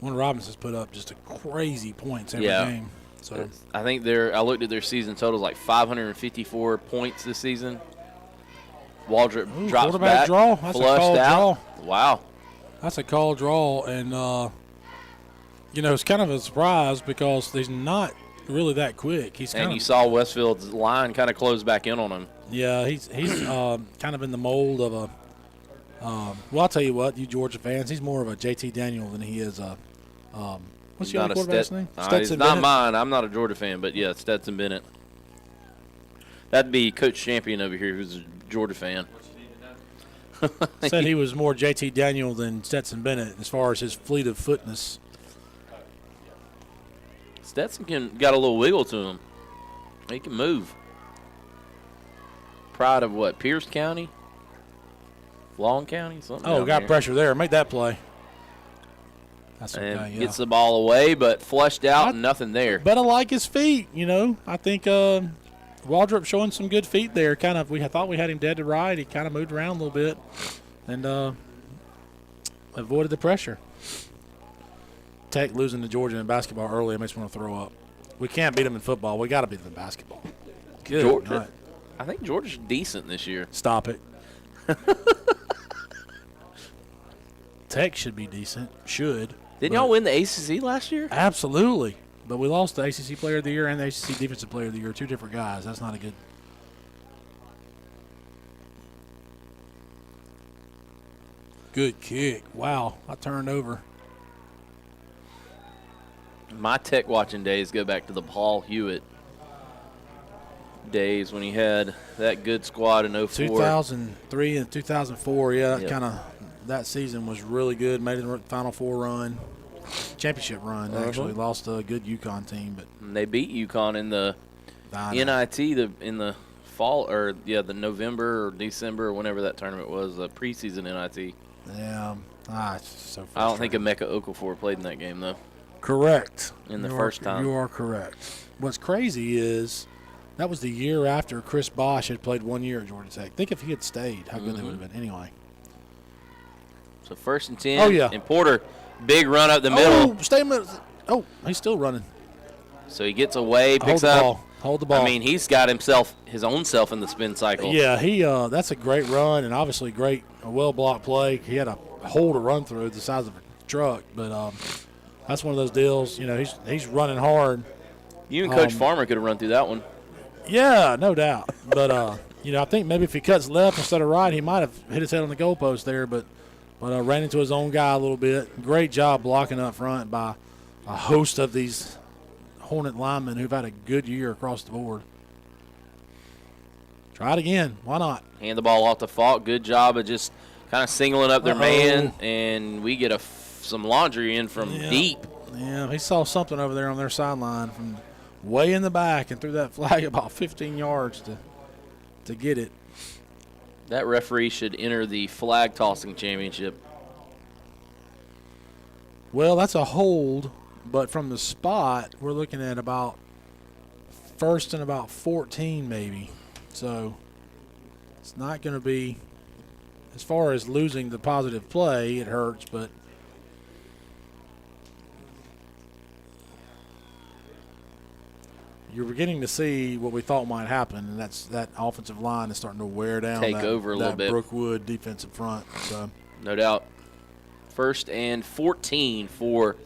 Warner Robins has put up just a crazy points every game. So I think I looked at their season totals, like 554 points this season. Waldrop drops back, draw. That's flushed a call out. Draw. Wow. That's a call draw, and it's kind of a surprise because he's not really that quick. And you saw Westfield's line kind of close back in on him. Yeah, he's kind of in the mold of a. Well, I'll tell you what, you Georgia fans, he's more of a JT Daniel than he is a. What's your quarterback's name? It's not mine. I'm not a Georgia fan, but yeah, Stetson Bennett. That'd be Coach Champion over here, who's a Georgia fan. Said he was more JT Daniel than Stetson Bennett as far as his fleet of footness. Stetson got a little wiggle to him. He can move. Pride of what? Pierce County? Long County? Something. Oh, got pressure there. Make that play. That's okay, and gets the ball away, but flushed out and nothing there. But I like his feet, I think Waldrop showing some good feet there. We thought we had him dead to right. He kind of moved around a little bit and avoided the pressure. Tech losing to Georgia in basketball early, it makes me want to throw up. We can't beat them in football. We got to beat them in basketball. Good Georgia. night. I think Georgia's decent this year. Stop it. Tech should be decent. Should. Didn't y'all win the ACC last year? Absolutely. But we lost the ACC Player of the Year and the ACC Defensive Player of the Year. Two different guys. That's not a good. Good kick. Wow. I turned over. My Tech watching days go back to the Paul Hewitt days when he had that good squad in 04. 2003 and 2004, yeah, Yep. kind of that season was really good. Made the Final Four run, championship run. Actually, lost a good UConn team, but And they beat UConn in the NIT in the fall the November or December or whenever that tournament was, the preseason NIT. yeah, it's so. I don't think Emeka Okafor played in that game though. Correct. In the You first are, time. you are correct. What's crazy is that was the year after Chris Bosh had played 1 year at Georgia Tech. Think if he had stayed, how good they would have been. Anyway. So 1st and 10. Oh, yeah. And Porter, big run up the middle. Oh, stay a minute. Oh, he's still running. So he gets away, picks Hold the up. ball. Hold the ball. I mean, he's got his own self in the spin cycle. Yeah, he that's a great run and obviously a well-blocked play. He had a hole to run through the size of a truck, but that's one of those deals. You know, he's running hard. You and Coach Farmer could have run through that one. Yeah, no doubt. But I think maybe if he cuts left instead of right, he might have hit his head on the goalpost there. But ran into his own guy a little bit. Great job blocking up front by a host of these Hornet linemen who've had a good year across the board. Try it again. Why not? Hand the ball off to Falk. Good job of just kind of singling up their man, and we get some laundry in from deep. Yeah, he saw something over there on their sideline from way in the back and threw that flag about 15 yards to get it. That referee should enter the flag tossing championship. Well, that's a hold, but from the spot, we're looking at about 1st and about 14 maybe. So it's not going to be, as far as losing the positive play, it hurts, but you're beginning to see what we thought might happen, and that's that offensive line is starting to wear down. Take over a little bit. Brookwood defensive front. So no doubt. 1st and 14 for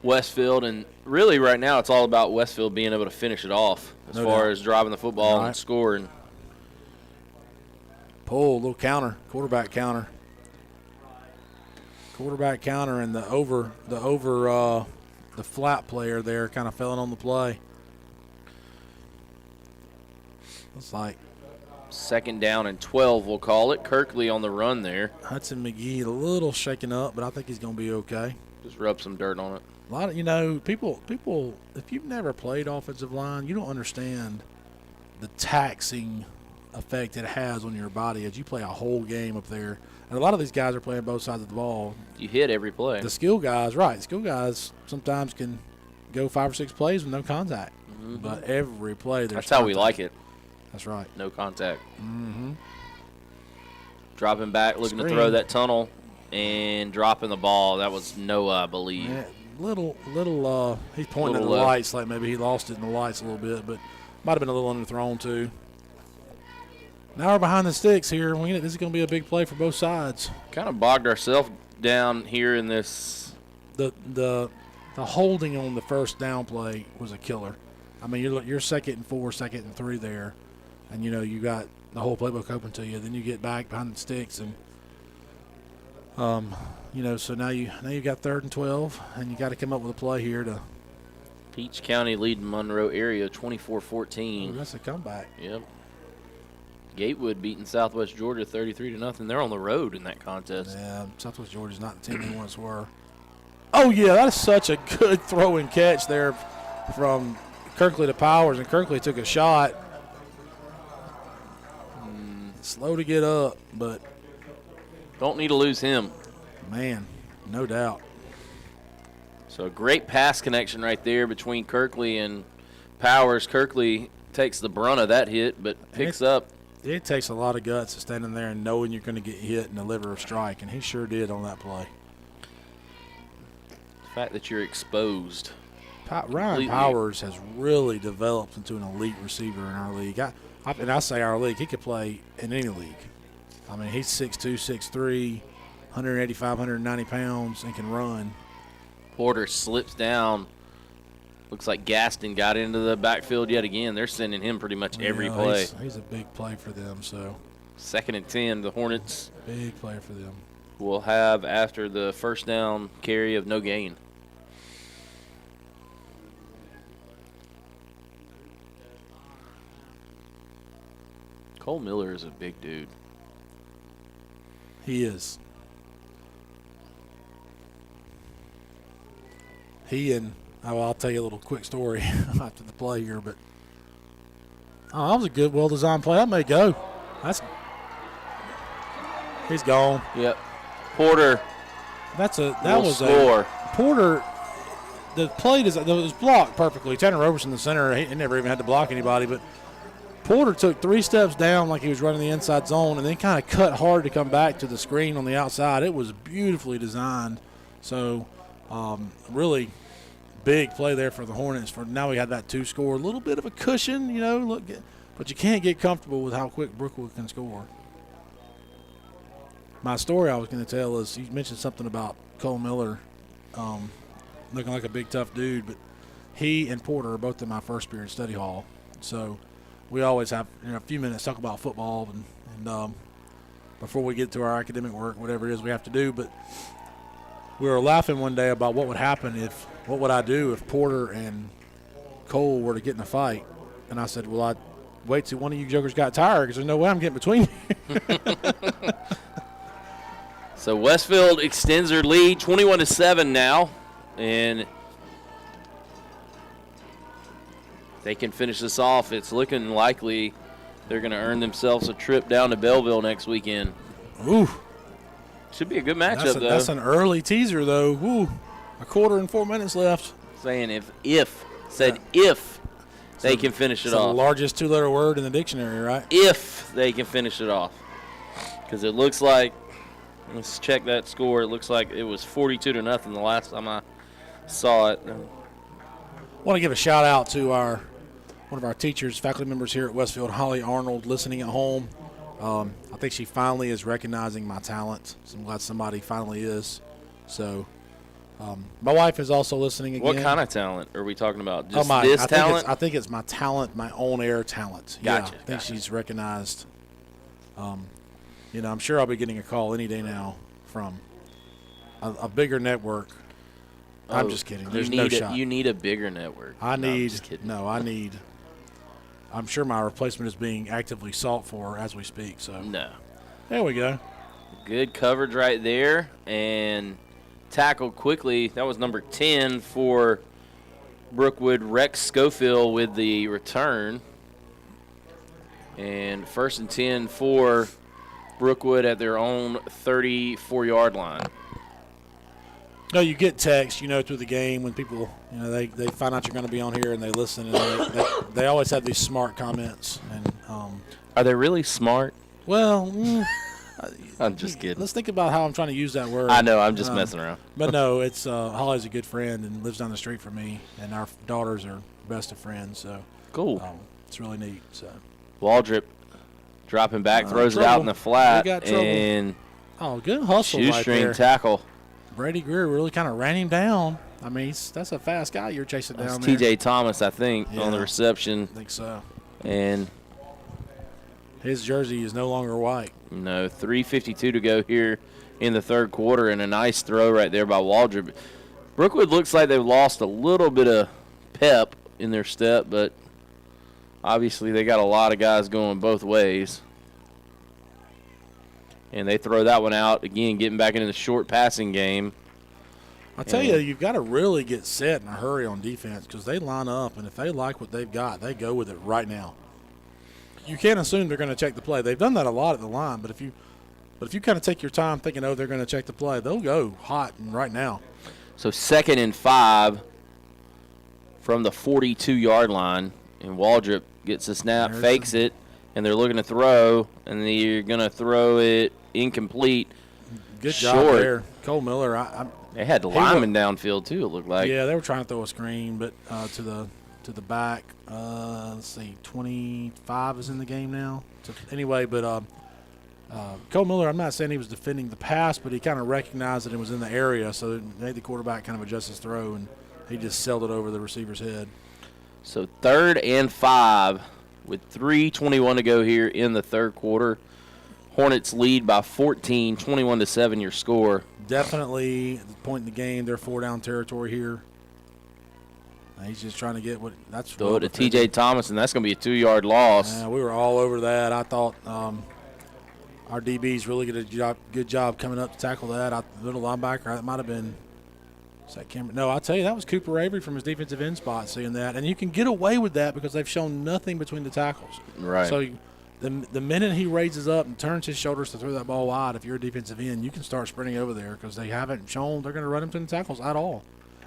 Westfield, and really right now it's all about Westfield being able to finish it off as far as driving the football and scoring. Pull, little counter, quarterback counter. Quarterback counter, and the flat player there kind of fell in on the play. Looks like 2nd down and 12, we'll call it. Kirkley on the run there. Hudson McGee a little shaken up, but I think he's going to be okay. Just rub some dirt on it. A lot of, people, if you've never played offensive line, you don't understand the taxing effect it has on your body as you play a whole game up there. And a lot of these guys are playing both sides of the ball. You hit every play. The skill guys, right. Skill guys sometimes can go 5 or 6 plays with no contact. Mm-hmm. But every play, there's That's how we contact. like it. That's right. No contact. Mm-hmm. Dropping back, looking to throw that tunnel, and dropping the ball. That was Noah, I believe. Yeah, he's pointing at the lights like maybe he lost it in the lights a little bit, but might have been a little underthrown too. Now we're behind the sticks here. This is going to be a big play for both sides. Kind of bogged ourselves down here in this. The holding on the first down play was a killer. I mean, you're 2nd and 4, 2nd and 3 there, and you got the whole playbook open to you. Then you get back behind the sticks, and so now you got 3rd and 12, and you got to come up with a play here to. Peach County leading Monroe area 24-14. That's a comeback. Yep. Gatewood beating Southwest Georgia 33-0. They're on the road in that contest. Yeah, Southwest Georgia's not the team they once were. Oh yeah, that is such a good throw and catch there from Kirkley to Powers, and Kirkley took a shot. Slow to get up, but don't need to lose him. Man, no doubt. So a great pass connection right there between Kirkley and Powers. Kirkley takes the brunt of that hit, but picks up. It takes a lot of guts to stand in there and knowing you're going to get hit and deliver a strike, and he sure did on that play. The fact that you're exposed. Ryan Powers has really developed into an elite receiver in our league. And I say our league, he could play in any league. I mean, he's 6'2", 6'3", 185, 190 pounds and can run. Porter slips down. Looks like Gaston got into the backfield yet again. They're sending him pretty much every play. He's a big play for them. So 2nd and 10, the Hornets. Big play for them. Will have after the first down carry of no gain. Cole Miller is a big dude. He is. I'll tell you a little quick story after the play here, but that was a good, well-designed play. That may go. He's gone. Yep. Porter. Score. Porter. The play was blocked perfectly. Tanner Roberson, the center, he never even had to block anybody, but Porter took 3 steps down like he was running the inside zone and then kind of cut hard to come back to the screen on the outside. It was beautifully designed. So, really big play there for the Hornets. For now we had that 2 score. A little bit of a cushion, but you can't get comfortable with how quick Brookwood can score. My story I was going to tell is you mentioned something about Cole Miller looking like a big, tough dude, but he and Porter are both in my first period study hall. So we always have a few minutes to talk about football and before we get to our academic work, whatever it is we have to do. But we were laughing one day about what would happen what would I do if Porter and Cole were to get in a fight. And I said, well, I'd wait till one of you jokers got tired because there's no way I'm getting between you. So Westfield extends their lead 21-7 now, and they can finish this off. It's looking likely they're going to earn themselves a trip down to Belleville next weekend. Ooh. Should be a good matchup, though. That's an early teaser, though. Ooh, 1/4 and 4 minutes left. Saying if they can finish it off. The largest 2-letter word in the dictionary, right? If they can finish it off. Because it looks like, let's check that score. It looks like it was 42-0 the last time I saw it. I want to give a shout out to one of our teachers, faculty members here at Westfield, Holly Arnold, listening at home. I think she finally is recognizing my talent. So I'm glad somebody finally is. So my wife is also listening again. What kind of talent are we talking about? Just this talent? I think it's my talent, my on-air talent. Gotcha. Yeah, I think she's recognized. I'm sure I'll be getting a call any day now from a bigger network. I'm just kidding. There's no shot. You need a bigger network. I'm sure my replacement is being actively sought for as we speak. So no. There we go. Good coverage right there and tackled quickly. That was number 10 for Brookwood, Rex Schofield with the return. And 1st and 10 for Brookwood at their own 34-yard line. No, you get text, through the game when people, they find out you're going to be on here and they listen, and they always have these smart comments. And are they really smart? Well, I'm just kidding. Let's think about how I'm trying to use that word. I know, I'm just messing around. But no, it's Holly's a good friend and lives down the street from me, and our daughters are best of friends. So cool. It's really neat. So Waldrop dropping back, throws it out in the flat, and good hustle shoestring tackle. Brady Greer really kind of ran him down. I mean, that's a fast guy you're chasing down there. T.J. Thomas, I think, on the reception. I think so. And his jersey is no longer white. No, 3:52 to go here in the third quarter, and a nice throw right there by Waldrop. Brookwood looks like they've lost a little bit of pep in their step, but obviously they got a lot of guys going both ways. And they throw that one out, again, getting back into the short passing game. I tell you, you've got to really get set in a hurry on defense because they line up, and if they like what they've got, they go with it right now. You can't assume they're going to check the play. They've done that a lot at the line, but if you kind of take your time thinking, they're going to check the play, they'll go hot and right now. So 2nd and 5 from the 42-yard line, and Waldrop gets a snap, fakes it, and they're looking to throw, and they're going to throw it incomplete. Good job there. Cole Miller. They had the lineman downfield, too, it looked like. Yeah, they were trying to throw a screen, but to the back. Let's see, 25 is in the game now. So anyway, but Cole Miller, I'm not saying he was defending the pass, but he kind of recognized that it was in the area, so it made the quarterback kind of adjust his throw, and he just sailed it over the receiver's head. So 3rd and 5 with 3:21 to go here in the third quarter. Hornets lead by 14, 21-7 your score. Definitely at the point in the game, they're 4-down territory here. He's just trying to get what that's. Throw it to T.J. Thomas, and that's going to be a 2-yard loss. We were all over that. I thought our DBs really did a good job coming up to tackle that. The middle linebacker, that might have been. Is that Cameron? No, I'll tell you, that was Cooper Avery from his defensive end spot seeing that. And you can get away with that because they've shown nothing between the tackles. Right. So the minute he raises up and turns his shoulders to throw that ball wide, if you're a defensive end, you can start sprinting over there because they haven't shown they're going to run him between the tackles at all.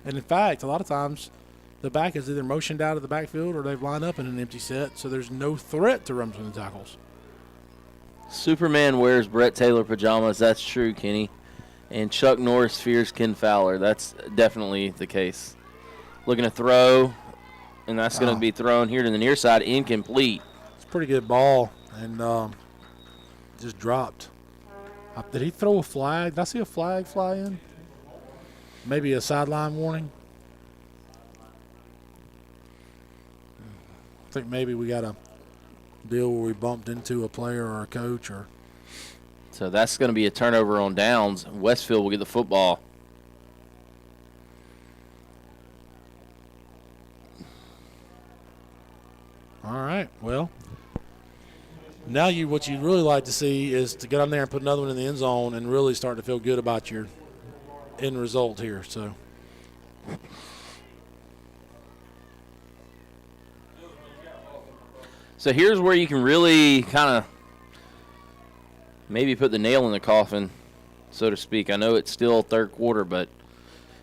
And, in fact, a lot of times the back is either motioned out of the backfield or they've lined up in an empty set, so there's no threat to run between the tackles. Superman wears Brett Taylor pajamas. That's true, Kenny. And Chuck Norris fears Ken Fowler. That's definitely the case. Looking to throw, and that's going to be thrown here to the near side, incomplete. It's a pretty good ball, and just dropped. Did he throw a flag? Did I see a flag fly in? Maybe a sideline warning? I think maybe we got a deal where we bumped into a player or a coach or. So that's going to be a turnover on downs. Westfield will get the football. All right. Well, now what you'd really like to see is to get on there and put another one in the end zone and really start to feel good about your end result here. So here's where you can really kind of maybe put the nail in the coffin, so to speak. I know it's still third quarter, but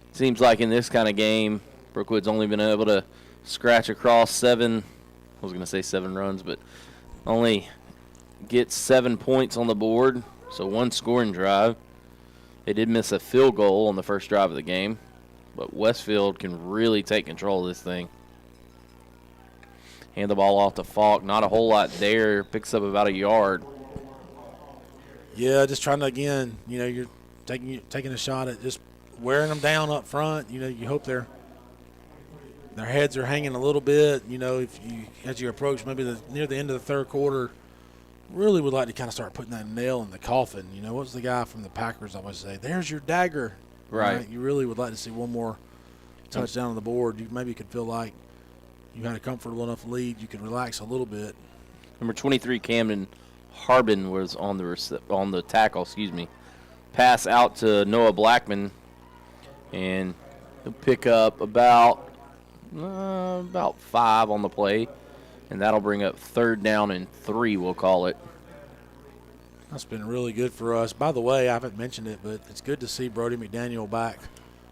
it seems like in this kind of game, Brookwood's only been able to scratch across 7 runs, but only get 7 points on the board, so 1 scoring drive. They did miss a field goal on the first drive of the game, but Westfield can really take control of this thing. Hand the ball off to Falk. Not a whole lot there. Picks up about a yard. Yeah, just trying to, again, you're taking a shot at just wearing them down up front. You hope their heads are hanging a little bit. If you, as you approach maybe near the end of the third quarter, really would like to kind of start putting that nail in the coffin. What was the guy from the Packers always say? There's your dagger. Right. You really would like to see one more touchdown on the board. You maybe could feel like you had a comfortable enough lead. You could relax a little bit. Number 23, Camden Harbin was on the tackle. Pass out to Noah Blackman, and he'll pick up about 5 on the play, and that'll bring up 3rd down and 3. We'll call it. That's been really good for us. By the way, I haven't mentioned it, but it's good to see Brody McDaniel back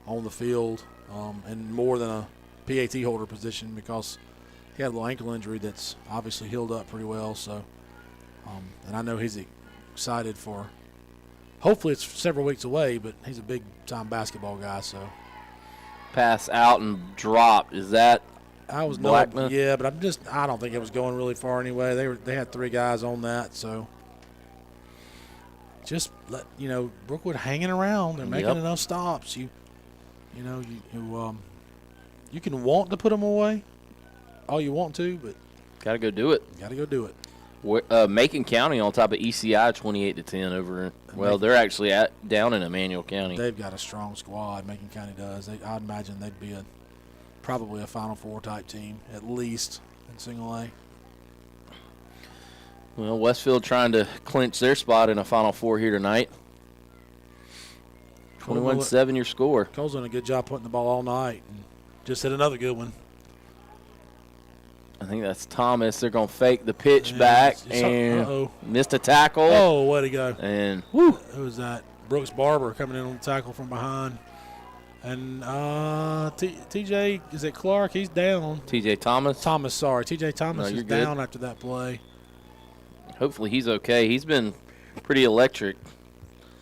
on the field and more than a PAT holder position because he had a little ankle injury that's obviously healed up pretty well. So, and I know he's excited for. Hopefully, it's several weeks away, but he's a big-time basketball guy. So, pass out and drop. Is that Blackman? Yeah, but I don't think it was going really far anyway. They had 3 guys on that, so just let Brookwood hanging around. They're making enough stops. You can want to put them away all you want to, but got to go do it. Got to go do it. Macon County on top of ECI 28-10 over. Well, they're actually down in Emmanuel County. They've got a strong squad. Macon County does. I'd imagine they'd be probably a Final Four type team at least in Single A. Well, Westfield trying to clinch their spot in a Final Four here tonight. 21-7 your score. Cole's done a good job putting the ball all night. And just hit another good one. I think that's Thomas. They're going to fake the pitch back and missed a tackle. Oh, way to go. And who was that? Brooks Barber coming in on the tackle from behind. And TJ, is it Clark? He's down. TJ Thomas? TJ Thomas is down after that play. Hopefully he's okay. He's been pretty electric.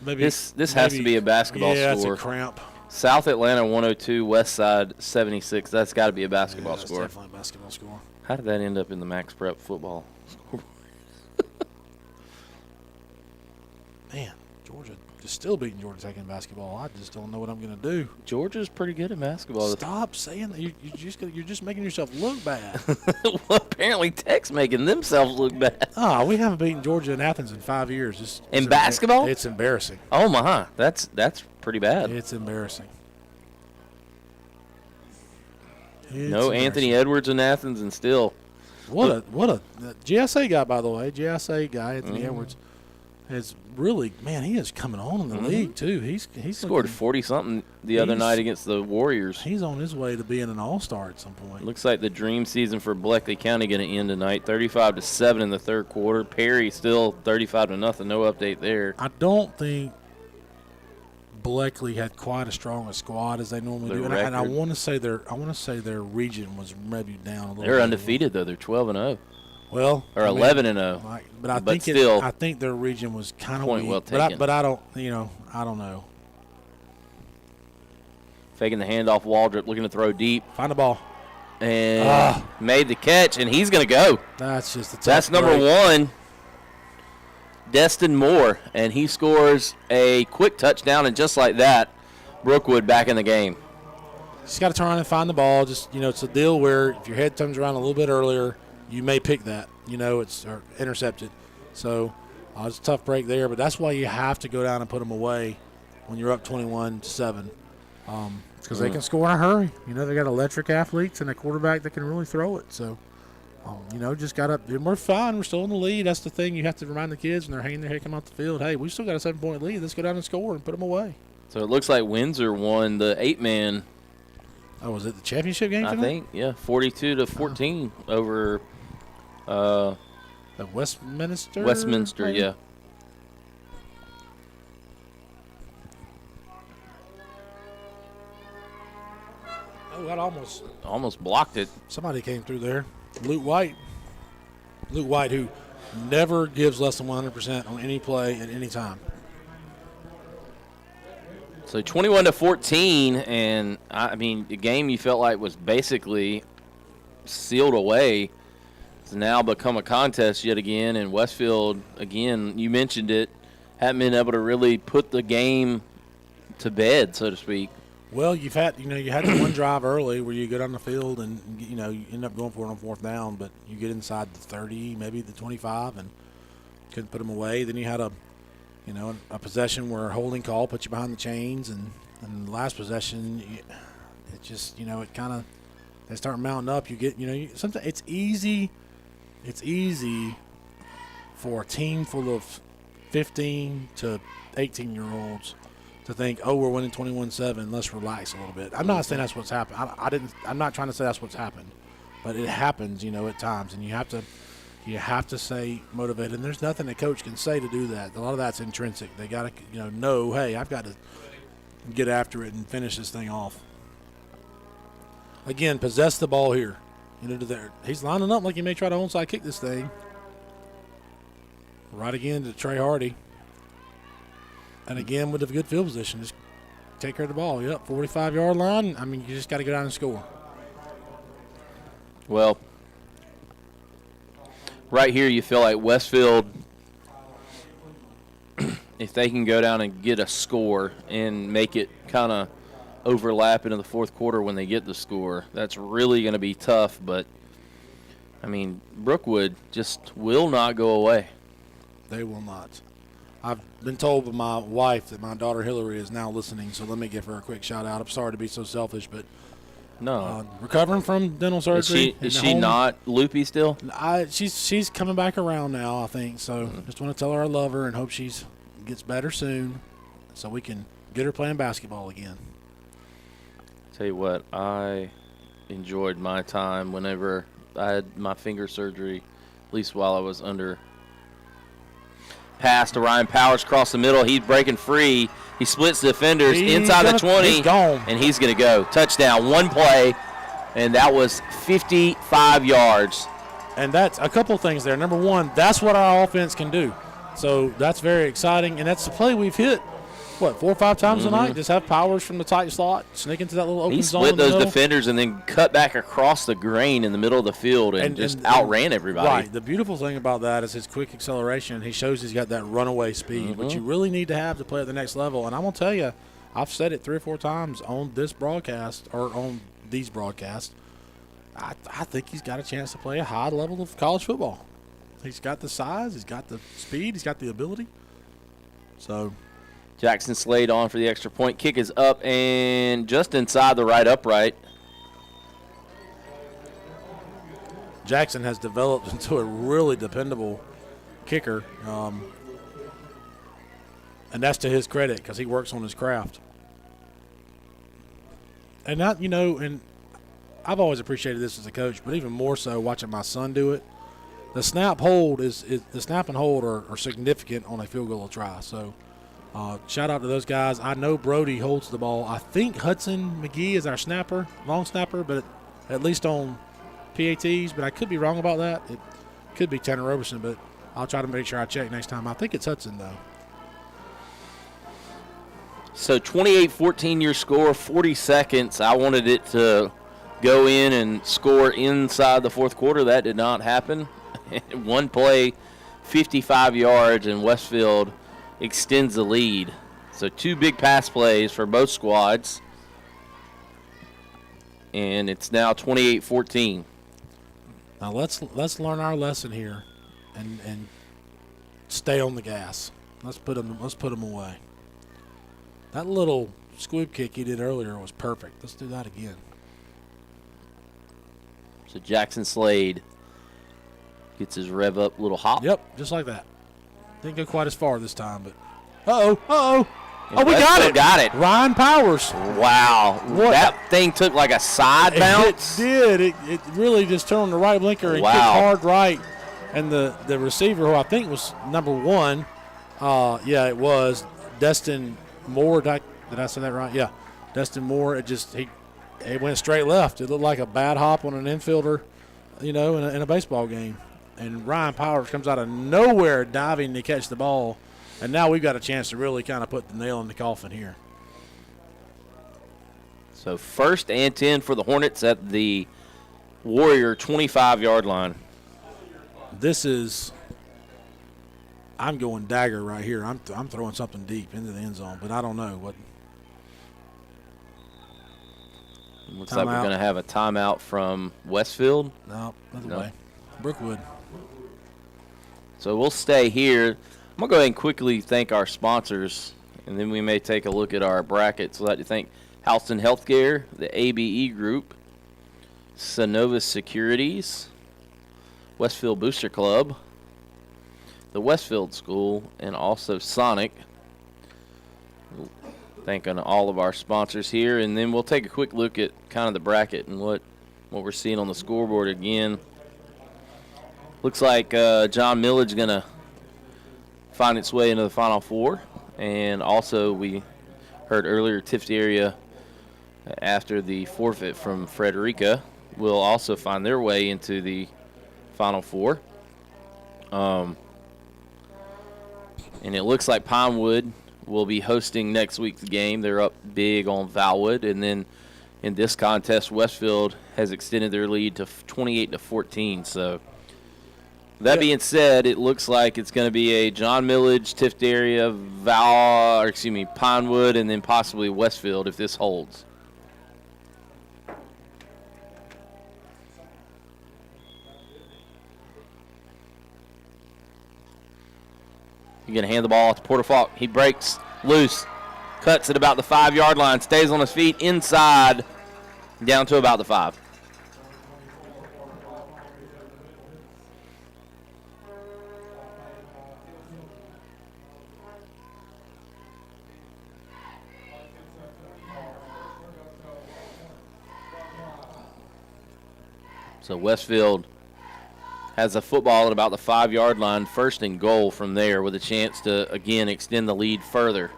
This has to be a basketball score. Yeah, it's a cramp. South Atlanta 102, West Side 76. That's got to be a basketball score. That's definitely a basketball score. How did that end up in the Max Prep football score? man, Georgia is still beating Georgia Tech in basketball. I just don't know what I'm going to do. Georgia's pretty good at basketball. Stop saying that. You're just making yourself look bad. Well, apparently Tech's making themselves look bad. Oh, we haven't beaten Georgia in Athens in 5 years. In basketball? It's embarrassing. Oh, my. That's pretty bad. It's embarrassing. No Anthony Edwards in Athens, and still. What a GSA guy, by the way. GSA guy, Anthony Edwards, is really, man, he is coming on in the league, too. He's scored 40-something the other night against the Warriors. He's on his way to being an all-star at some point. Looks like the dream season for Bleckley County going to end tonight, 35-7 in the third quarter. Perry still 35-0. No update there. I don't think Bleckley had quite as strong a squad as they normally do, and I want to say their region was maybe down a little. They're undefeated though. They're 12-0. Well, or 11-0. But I think their region was kind of weak. Well taken. But I don't know. Faking the handoff, Waldrop looking to throw deep. Find the ball. And made the catch, and he's going to go. That's just the tough That's number break. 1. Destin Moore, and he scores a quick touchdown, and just like that, Brookwood back in the game. Just got to turn around and find the ball. Just, it's a deal where if your head turns around a little bit earlier, you may pick that, it's or intercepted. So it's a tough break there, but that's why you have to go down and put them away when you're up 21-7. Because they can score in a hurry. They got electric athletes and a quarterback that can really throw it. So, just got up. We're fine. We're still in the lead. That's the thing you have to remind the kids when they're hanging their head coming out the field. Hey, we still got a 7-point lead. Let's go down and score and put them away. So it looks like Windsor won the 8-man. Oh, was it the championship game tonight? I think, yeah, 42-14 over the Westminster. Westminster, maybe? Yeah. Oh, that almost blocked it. Somebody came through there. Luke White, who never gives less than 100% on any play at any time. So 21-14, and the game you felt like was basically sealed away has now become a contest yet again. And Westfield, again, you mentioned it, haven't been able to really put the game to bed, so to speak. Well, you had the one drive early where you go down the field and you end up going for it on fourth down, but you get inside the 30, maybe the 25, and couldn't put them away. Then you had a possession where a holding call put you behind the chains, and the last possession, it just it kind of they start mounting up. You get sometimes it's easy for a team full of 15 to 18-year-olds. To think, we're winning 21-7, let's relax a little bit. I'm not saying that's what's happened. I'm not trying to say that's what's happened, but it happens, at times, and you have to stay motivated. And there's nothing a coach can say to do that. A lot of that's intrinsic. They got to, know, hey, I've got to get after it and finish this thing off. Again, possess the ball here. He's lining up like he may try to onside kick this thing. Right again to Trey Hardy. And again, with a good field position, just take care of the ball. Yep, 45-yard line. You just got to go down and score. Well, right here you feel like Westfield, if they can go down and get a score and make it kind of overlap into the fourth quarter when they get the score, that's really going to be tough. But, Brookwood just will not go away. They will not. I've been told by my wife that my daughter Hillary is now listening, so let me give her a quick shout out. I'm sorry to be so selfish, but recovering from dental surgery. Is she not loopy still? She's coming back around now, I think. So just want to tell her I love her and hope she gets better soon, so we can get her playing basketball again. Tell you what, I enjoyed my time whenever I had my finger surgery, at least while I was under. Pass to Ryan Powers across the middle. He's breaking free. He splits the defenders inside the 20. He's gone. And he's going to go. Touchdown, one play, and that was 55 yards. And that's a couple things there. Number one, that's what our offense can do. So that's very exciting, and that's the play we've hit 4 or 5 times a night. Just have powers from the tight slot, sneak into that little open He zone. split in the those middle. defenders and then cut back across the grain in the middle of the field and just outran everybody. Right. The beautiful thing about that is his quick acceleration. He shows he's got that runaway speed, which you really need to have to play at the next level. And I'm going to tell you, I've said it 3 or 4 times on this broadcast or on these broadcasts. I think he's got a chance to play a high level of college football. He's got the size, he's got the speed, he's got the ability. So Jackson Slade on for the extra point. Kick is up and just inside the right upright. Jackson has developed into a really dependable kicker, and that's to his credit because he works on his craft. And that, and I've always appreciated this as a coach, but even more so watching my son do it. The snap and hold are significant on a field goal try. So shout out to those guys. I know Brody holds the ball. I think Hudson McGee is our snapper, long snapper, but at least on PATs, but I could be wrong about that. It could be Tanner Roberson, but I'll try to make sure I check next time. I think it's Hudson, though. So 28-14 your score, 40 seconds. I wanted it to go in and score inside the fourth quarter. That did not happen. One play, 55 yards, and Westfield extends the lead. So 2 big pass plays for both squads. And it's now 28-14. Now let's learn our lesson here, and stay on the gas. Let's put them away. That little squib kick he did earlier was perfect. Let's do that again. So Jackson Slade gets his rev up, little hop. Yep, just like that. Didn't go quite as far this time, but oh, we got it. Ryan Powers. Wow. What? That thing took like a side bounce. It did. It really just turned on the right blinker and kicked hard right. And the receiver, who I think was number 1, it was Destin Moore. Did I say that right? Yeah. Destin Moore, it went straight left. It looked like a bad hop on an infielder, in a baseball game. And Ryan Powers comes out of nowhere diving to catch the ball. And now we've got a chance to really kind of put the nail in the coffin here. So 1st and 10 for the Hornets at the Warrior 25-yard line. I'm going dagger right here. I'm throwing something deep into the end zone, but I don't know what. Looks like we're going to have a timeout from Westfield. No, another way. Brookwood. So we'll stay here. I'm going to go ahead and quickly thank our sponsors, and then we may take a look at our brackets. I'd like to thank Houston Healthcare, the ABE Group, Synovus Securities, Westfield Booster Club, the Westfield School, and also Sonic. Thanking all of our sponsors here, and then we'll take a quick look at kind of the bracket and what we're seeing on the scoreboard again. Looks like John Millage going to find its way into the Final Four, and also we heard earlier Tift area after the forfeit from Frederica will also find their way into the Final Four. And it looks like Pinewood will be hosting next week's game. They're up big on Valwood, and then in this contest, Westfield has extended their lead to 28-14. So that being said, it looks like it's going to be a John Millage, Tift area, Pinewood, and then possibly Westfield if this holds. You're going to hand the ball to Porter Falk. He breaks loose, cuts at about the 5-yard line, stays on his feet inside, down to about the 5. So Westfield has a football at about the 5-yard line, 1st and goal from there with a chance to, again, extend the lead further.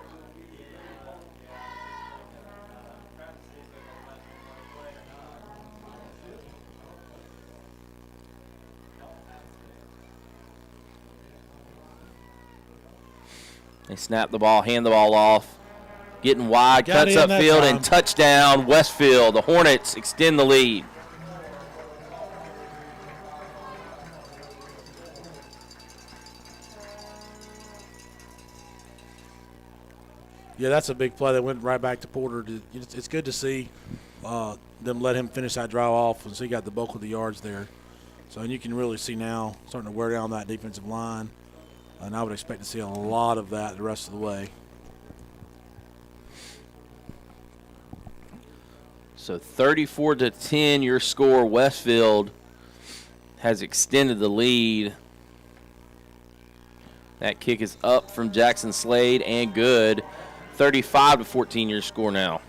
They snap the ball, hand the ball off. getting wide, Got cuts in that upfield, time. and touchdown, Westfield. The Hornets extend the lead. Yeah, that's a big play. They went right back to Porter. It's good to see them let him finish that drive off, and so he got the bulk of the yards there. So and you can really see now starting to wear down that defensive line, and I would expect to see a lot of that the rest of the way. So 34-10, your score. Westfield has extended the lead. That kick is up from Jackson Slade and good. 35-14, your score now.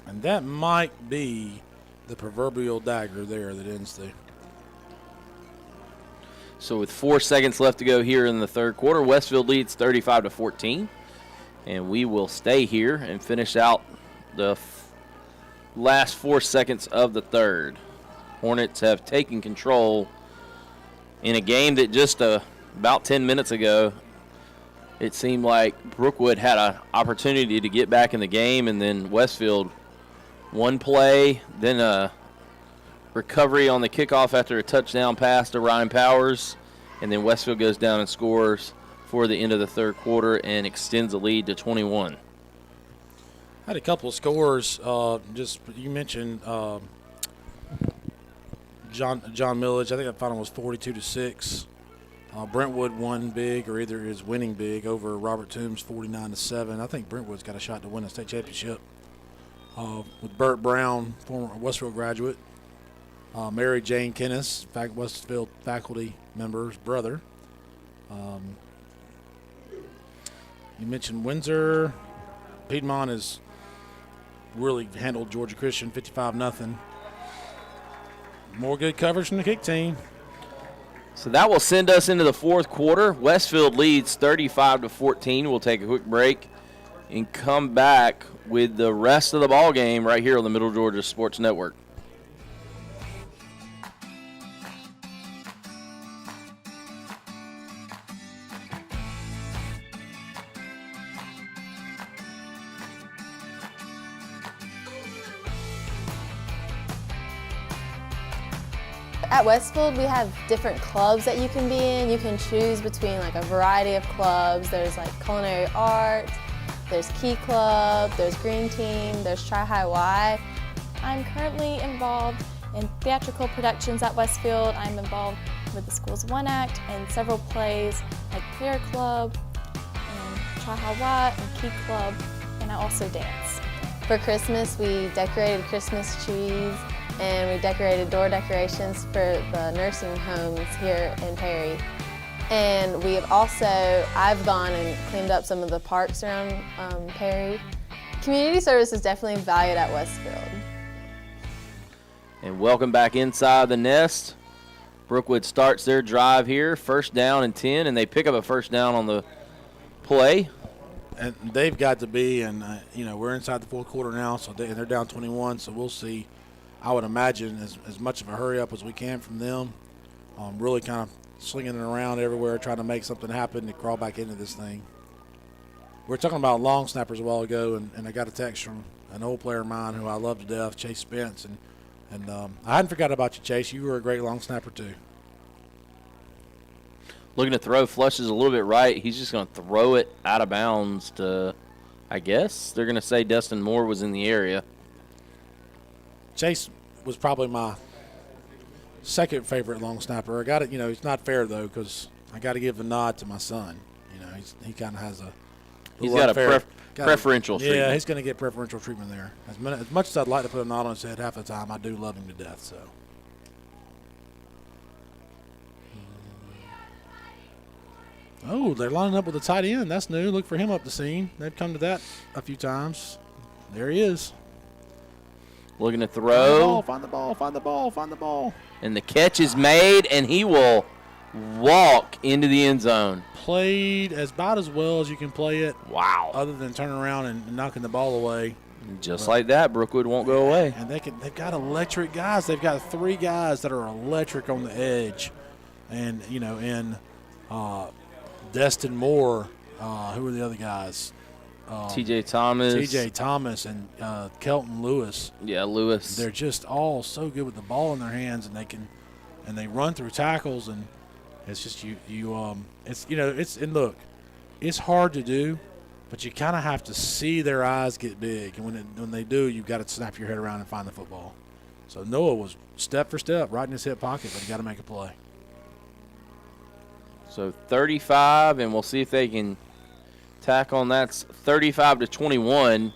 And that might be the proverbial dagger there that ends the. So with 4 seconds left to go here in the third quarter, Westfield leads 35-14. And we will stay here and finish out the last 4 seconds of the third. Hornets have taken control in a game that just about 10 minutes ago, it seemed like Brookwood had an opportunity to get back in the game, and then Westfield one play, then a recovery on the kickoff after a touchdown pass to Ryan Powers, and then Westfield goes down and scores for the end of the third quarter and extends the lead to 21. Had a couple of scores. You mentioned John Millage. I think that final was 42-6. Brentwood won big, or either is winning big over Robert Toombs 49-7. I think Brentwood's got a shot to win a state championship. With Burt Brown, former Westfield graduate, Mary Jane Kennis, Westfield faculty member's brother. You mentioned Windsor. Piedmont has really handled Georgia Christian 55-0. More good coverage from the kick team. So that will send us into the fourth quarter. Westfield leads 35-14. We'll take a quick break and come back with the rest of the ball game right here on the Middle Georgia Sports Network. At Westfield, we have different clubs that you can be in. You can choose between like a variety of clubs. There's like culinary art, there's Key Club, there's Green Team, there's Tri-High Y. I'm currently involved in theatrical productions at Westfield. I'm involved with the school's one act and several plays like Prayer Club, and Tri-High Y, and Key Club, and I also dance. For Christmas, we decorated Christmas trees, and we decorated door decorations for the nursing homes here in Perry. And I've gone and cleaned up some of the parks around Perry. Community service is definitely valued at Westfield. And welcome back inside the nest. Brookwood starts their drive here, first down and 10, and they pick up a first down on the play. And they've got to be, and we're inside the fourth quarter now, so they're down 21, so we'll see. I would imagine as much of a hurry up as we can from them. Really kind of slinging it around everywhere, trying to make something happen to crawl back into this thing. We were talking about long snappers a while ago, and I got a text from an old player of mine who I love to death, Chase Spence. And I hadn't forgot about you, Chase. You were a great long snapper, too. Looking to throw, flushes a little bit right. He's just going to throw it out of bounds to, I guess, they're going to say Dustin Moore was in the area. Chase was probably my second favorite long snapper. I got it. It's not fair though because I got to give the nod to my son. He kind of has a. He's got a preferential treatment. Yeah, he's going to get preferential treatment there. As much as I'd like to put a nod on his head half the time, I do love him to death. So. Oh, they're lining up with a tight end. That's new. Look for him up the scene. They've come to that a few times. There he is. Looking to throw. Find the ball. And the catch is made, and he will walk into the end zone. Played about as well as you can play it. Wow. Other than turning around and knocking the ball away. Just like that, Brookwood won't go away. And they've got electric guys. They've got 3 guys that are electric on the edge. And, in Destin Moore, who are the other guys? T.J. Thomas, and Kelton Lewis. Yeah, Lewis. They're just all so good with the ball in their hands, and they run through tackles, and it's just and look, it's hard to do, but you kind of have to see their eyes get big, and when they do, you've got to snap your head around and find the football. So Noah was step for step right in his hip pocket, but he got to make a play. So 35, and we'll see if they can tack on that. 35-21.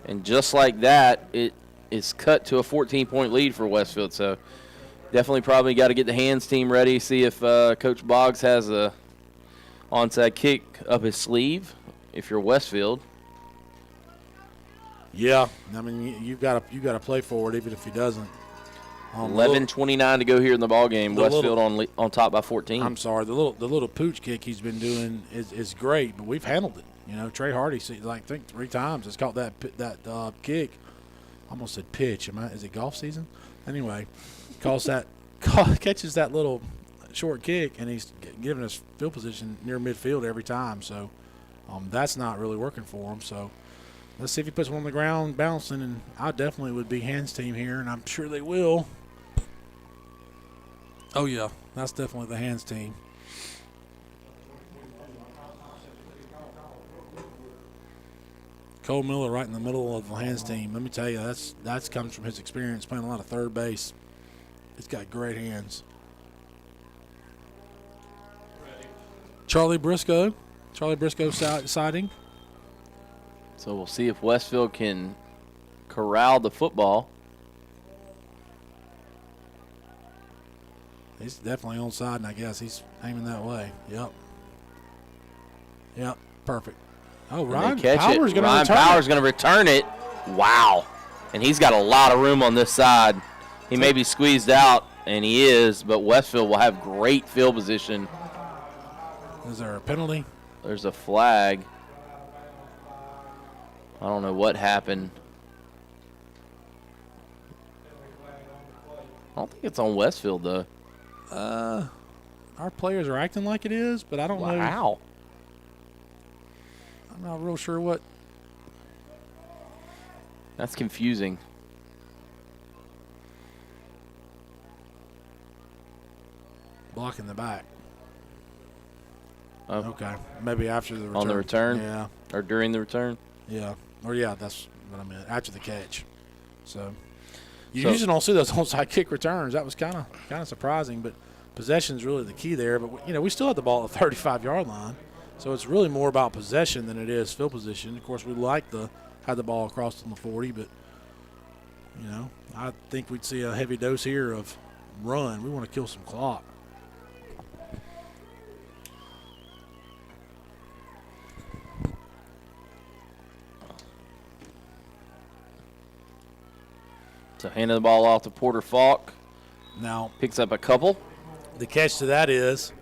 And just like that, it is cut to a 14-point lead for Westfield. So definitely probably got to get the hands team ready, see if Coach Boggs has a onside kick up his sleeve if you're Westfield. Yeah, I mean you got to play for it even if he doesn't. 11:29 to go here in the ball game. Westfield on top by 14. I'm sorry, the little pooch kick he's been doing is great, but we've handled it. Trey Hardy, I think 3 times has caught that kick. Almost said pitch. Is it golf season? Anyway, catches that little short kick, and he's giving us field position near midfield every time. So that's not really working for him. So let's see if he puts one on the ground bouncing, and I definitely would be hands team here, and I'm sure they will. Oh, yeah, that's definitely the hands team. Cole Miller right in the middle of the hands team. Let me tell you, that's comes from his experience playing a lot of third base. He's got great hands. Charlie Briscoe siding. So we'll see if Westfield can corral the football. He's definitely onside, and I guess he's aiming that way. Yep, perfect. Oh, Ryan Power's going to return it. Wow. And he's got a lot of room on this side. He may be squeezed out, and he is, but Westfield will have great field position. Is there a penalty? There's a flag. I don't know what happened. I don't think it's on Westfield, though. Our players are acting like it is, but I don't know. Wow. I'm not real sure what. That's confusing. Blocking the back. Oh. Okay. Maybe after the return. On the return? Yeah. Or during the return? Yeah. Or, yeah, that's what I meant. After the catch. So you usually don't see those onside kick returns. That was kind of surprising, but possession is really the key there. But, we still have the ball at the 35-yard line. So it's really more about possession than it is field position. Of course, we like to have the ball across on the 40, but, I think we'd see a heavy dose here of run. We want to kill some clock. So handing the ball off to Porter Falk. Now picks up a couple. The catch to that is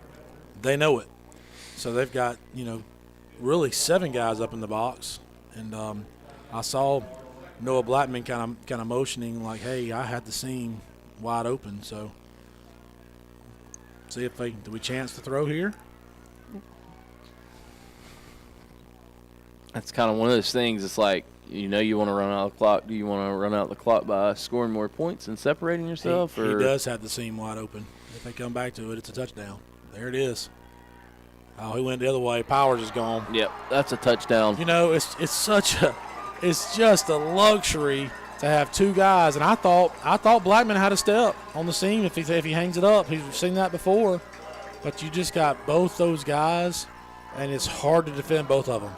they know it. So they've got, really 7 guys up in the box. And I saw Noah Blackman kind of motioning like, hey, I had the seam wide open. So see if do we chance to throw here? That's kind of one of those things. It's like, you want to run out the clock. Do you want to run out the clock by scoring more points and separating yourself? He does have the seam wide open. If they come back to it, it's a touchdown. There it is. Oh, he went the other way. Powers is gone. Yep, that's a touchdown. It's just a luxury to have 2 guys. And I thought Blackman had a step on the seam if he hangs it up. He's seen that before. But you just got both those guys, and it's hard to defend both of them.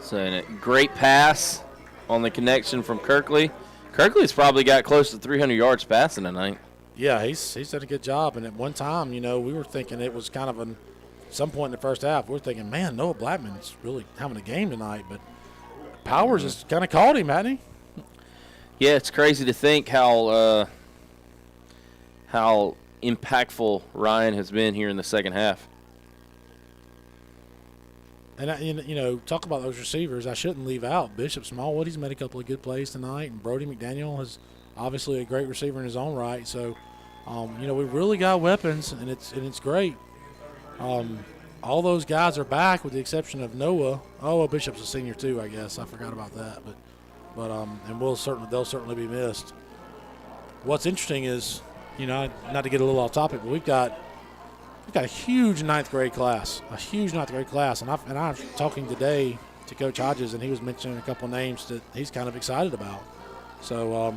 So a great pass on the connection from Kirkley. Kirkley's probably got close to 300 yards passing tonight. Yeah, he's done a good job. And at one time, we were thinking it was kind of some point in the first half, we were thinking, man, Noah Blackman's really having a game tonight. But Powers has kind of caught him, hasn't he? Yeah, it's crazy to think how impactful Ryan has been here in the second half. And, talk about those receivers. I shouldn't leave out Bishop Smallwood. He's made a couple of good plays tonight. And Brody McDaniel is obviously a great receiver in his own right. So, we really got weapons, and it's great. all those guys are back with the exception of Noah. Oh, Bishop's a senior too, I guess. I forgot about that, but and they'll certainly be missed. What's interesting is, not to get a little off topic, but we've got a huge ninth grade class, and I was talking today to Coach Hodges, and he was mentioning a couple of names that he's kind of excited about. So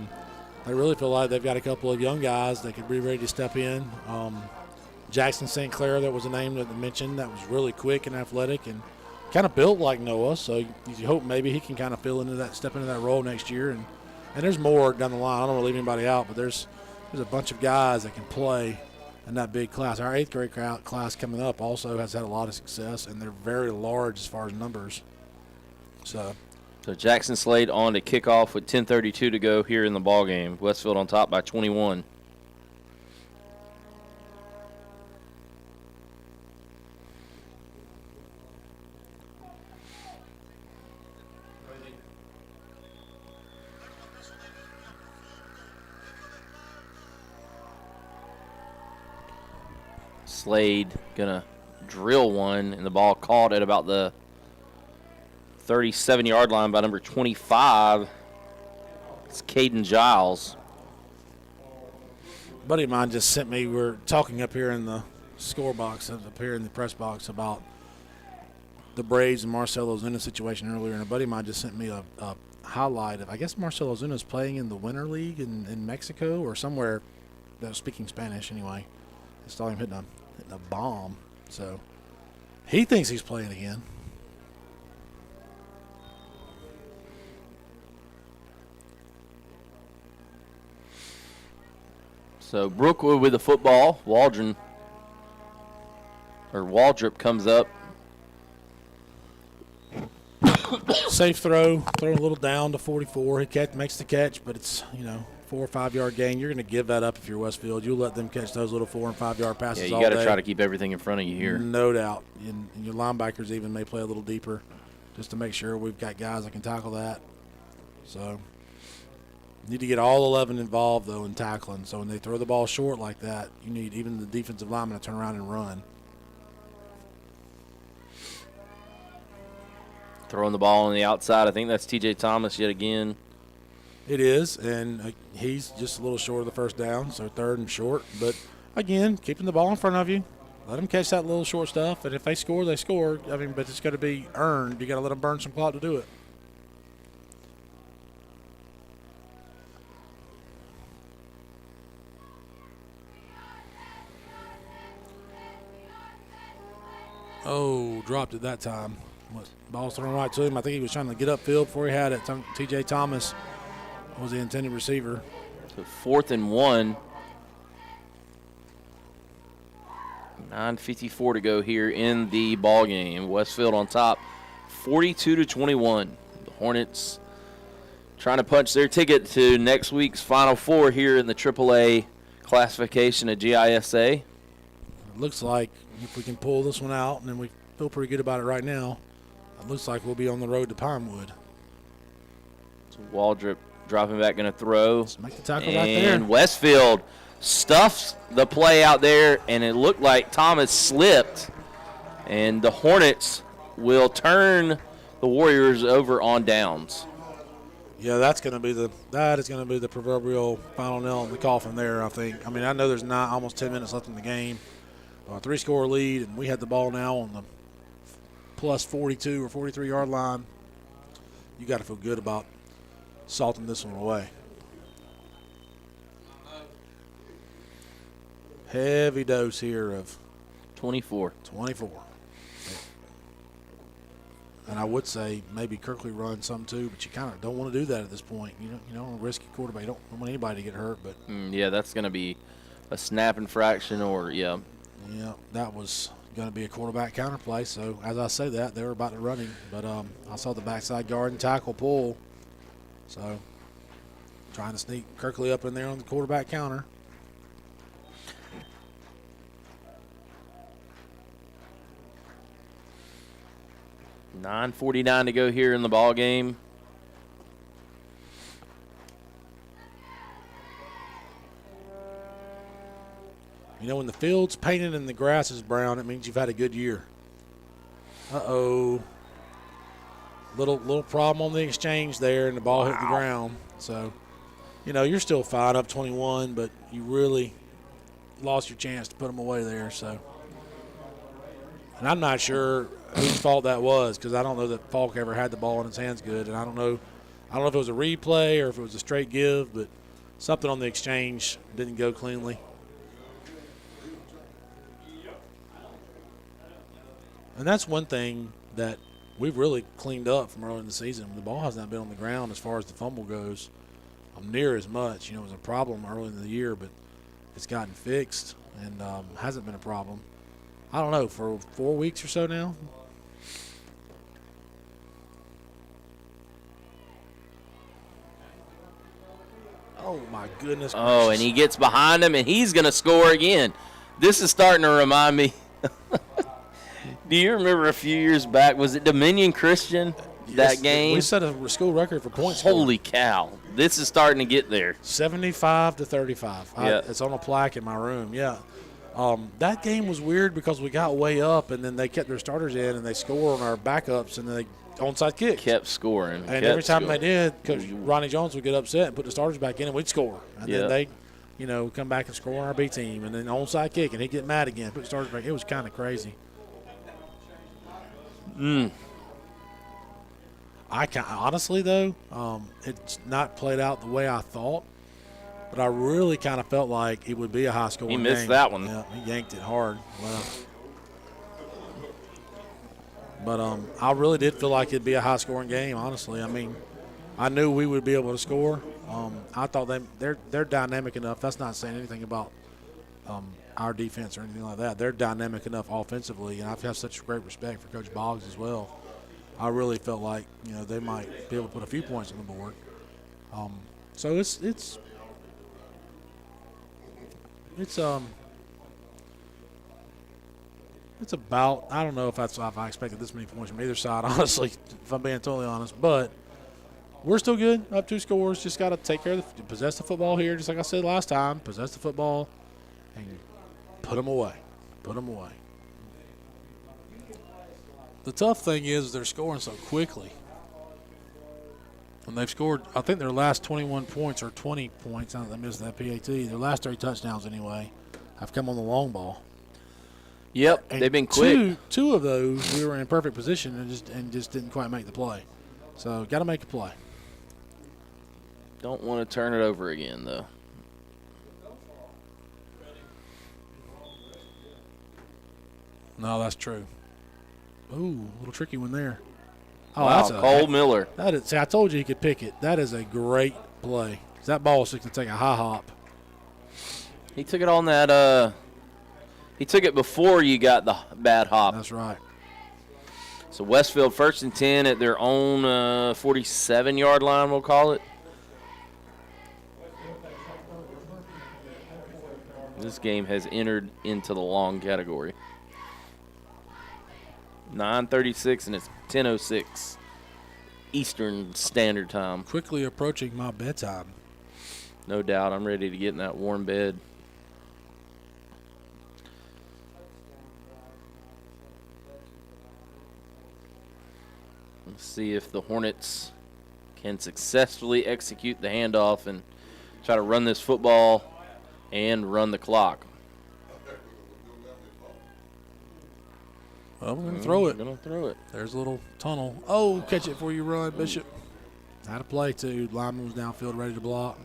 I really feel like they've got a couple of young guys that could be ready to step in. Jackson St. Clair, that was a name that they mentioned, that was really quick and athletic and kind of built like Noah. So you hope maybe he can kind of step into that role next year. And there's more down the line. I don't want to leave anybody out, but there's a bunch of guys that can play in that big class. Our 8th grade class coming up also has had a lot of success, and they're very large as far as numbers. So Jackson Slade on to kick off with 10:32 to go here in the ball game. Westfield on top by 21. Slade gonna drill one, and the ball caught at about the 37-yard line by number 25. It's Caden Giles. A buddy of mine just sent me, we're talking up here in the score box, up here in the press box, about the Braves and Marcelo Zuna situation earlier, and a buddy of mine just sent me a highlight of, I guess Marcelo Zuna's playing in the Winter League in Mexico or somewhere that was speaking Spanish anyway. I saw him hitting a bomb, so he thinks he's playing again. So Brookwood with the football. Waldrop comes up. Safe throw a little down to 44. He makes the catch, but it's 4 or 5 yard gain. You're going to give that up if you're Westfield. You'll let them catch those little 4 and 5 yard passes. Yeah, you got to try to keep everything in front of you here. No doubt. And your linebackers even may play a little deeper just to make sure we've got guys that can tackle that. So you need to get all 11 involved, though, in tackling. So when they throw the ball short like that, you need even the defensive lineman to turn around and run. Throwing the ball on the outside. I think that's TJ Thomas yet again. It is, and he's just a little short of the first down, so 3rd and short. But, again, keeping the ball in front of you. Let them catch that little short stuff, and if they score, they score. I mean, but it's got to be earned. You got to let them burn some clock to do it. Oh, dropped it that time. Ball's thrown right to him. I think he was trying to get upfield before he had it. T.J. Thomas was the intended receiver. So 4th and 1. 9:54 to go here in the ball game. Westfield on top, 42-21. The Hornets trying to punch their ticket to next week's Final Four here in the AAA classification of GISA. It looks like if we can pull this one out, and then we feel pretty good about it right now, it looks like we'll be on the road to Pinewood. So Waldrop dropping back, going to throw. Let's make the tackle right there. And Westfield stuffs the play out there, and it looked like Thomas slipped. And the Hornets will turn the Warriors over on downs. Yeah, that is going to be the proverbial final nail in the coffin there, I think. I mean, I know there's almost 10 minutes left in the game. 3-score lead, and we had the ball now on the plus 42 or 43 yard line. You got to feel good about salting this one away. Heavy dose here of 24. And I would say maybe Kirkley run some too, but you kind of don't want to do that at this point. You don't want to risk your quarterback. You don't want anybody to get hurt. But yeah, that's going to be a snap infraction or Yeah, that was going to be a quarterback counterplay. So as I say that, they were about to run him, but I saw the backside guard and tackle pull. So trying to sneak Kirkley up in there on the quarterback counter. $9:49 to go here in the ball game. When the field's painted and the grass is brown, it means you've had a good year. Uh-oh. Little problem on the exchange there, and the ball hit the ground. So, you're still fine up 21, but you really lost your chance to put them away there. So, and I'm not sure whose fault that was, because I don't know that Falk ever had the ball in his hands good, and I don't know if it was a replay or if it was a straight give, but something on the exchange didn't go cleanly. And that's one thing that we've really cleaned up from early in the season. The ball has not been on the ground as far as the fumble goes near as much. It was a problem early in the year, but it's gotten fixed and hasn't been a problem. I don't know, for 4 weeks or so now. Oh, my goodness gracious. Oh, and he gets behind him, and he's going to score again. This is starting to remind me. Do you remember a few years back, was it Dominion Christian, that game? We set a school record for points. Holy cow. This is starting to get there. 75-35. Yeah. It's on a plaque in my room, yeah. That game was weird because we got way up, and then they kept their starters in, and they scored on our backups, and then they onside kick. Kept scoring. And every time they did, Coach Ronnie Jones would get upset and put the starters back in, and we'd score. And then they, come back and score on our B team, and then onside kick, and he'd get mad again, put the starters back. It was kind of crazy. Honestly, though, it's not played out the way I thought, but I really kind of felt like it would be a high-scoring game. He missed that one. Yeah, he yanked it hard. Wow. But I really did feel like it'd be a high-scoring game, honestly. I mean, I knew we would be able to score. I thought they're dynamic enough. That's not saying anything about our defense or anything like that. They're dynamic enough offensively, and I've had such great respect for Coach Boggs as well. I really felt like they might be able to put a few points on the board. So it's about, I don't know if I expected this many points from either side, honestly, if I'm being totally honest. But we're still good, up 2 scores. Just got to take care of possess the football here, just like I said last time. Possess the football and put them away. Put them away. The tough thing is they're scoring so quickly. And they've scored, I think their last 21 points or 20 points, I missed that PAT, their last 3 touchdowns anyway, have come on the long ball. Yep, And they've been quick. Two of those, we were in perfect position and just didn't quite make the play. So, got to make a play. Don't want to turn it over again, though. No, that's true. Ooh, a little tricky one there. Oh, wow, that's Cole Miller. See, I told you he could pick it. That is a great play. That ball was just going to take a high hop. He took it on that he took it before you got the bad hop. That's right. So Westfield 1st and 10 at their own 47-yard line, we'll call it. This game has entered into the long category. 9:36 and it's 10:06 Eastern Standard Time. Quickly approaching my bedtime. No doubt. I'm ready to get in that warm bed. Let's see if the Hornets can successfully execute the handoff and try to run this football and run the clock. Well, we're going to throw it. We're going to throw it. There's a little tunnel. Oh, catch it before you run, Bishop. Had a play, too. Lineman was downfield ready to block.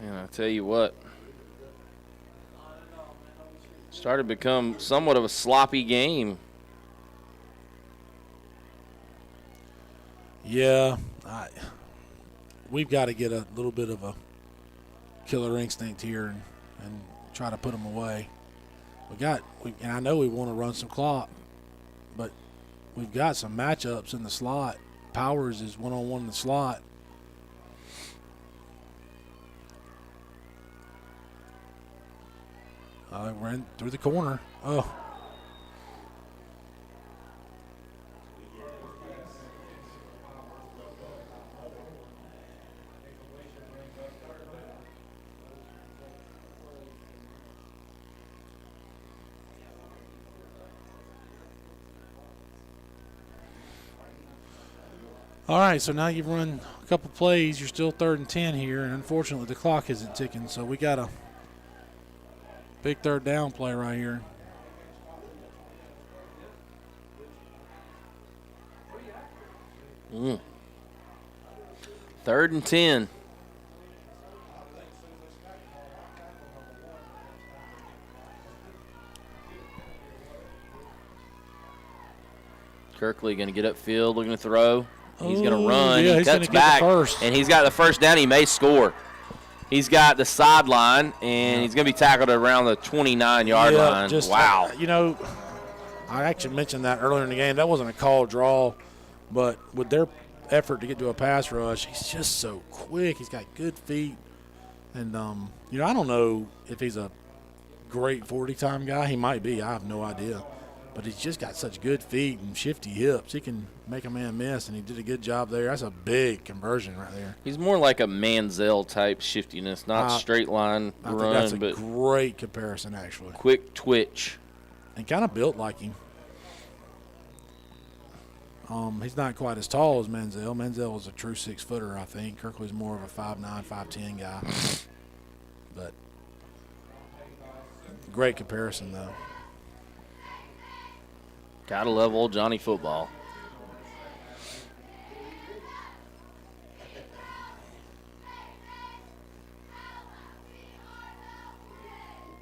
And I tell you what, started to become somewhat of a sloppy game. Yeah, we've got to get a little bit of a killer instinct here and try to put them away. And I know we want to run some clock, but we've got some matchups in the slot. Powers is one-on-one in the slot. We're in through the corner. Oh. All right, so now you've run a couple plays. You're still 3rd and 10 here, and unfortunately the clock isn't ticking, so we got a big 3rd down play right here. Mm. 3rd and 10. Kirkley going to get upfield, looking to throw. He's going to run. Yeah, he he's gonna cuts get the back, first. and he's got the first down. He may score. He's got the sideline, and he's going to be tackled around the 29-yard line. Wow. I actually mentioned that earlier in the game. That wasn't a call draw, but with their effort to get to a pass rush, he's just so quick. He's got good feet. And, I don't know if he's a great 40-time guy. He might be. I have no idea. But he's just got such good feet and shifty hips. He can make a man miss, and he did a good job there. That's a big conversion right there. He's more like a Manziel-type shiftiness, not straight line I run, think that's a but great comparison, actually. quick twitch. And kind of built like him. He's not quite as tall as Manziel. Manziel was a true 6-footer, I think. Kirkley's more of a 5'9", 5'10" guy. But great comparison, though. Gotta love old Johnny football.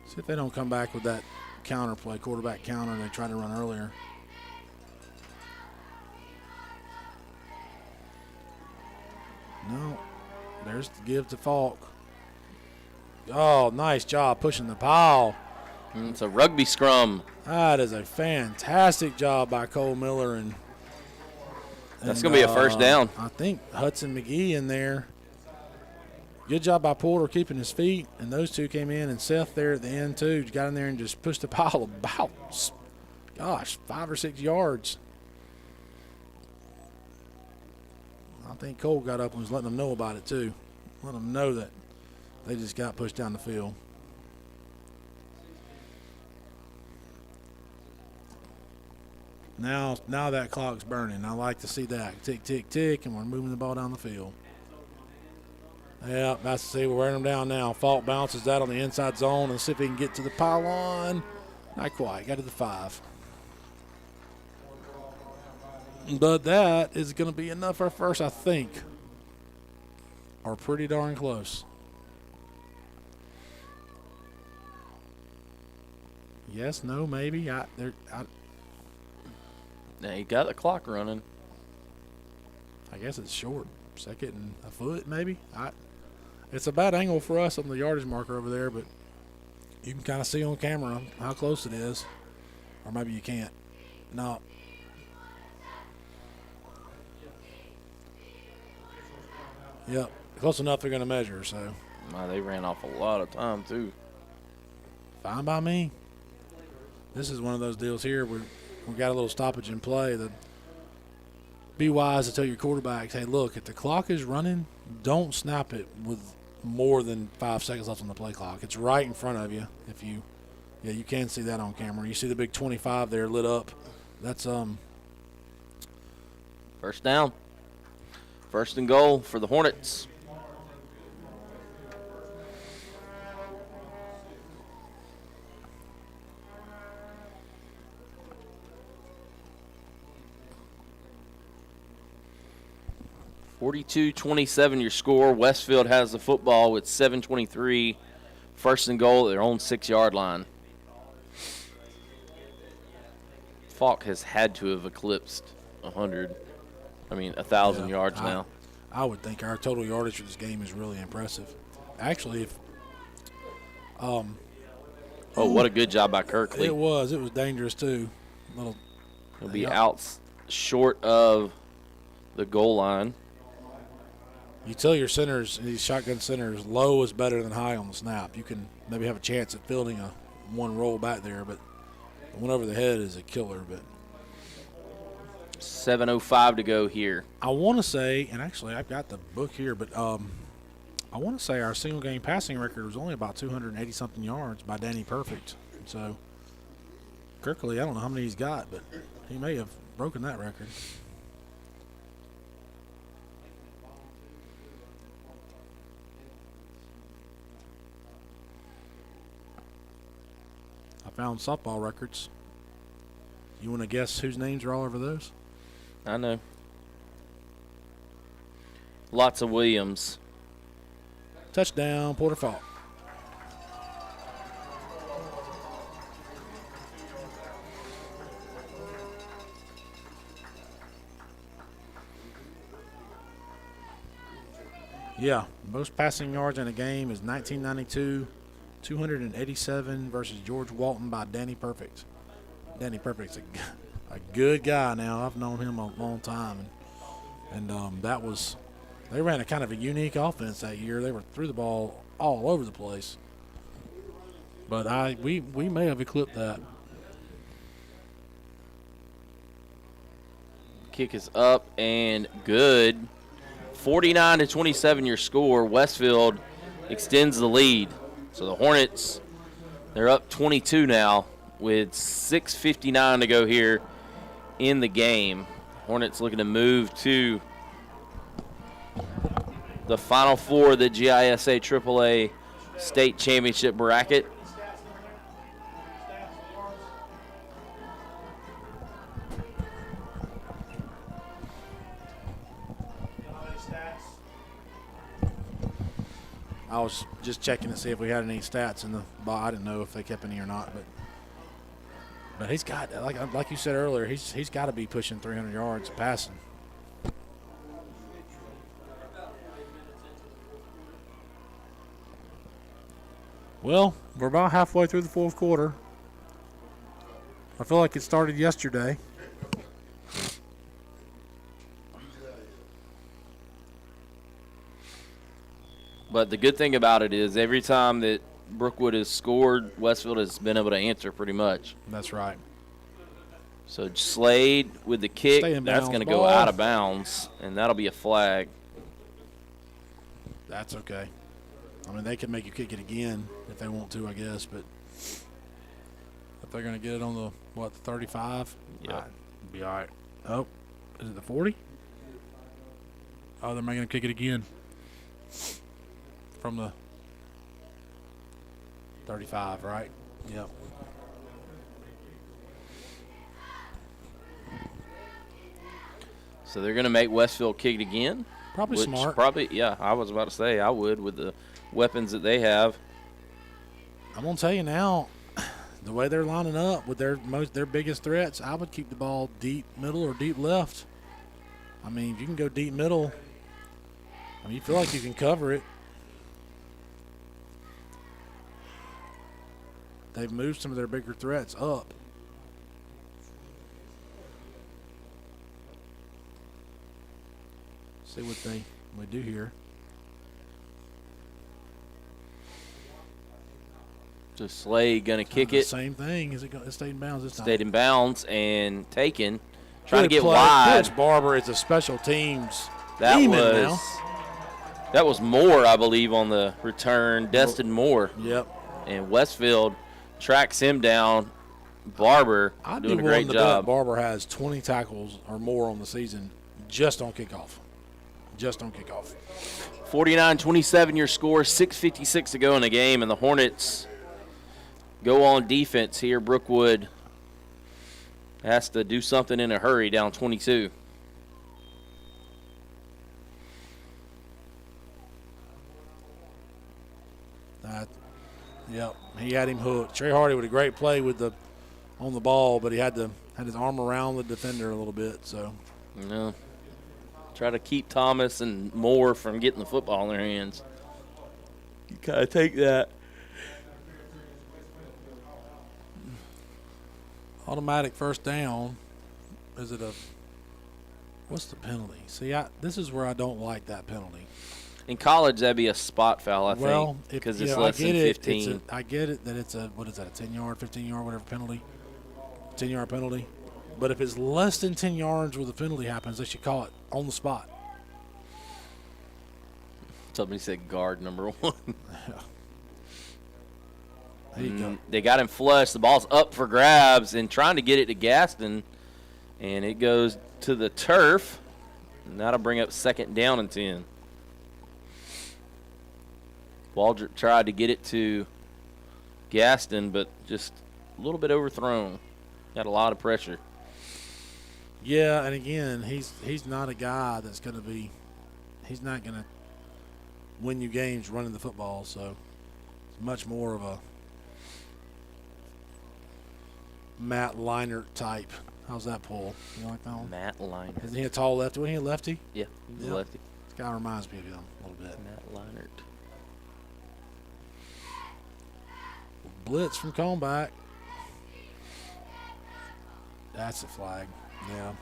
See if they don't come back with that counter play, quarterback counter they tried to run earlier. No. There's the give to Falk. Oh, nice job pushing the pile. It's a rugby scrum. That is a fantastic job by Cole Miller. And that's going to be a first down. I think Hudson McGee in there. Good job by Porter keeping his feet. And those two came in, and Seth there at the end, too. Got in there and just pushed the pile about, 5 or 6 yards. I think Cole got up and was letting them know about it, too. Let them know that they just got pushed down the field. Now that clock's burning. I like to see that. Tick, tick, tick, and we're moving the ball down the field. Yeah, that's to see we're wearing them down now. Falk bounces that on the inside zone and see if he can get to the pylon. Not quite. Got to the 5. But that is going to be enough for first, I think. Or pretty darn close. Yes, no, maybe. Now you got the clock running. I guess it's short. 2nd and a foot, maybe. It's a bad angle for us on the yardage marker over there, but you can kind of see on camera how close it is. Or maybe you can't. No. Yep. Close enough they're going to measure, so. Wow, they ran off a lot of time, too. Fine by me. This is one of those deals here where we got a little stoppage in play. Be wise to tell your quarterbacks, hey, look, if the clock is running, don't snap it with more than 5 seconds left on the play clock. It's right in front of you. You can see that on camera. You see the big 25 there lit up. That's first down. 1st and goal for the Hornets. (42-27) your score. Westfield has the football with 7:23. 1st and goal at their own 6-yard line. Falk has had to have eclipsed 1,000 yards now. I would think our total yardage for this game is really impressive. Actually, if what a good job by Kirkley. It was dangerous too. He'll be out short of the goal line. You tell your centers, these shotgun centers, low is better than high on the snap. You can maybe have a chance at fielding a one roll back there, but the one over the head is a killer. But 7:05 to go here. I want to say, and actually I've got the book here, but I want to say our single game passing record was only about 280-something yards by Danny Perfect. So Kirkley, I don't know how many he's got, but he may have broken that record. found softball records. You want to guess whose names are all over those? I know. Lots of Williams. Touchdown, Porter Falk. Yeah, most passing yards in a game is 1992, 287 versus George Walton by Danny Perfect. Danny Perfect's a good guy now. I've known him a long time. And that was, they ran a kind of a unique offense that year. They threw the ball all over the place. But we may have eclipsed that. Kick is up and good. 49-27 your score. Westfield extends the lead. So the Hornets, they're up 22 now with 6:59 to go here in the game. Hornets looking to move to the Final Four of the GISA AAA State Championship bracket. I was just checking to see if we had any stats in the ball. I didn't know if they kept any or not, but he's got, like you said earlier, he's got to be pushing 300 yards passing. Well, we're about halfway through the fourth quarter. I feel like it started yesterday. But the good thing about it is every time that Brookwood has scored, Westfield has been able to answer pretty much. That's right. So Slade with the kick, that's going to go out of bounds, and that'll be a flag. That's okay. I mean, they can make you kick it again if they want to, I guess. But if they're going to get it on the 35? Yeah. It'll be all right. Oh, is it the 40? Oh, they're making him kick it again. From the 35, right? Yep. So they're going to make Westfield kick it again? Probably smart. Probably, yeah, I was about to say I would with the weapons that they have. I'm going to tell you now, the way they're lining up with their biggest threats, I would keep the ball deep middle or deep left. I mean, if you can go deep middle, I mean, you feel like you can cover it. They've moved some of their bigger threats up. See what they do here. So Slade going to kick it. Same thing. Is it stayed in bounds this time? Stayed in bounds and taken. Trying to get play. wide. Coach Barber is a special teams. That was Moore, I believe, on the return. Destin Moore. Yep. And Westfield tracks him down. Barber doing a great job. Barber has 20 tackles or more on the season just on kickoff. 49-27 your score, 6:56 to go in the game, and the Hornets go on defense here. Brookwood has to do something in a hurry, down 22. Yep, he had him hooked. Trey Hardy with a great play on the ball, but he had his arm around the defender a little bit. So, yeah. Try to keep Thomas and Moore from getting the football in their hands. You gotta take that. Automatic first down. Is it what's the penalty? See, this is where I don't like that penalty. In college, that'd be a spot foul, I think, because it's less than 15. I get it that it's a 10-yard, 15-yard, whatever penalty, 10-yard penalty. But if it's less than 10 yards where the penalty happens, they should call it on the spot. Somebody said guard number 1. There you go. They got him flush. The ball's up for grabs and trying to get it to Gaston, and it goes to the turf. And that'll bring up 2nd down and 10. Waldrop tried to get it to Gaston, but just little bit overthrown. Got a lot of pressure. Yeah, and again, he's not a guy that's going to be – he's not going to win you games running the football. So it's much more of a Matt Leinart type. How's that pull? You like that one? Matt Leinart. Isn't he a tall lefty? Wasn't he a lefty? Yeah, he's a lefty. This guy reminds me of him a little bit. Matt Leinart. Blitz from Comeback. That's a flag. Yeah.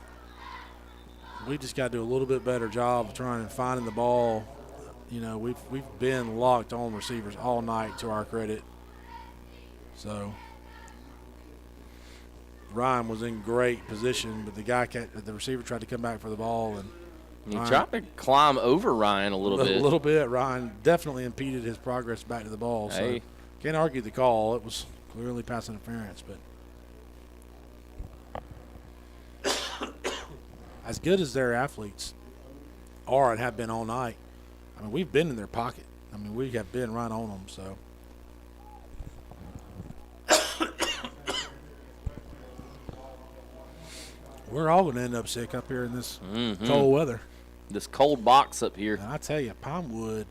We just got to do a little bit better job of trying and finding the ball. You know, we've been locked on receivers all night, to our credit. So Ryan was in great position, but the receiver tried to come back for the ball, and he tried to climb over Ryan a little bit. A little bit. Ryan definitely impeded his progress back to the ball. Hey. So can't argue the call. It was clearly pass interference, but as good as their athletes are and have been all night, I mean, we've been in their pocket. I mean, we have been right on them. So we're all going to end up sick up here in this cold weather. This cold box up here. And I tell you, Pinewood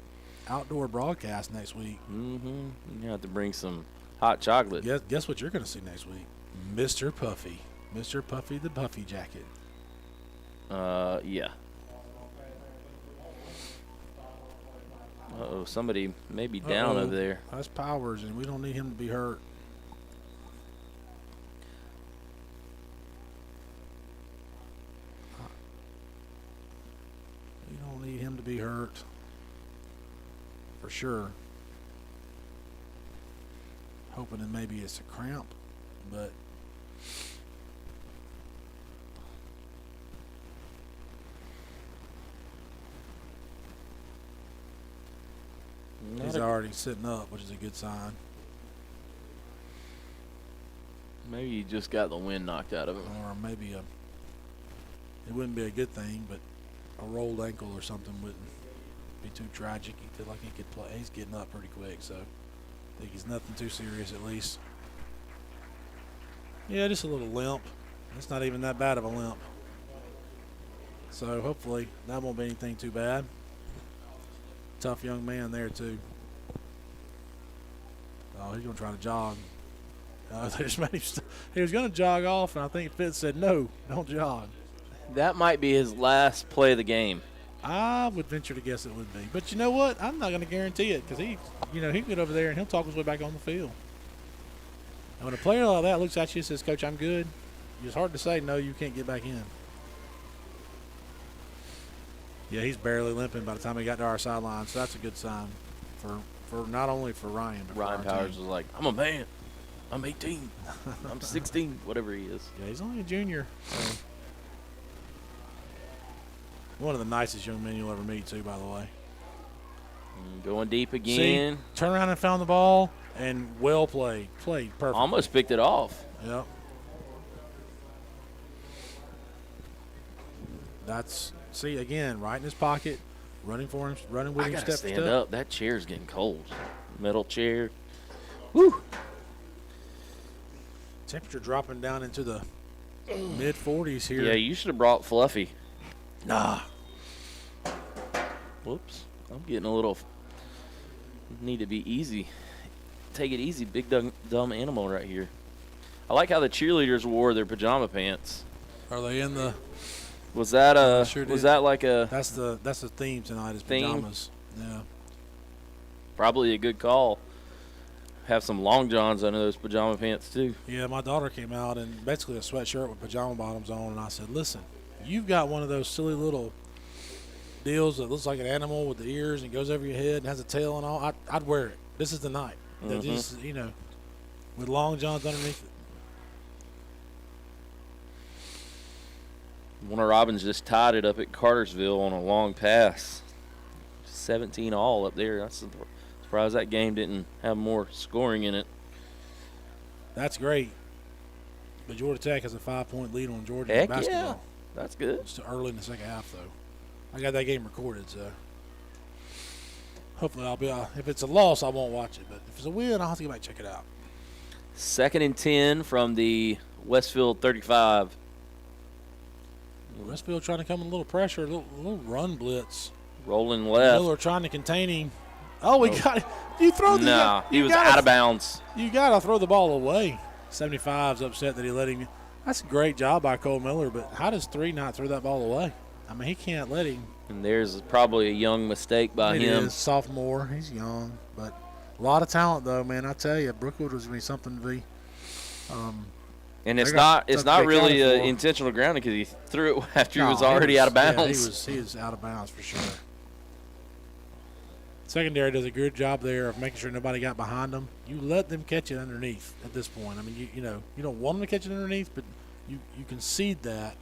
outdoor broadcast next week. You have to bring some hot chocolate. Guess what you're going to see next week? Mr. Puffy. Mr. Puffy the Puffy Jacket. Yeah. Uh-oh, somebody may be down over there. That's Powers, and we don't need him to be hurt. We don't need him to be hurt. For sure. Hoping that maybe it's a cramp, but he's already sitting up, which is a good sign. Maybe he just got the wind knocked out of him. Or maybe it wouldn't be a good thing, but a rolled ankle or something wouldn't be too tragic. He feel like he could play. He's getting up pretty quick, so I think he's nothing too serious at least. Yeah, just a little limp. It's not even that bad of a limp. So hopefully that won't be anything too bad. Tough young man there too. Oh, he's gonna try to jog. They just made him he was gonna jog off, and I think Fitz said, "No, don't jog." That might be his last play of the game. I would venture to guess it would be, but you know what? I'm not gonna guarantee it because he can get over there and he'll talk his way back on the field. And when a player like that looks at you and says, "Coach, I'm good," it's hard to say, "No, you can't get back in." Yeah, he's barely limping by the time he got to our sideline, so that's a good sign for not only for Ryan, but Ryan for our Powers team. was like, "I'm a man. I'm 18. I'm 16, whatever he is." Yeah, he's only a junior. So. One of the nicest young men you'll ever meet, too, by the way. Going deep again. See, turn around and found the ball, and well played. Played perfect. Almost picked it off. Yep. See, again, right in his pocket, running for him, running with him step for step. I gotta stand up. That chair's getting cold. Metal chair. Woo. Temperature dropping down into the mid-40s here. Yeah, you should have brought Fluffy. Nah. Whoops. I'm getting a little. Need to be easy. Take it easy, big dumb animal right here. I like how the cheerleaders wore their pajama pants. Are they in the? Was that like a? That's the theme tonight. Is pajamas. Yeah. Probably a good call. Have some long johns under those pajama pants too. Yeah, my daughter came out in basically a sweatshirt with pajama bottoms on, and I said, "Listen, you've got one of those silly little deals that looks like an animal with the ears and goes over your head and has a tail and all. I'd wear it. This is the night. Just, with long johns underneath it." Warner Robbins just tied it up at Cartersville on a long pass. 17 all up there. That's surprised that game didn't have more scoring in it. That's great. But Georgia Tech has a 5-point lead on Georgia Heck in basketball. Yeah. That's good. It's early in the second half, though. I got that game recorded, so hopefully I'll be. If it's a loss, I won't watch it. But if it's a win, I'll have to go back and check it out. 2nd and 10 from the Westfield 35. Westfield trying to come with a little pressure, a little run blitz. Rolling left. Miller trying to contain him. Oh, he got it. You throw the No, he was out of bounds. You got to throw the ball away. 75's upset that he let him. That's a great job by Cole Miller, but how does 3 not throw that ball away? I mean, he can't let him. And there's probably a young mistake by him. He is, sophomore. He's young, but a lot of talent, though, man. I tell you, Brookwood was going to be something to be. And it's not really intentional grounding because he threw it after he was already out of bounds. Yeah, he was out of bounds for sure. Secondary does a good job there of making sure nobody got behind them. You let them catch it underneath at this point. I mean, you know, you don't want them to catch it underneath, but you concede that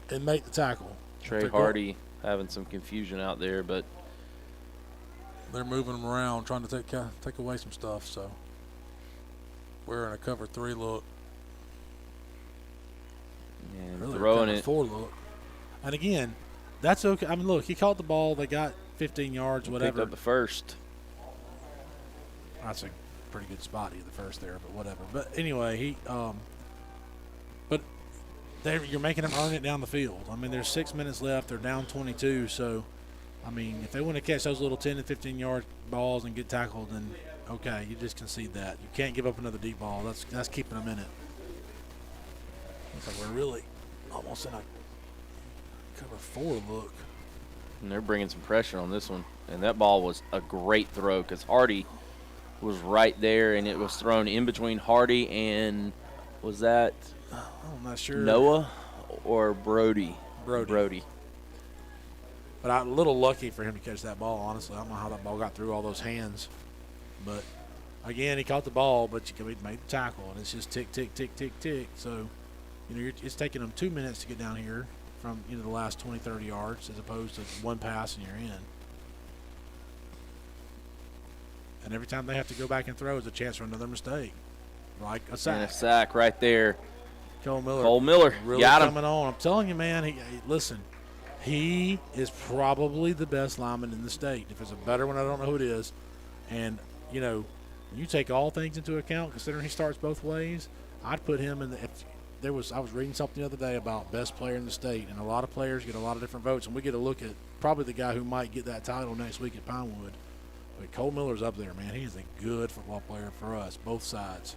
and make the tackle. Trey Hardy having some confusion out there, but they're moving them around, trying to take away some stuff. So we're in a cover 3 look. And really throwing it. 4 look. And again, that's okay. I mean, look, he caught the ball. They got 15 yards, whatever. Picked up the first. That's a pretty good spot, the first there, but whatever. But anyway, but you're making them earn it down the field. I mean, there's 6 minutes left. They're down 22. So, I mean, if they want to catch those little 10 and 15-yard balls and get tackled, then okay, you just concede that. You can't give up another deep ball. That's keeping them in it. Looks like we're really almost in a cover 4 look. And they're bringing some pressure on this one. And that ball was a great throw because Hardy was right there, and it was thrown in between Hardy and was that I'm not sure. Noah or Brody? Brody. But a little lucky for him to catch that ball, honestly. I don't know how that ball got through all those hands. But, again, he caught the ball, but he made the tackle, and it's just tick, tick, tick, tick, tick. So, you know, it's taking them 2 minutes to get down here from, you know, the last 20, 30 yards as opposed to one pass and you're in. And every time they have to go back and throw is a chance for another mistake, like a sack. And a sack right there. Cole Miller really got him. coming on. I'm telling you, man, listen, he is probably the best lineman in the state. If there's a better one, I don't know who it is. And, you know, when you take all things into account, considering he starts both ways, I'd put him in the – I was reading something the other day about best player in the state, and a lot of players get a lot of different votes, and we get to look at probably the guy who might get that title next week at Pinewood. But Cole Miller's up there, man. He is a good football player for us, both sides.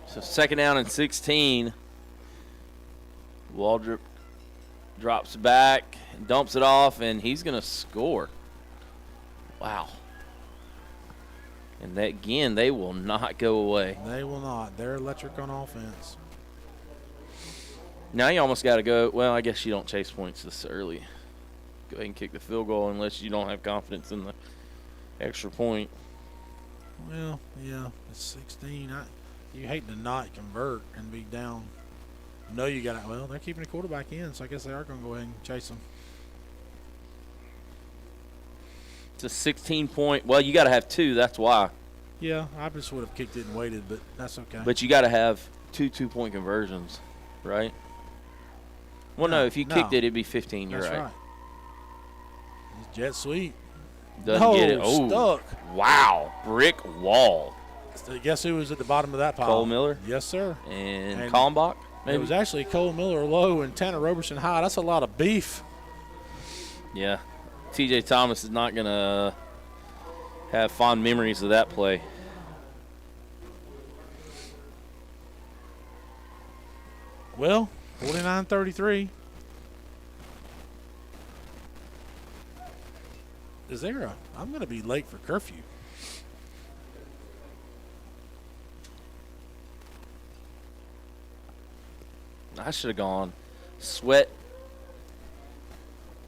So 2nd down and 16. Waldrop drops back, dumps it off, and he's going to score. Wow. And that, again, they will not go away. They will not. They're electric on offense. Now you almost got to go. Well, I guess you don't chase points this early. Go ahead and kick the field goal unless you don't have confidence in the extra point. Well, yeah, it's 16. You hate to not convert and be down. No, you got to. Well, they're keeping the quarterback in, so I guess they are going to go ahead and chase them. It's a 16-point. Well, you got to have 2. That's why. Yeah, I just would have kicked it and waited, but that's okay. But you got to have 2 2-point conversions, right? Well, no, if you kicked it, it'd be 15. You're that's right. It's jet sweep. Doesn't get it. Oh, stuck. Wow. Brick wall. So guess who was at the bottom of that pile? Cole Miller. Yes, sir. And Kalmbach, maybe? It was actually Cole Miller low and Tanner Roberson high. That's a lot of beef. Yeah. TJ Thomas is not going to have fond memories of that play. Well, 49-33. Is there I'm going to be late for curfew. I should have gone sweat.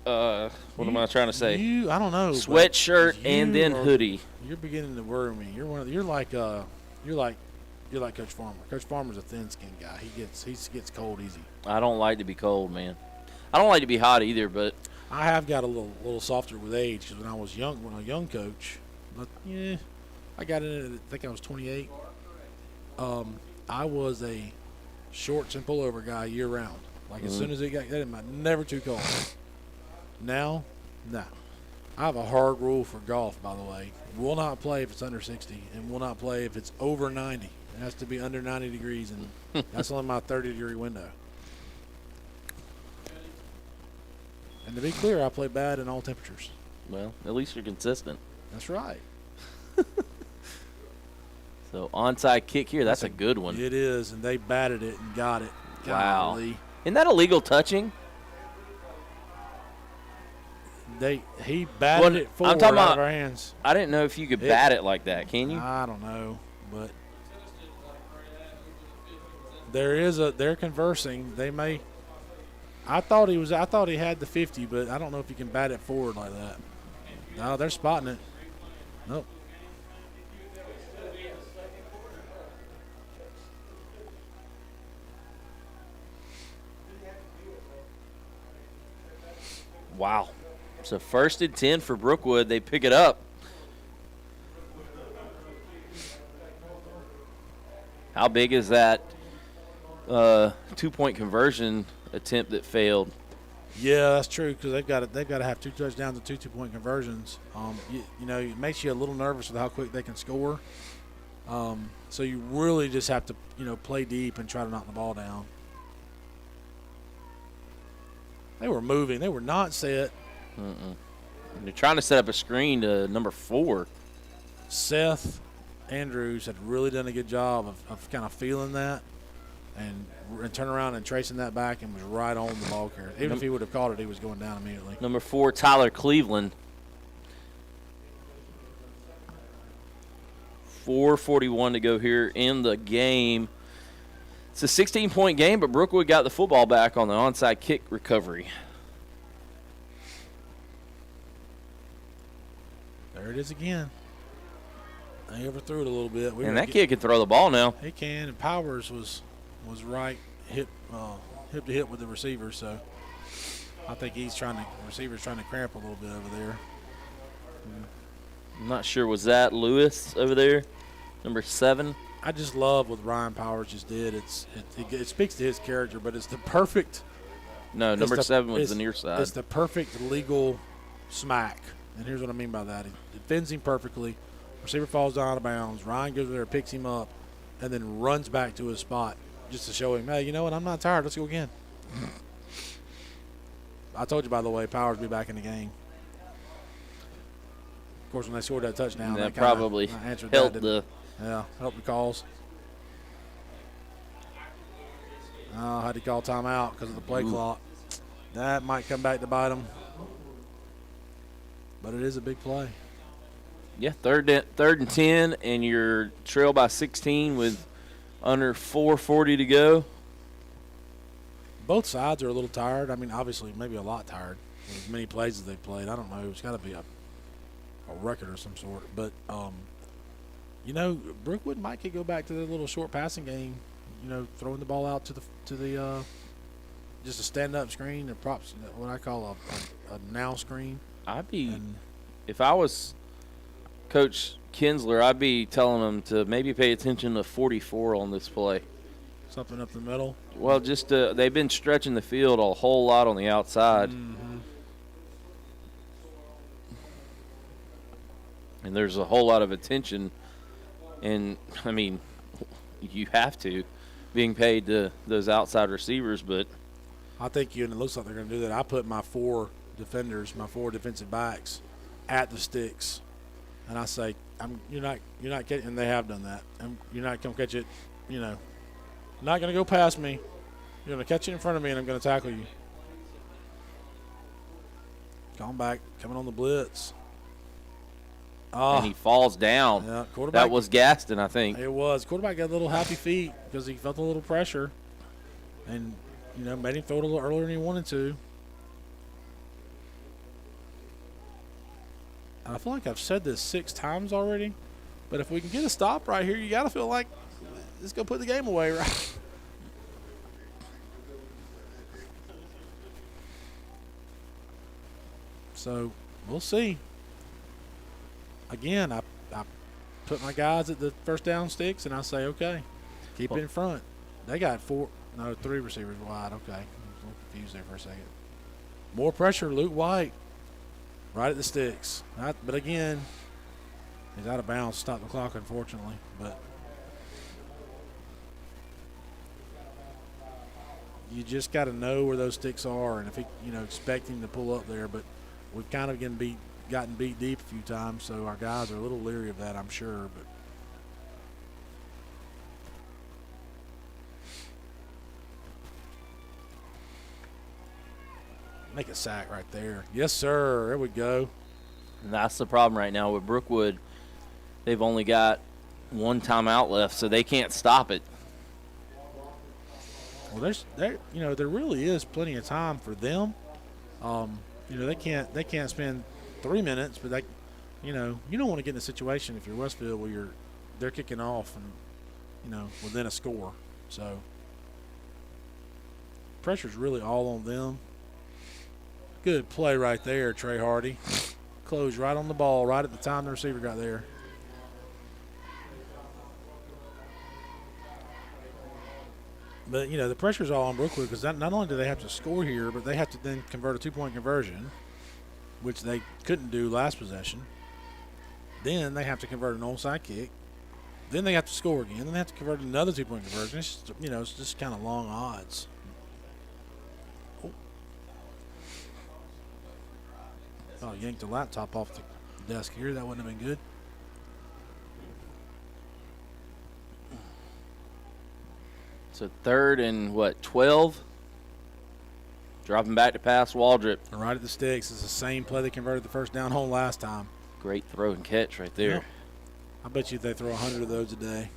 What am I trying to say? I don't know. Sweatshirt and then hoodie. You're beginning to worry me. You're like Coach Farmer. Coach Farmer's a thin-skinned guy. He gets cold easy. I don't like to be cold, man. I don't like to be hot either, but I have got a little softer with age because when I was a young coach, but yeah, I got in it. I think I was 28. I was a shorts and pullover guy year round. Like as soon as it got that, never too cold. Now, nah. I have a hard rule for golf, by the way. Will not play if it's under 60, and will not play if it's over 90. It has to be under 90 degrees, and that's only my 30-degree window. And to be clear, I play bad in all temperatures. Well, at least you're consistent. That's right. So onside kick here, that's a good one. It is, and they batted it and got it. Wow. Golly. Isn't that illegal touching? He batted it forward I'm talking out about, of our hands. I didn't know if you could bat it like that. Can you? I don't know, but they're conversing. They may. I thought he had the 50, but I don't know if you can bat it forward like that. No, they're spotting it. Nope. Wow. So 1st and 10 for Brookwood. They pick it up. How big is that 2-point conversion attempt that failed? Yeah, that's true because they've got to have 2 touchdowns and 2 2-point conversions. You know, it makes you a little nervous with how quick they can score. So you really just have to, play deep and try to knock the ball down. They were moving. They were not set. They're trying to set up a screen to number 4. Seth Andrews had really done a good job of kind of feeling that and turn around and tracing that back and was right on the ball carrier. Even if he would have caught it, he was going down immediately. Number 4, Tyler Cleveland. 4:41 to go here in the game. It's a 16-point game, but Brookwood got the football back on the onside kick recovery. There it is again. They overthrew it a little bit. And that kid can throw the ball now. He can, and Powers was right hip to hip with the receiver, so I think receiver's trying to cramp a little bit over there. I'm not sure. Was that Lewis over there, number 7? I just love what Ryan Powers just did. It speaks to his character, but it's the perfect. No, number 7 was the near side. It's the perfect legal smack, and here's what I mean by that. He defends him perfectly. Receiver falls down out of bounds. Ryan goes there, picks him up, and then runs back to his spot just to show him, hey, you know what? I'm not tired. Let's go again. I told you, by the way, Powers will be back in the game. Of course, when they scored that touchdown, that probably helped the calls. Had to call timeout because of the play clock. That might come back to bite them. But it is a big play. Yeah, third and 10, and you're trail by 16 with under 4:40 to go. Both sides are a little tired. I mean, obviously, maybe a lot tired with as many plays as they've played. I don't know. It's got to be a record of some sort. But, Brookwood might could go back to their little short passing game, throwing the ball out to the just a stand-up screen, the props, what I call a now screen. If I was Coach Kinsler, I'd be telling them to maybe pay attention to 44 on this play. Something up the middle? Well, just they've been stretching the field a whole lot on the outside. Mm-hmm. And there's a whole lot of attention. And, I mean, you have to, being paid to those outside receivers. But I think and it looks like they're going to do that. I put my 4 defenders, my 4 defensive backs at the sticks. And I say, you're not catching, and they have done that. You're not going to catch it, not going to go past me. You're going to catch it in front of me, and I'm going to tackle you. Going back, coming on the blitz. And he falls down. Yeah, quarterback. That was Gaston, I think. It was. Quarterback got a little happy feet because he felt a little pressure. And, made him throw it a little earlier than he wanted to. I feel like I've said this 6 times already, but if we can get a stop right here, you got to feel like it's going to put the game away, right? So we'll see. Again, I put my guys at the first down sticks, and I say, okay, keep it in front. They got 3 receivers wide. Okay, I was a little confused there for a second. More pressure, Luke White. Right at the sticks. But again, he's out of bounds. Stop the clock, unfortunately. But you just got to know where those sticks are, and if he, expect him to pull up there. But we've kind of gotten beat deep a few times, so our guys are a little leery of that, I'm sure. But make a sack right there. Yes, sir. There we go. And that's the problem right now with Brookwood. They've only got one timeout left, so they can't stop it. Well, there really is plenty of time for them. They can't spend 3 minutes, but you don't want to get in a situation if you're Westfield where they're kicking off and within a score. So pressure's really all on them. Good play right there, Trey Hardy. Closed right on the ball, right at the time the receiver got there. But, the pressure's all on Brookwood because not only do they have to score here, but they have to then convert a two-point conversion, which they couldn't do last possession. Then they have to convert an onside kick. Then they have to score again. Then they have to convert another two-point conversion. It's just, it's just kind of long odds. Oh, yanked the laptop off the desk here. That wouldn't have been good. So 3rd and 12? Dropping back to pass Waldrop. Right at the sticks. It's the same play they converted the first down home last time. Great throw and catch right there. Yep. I bet you they throw 100 of those a day.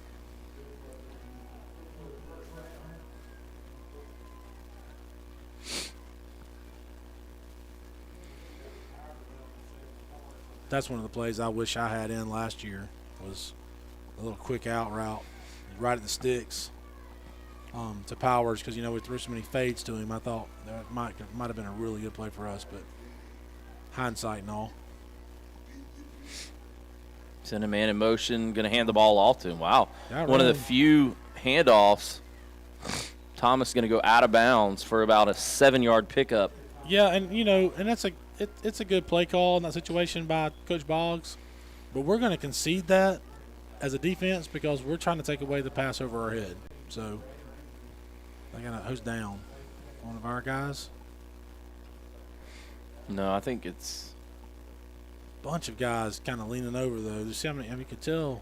That's one of the plays I wish I had in last year, was a little quick out route right at the sticks to Powers, because we threw so many fades to him. I thought that might have been a really good play for us, but hindsight and all. Send a man in motion, going to hand the ball off to him. Wow. Yeah, one of the few handoffs. Thomas going to go out of bounds for about a 7-yard pickup. Yeah, and and it's a good play call in that situation by Coach Boggs, but we're going to concede that as a defense because we're trying to take away the pass over our head. So who's down? One of our guys? No, I think it's a bunch of guys kind of leaning over though. You see how many? You could tell.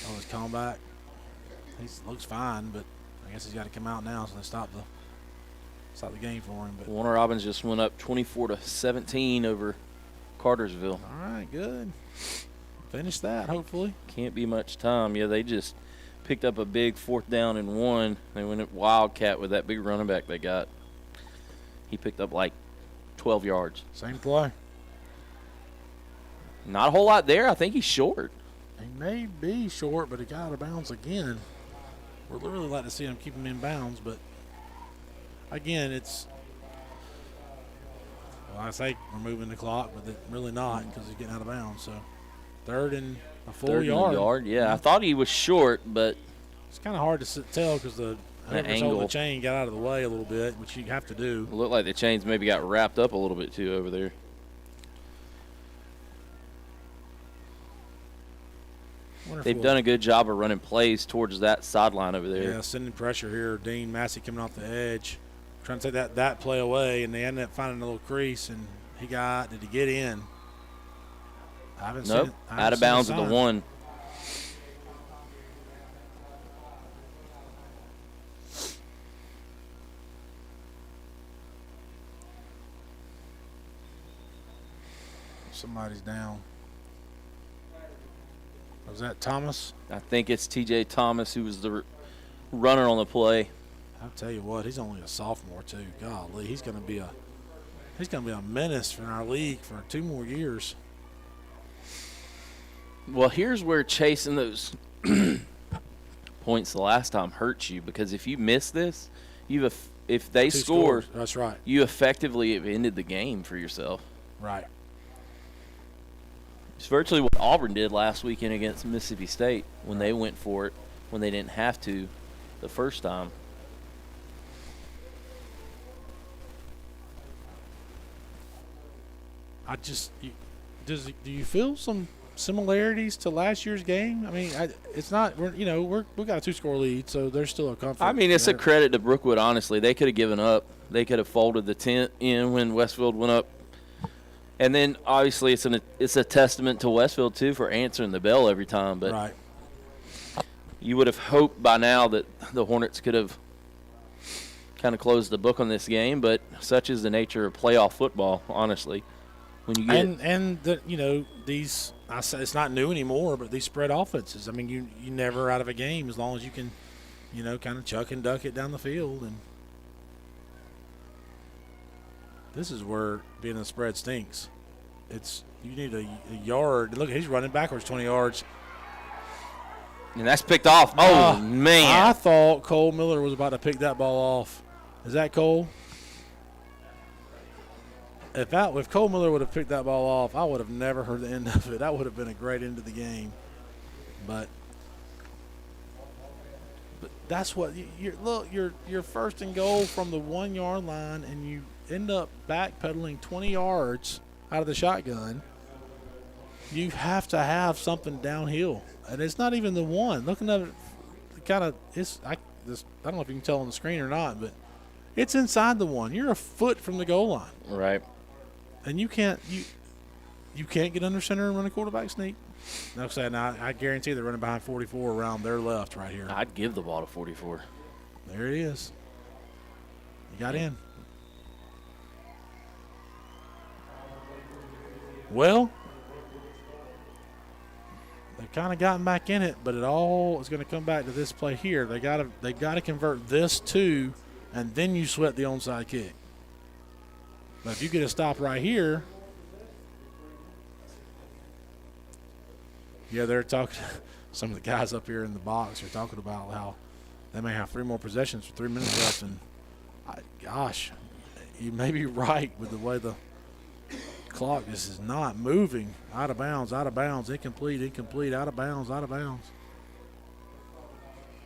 Oh, he's coming back. He looks fine, but I guess he's got to come out now, so they stop the game for him. But Warner Robins just went up 24-17 over Cartersville. All right, good. Finish that, hopefully. Can't be much time. Yeah, they just picked up a big 4th down and 1. They went at Wildcat with that big running back they got. He picked up like 12 yards. Same play. Not a whole lot there. I think he's short. He may be short, but he got out of bounds again. We'd really like to see him keep him in bounds, but again, I say we're moving the clock, but really not because he's getting out of bounds. So 3rd and a full yard. Yeah, I thought he was short, but it's kind of hard to tell because the chain got out of the way a little bit, which you have to do. It looked like the chains maybe got wrapped up a little bit too over there. They've done a good job of running plays towards that sideline over there. Yeah, sending pressure here. Dean Massey coming off the edge, trying to take that play away, and they ended up finding a little crease, and did he get in? I haven't seen it. Out of bounds at the 1. Somebody's down. Was that Thomas? I think it's T.J. Thomas who was the runner on the play. I'll tell you what, he's only a sophomore too. Golly, he's going to be a menace for our league for 2 more years. Well, here's where chasing those points the last time hurts you, because if you miss this, if they score, that's right, you effectively have ended the game for yourself. Right. It's virtually what Auburn did last weekend against Mississippi State when they went for it when they didn't have to the first time. do you feel some similarities to last year's game? I mean, it's not. We got a 2-score lead, so there's still a comfort. I mean, it's a credit to Brookwood. Honestly, they could have given up. They could have folded the tent in when Westfield went up. And then obviously it's a testament to Westfield too for answering the bell every time. But right. You would have hoped by now that the Hornets could have kind of closed the book on this game. But such is the nature of playoff football. Honestly, when you get these. I say it's not new anymore, but these spread offenses. I mean, you never out of a game as long as you can, kind of chuck and duck it down the field. And this is where being a spread stinks. You need a yard. Look, he's running backwards 20 yards. And that's picked off. Oh, man. I thought Cole Miller was about to pick that ball off. Is that Cole? If Cole Miller would have picked that ball off, I would have never heard the end of it. That would have been a great end of the game. But that's what you're first and goal from the 1-yard line, and you end up backpedaling 20 yards out of the shotgun. You have to have something downhill, and it's not even the one. Looking at it, I don't know if you can tell on the screen or not, but it's inside the one. You're a foot from the goal line, right? And you can't get under center and run a quarterback sneak. No, saying I guarantee they're running behind 44 around their left right here. I'd give the ball to 44. There it is. You got in. Well, they've kind of gotten back in it, but it all is going to come back to this play here. They got to convert this to, and then you sweat the onside kick. But if you get a stop right here, they're talking. Some of the guys up here in the box are talking about how they may have 3 more possessions with 3 minutes left, and gosh, you may be right with the way the clock. This is not moving. Out of bounds, incomplete, out of bounds.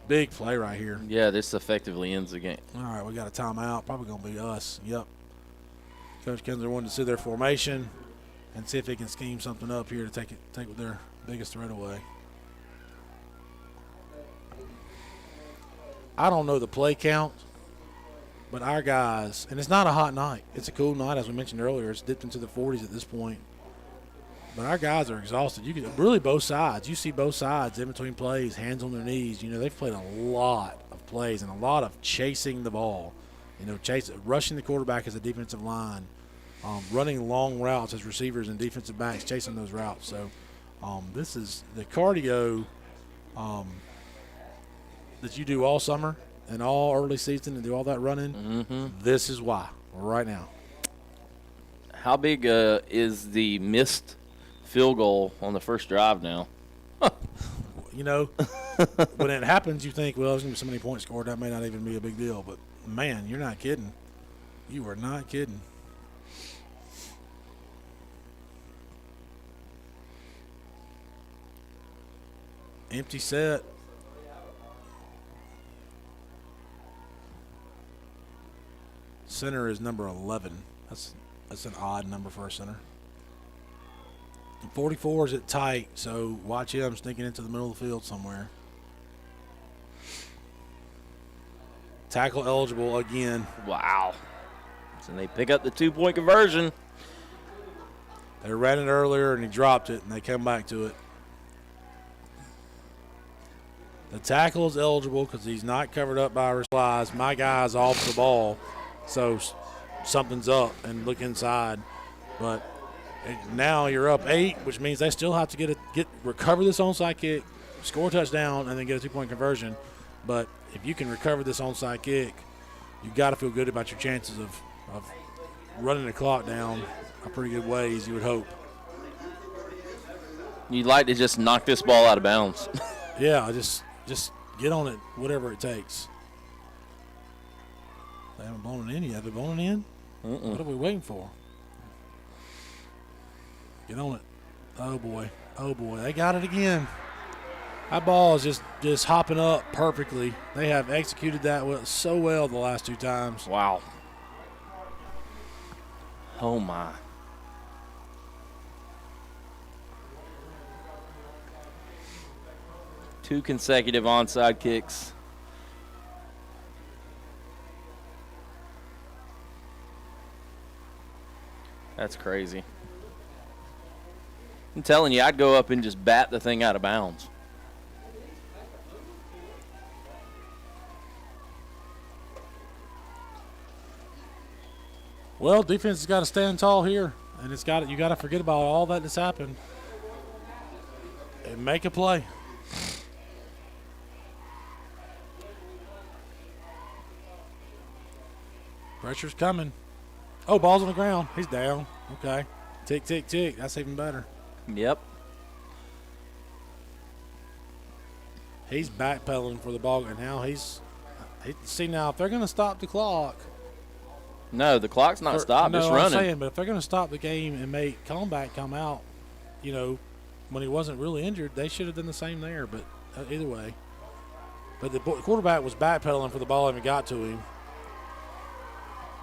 Big play right here. Yeah, this effectively ends the game. All right, we got a timeout. Probably going to be us. Yep. Coach Kinzer wanted to see their formation and see if they can scheme something up here to take their biggest threat away. I don't know the play count, but our guys, and it's not a hot night. It's a cool night, as we mentioned earlier. It's dipped into the 40s at this point. But our guys are exhausted. You can really both sides. You see both sides in between plays, hands on their knees. They've played a lot of plays and a lot of chasing the ball. Rushing the quarterback as a defensive line, running long routes as receivers and defensive backs, chasing those routes. So this is the cardio that you do all summer and all early season and do all that running. Mm-hmm. This is why right now. How big is the missed field goal on the first drive now? When it happens, you think, well, there's going to be so many points scored, that may not even be a big deal. But, man, you're not kidding. You are not kidding. Empty set. Center is number 11. That's an odd number for a center. 44 is it tight, so watch him sneaking into the middle of the field somewhere. Tackle eligible again. Wow. So they pick up the 2-point conversion. They ran it earlier and he dropped it, and they come back to it. The tackle is eligible because he's not covered up by flies. My guy's off the ball, so something's up, and look inside. But now you're up 8, which means they still have to recover this onside kick, score a touchdown, and then get a 2-point conversion. But if you can recover this onside kick, you've got to feel good about your chances of running the clock down a pretty good ways, you would hope. You'd like to just knock this ball out of bounds. Yeah, just get on it, whatever it takes. They haven't blown it in yet. Have they blown it in? What are we waiting for? Get on it. Oh, boy. They got it again. That ball is just hopping up perfectly. They have executed that so well the last 2 times. Wow. Oh, my. 2 consecutive onside kicks. That's crazy. I'm telling you, I'd go up and just bat the thing out of bounds. Well, defense has got to stand tall here, and you got to forget about all that that's happened and make a play. Pressure's coming. Oh, ball's on the ground. He's down. Okay. Tick, tick, tick. That's even better. Yep. He's backpedaling for the ball, and now see, now if they're going to stop the clock. No, the clock's not stopped. No, it's I'm running. saying, but if they're going to stop the game and make comeback come out, when he wasn't really injured, they should have done the same there. But either way. But the quarterback was backpedaling for the ball and it got to him.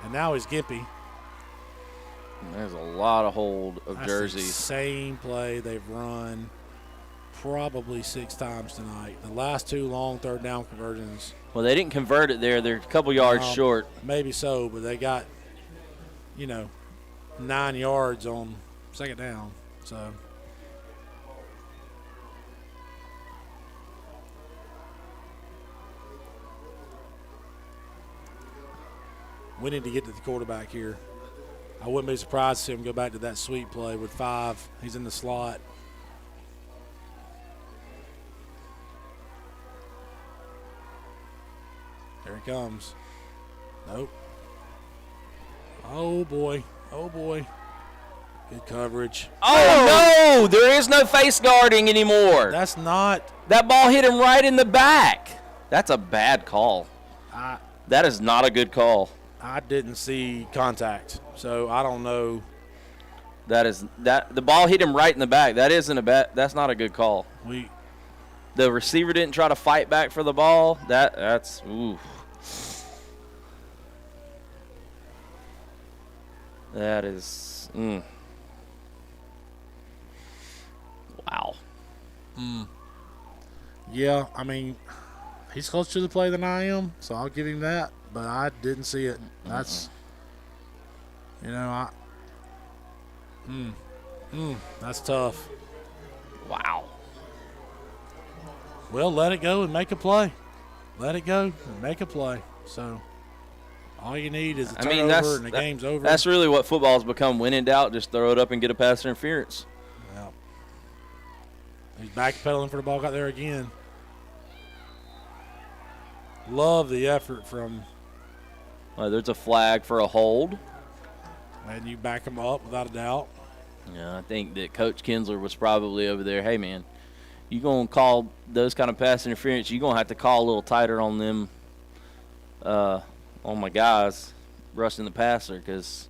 And now he's gimpy. And there's a lot of hold of That's jerseys. the same play they've run probably 6 times tonight. The last 2 long third down conversions. Well, they didn't convert it there. They're a couple yards short. Maybe so, but they got, 9 yards on second down. So. We need to get to the quarterback here. I wouldn't be surprised to see him go back to that sweep play with 5. He's in the slot. There he comes. Nope. Oh, boy. Oh, boy. Good coverage. Oh, no! There is no face guarding anymore. That's not. That ball hit him right in the back. That's a bad call. That is not a good call. I didn't see contact, so I don't know. The ball hit him right in the back. That's not a good call. The receiver didn't try to fight back for the ball. That's ooh. That is wow. Yeah, I mean, he's closer to the play than I am, so I'll give him that. But I didn't see it. That's, that's tough. Wow. Well, let it go and make a play. Let it go and make a play. So all you need is a turnover and the game's over. That's really what football's become. When in doubt, just throw it up and get a pass interference. Yeah. He's backpedaling for the ball. Got there again. Love the effort from. There's a flag for a hold. And you back him up without a doubt. Yeah, I think that Coach Kinsler was probably over there. Hey, man, you going to call those kind of pass interference, you're going to have to call a little tighter on them, on my guys rushing the passer, because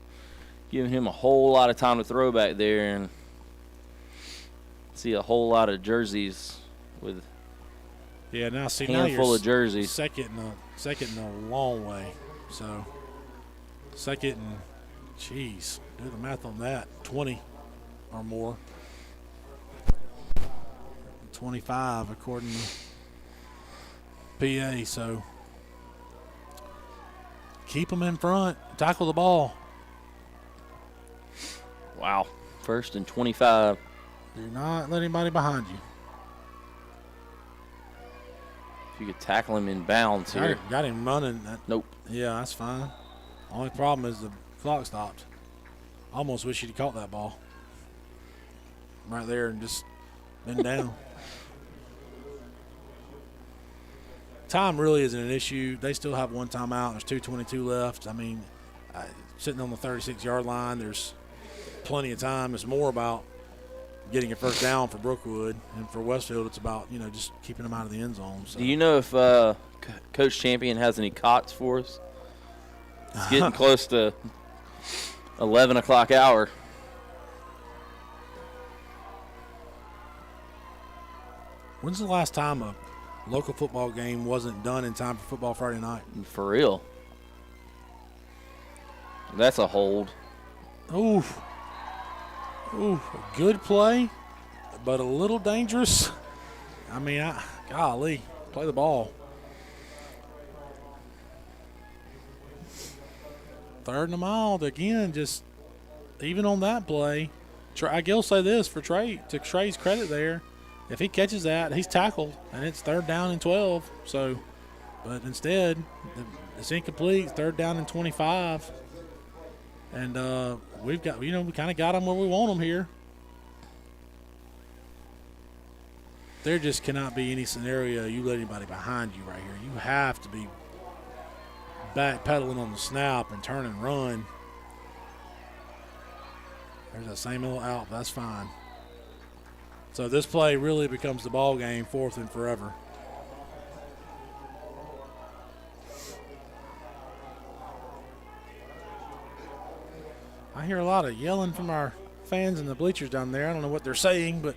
giving him a whole lot of time to throw back there, and see a whole lot of jerseys with now handful you're of jerseys. Second in a long way. So second and, geez, do the math on that, 20 or more. 25 according to PA. So keep them in front, tackle the ball. Wow, 1st and 25. Do not let anybody behind you. If you could tackle him in bounds here. Got him running. Nope. Yeah, that's fine. Only problem is the clock stopped. Almost wish he'd caught that ball right there and just been down. Time really isn't an issue. They still have 1 timeout. There's 2:22 left. I mean, sitting on the 36-yard line, there's plenty of time. It's more about getting a first down for Brookwood, and for Westfield, it's about just keeping them out of the end zone. So. Do you know if Coach Champion has any cots for us? It's getting close to 11 o'clock hour. When's the last time a local football game wasn't done in time for football Friday night? For real. That's a hold. Oof. Ooh, a good play, but a little dangerous. I mean, Golly, play the ball. 3rd and a mile. Again, just even on that play. I will say this for Trey, to Trey's credit there, if he catches that, he's tackled, and it's 3rd down and 12. So, but instead, it's incomplete. 3rd down and 25. And we kind of got them where we want them here. There just cannot be any scenario you let anybody behind you right here. You have to be backpedaling on the snap and turn and run. There's that same little out. That's fine. So this play really becomes the ball game, 4th and forever. I hear a lot of yelling from our fans in the bleachers down there. I don't know what they're saying, but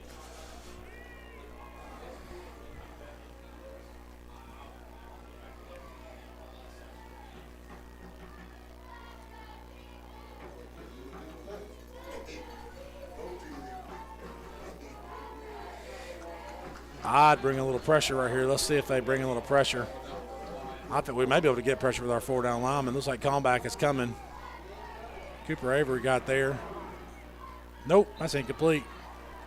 I'd bring a little pressure right here. Let's see if they bring a little pressure. I think we may be able to get pressure with our 4-down lineman. Looks like comeback is coming. Cooper Avery got there. Nope, that's incomplete.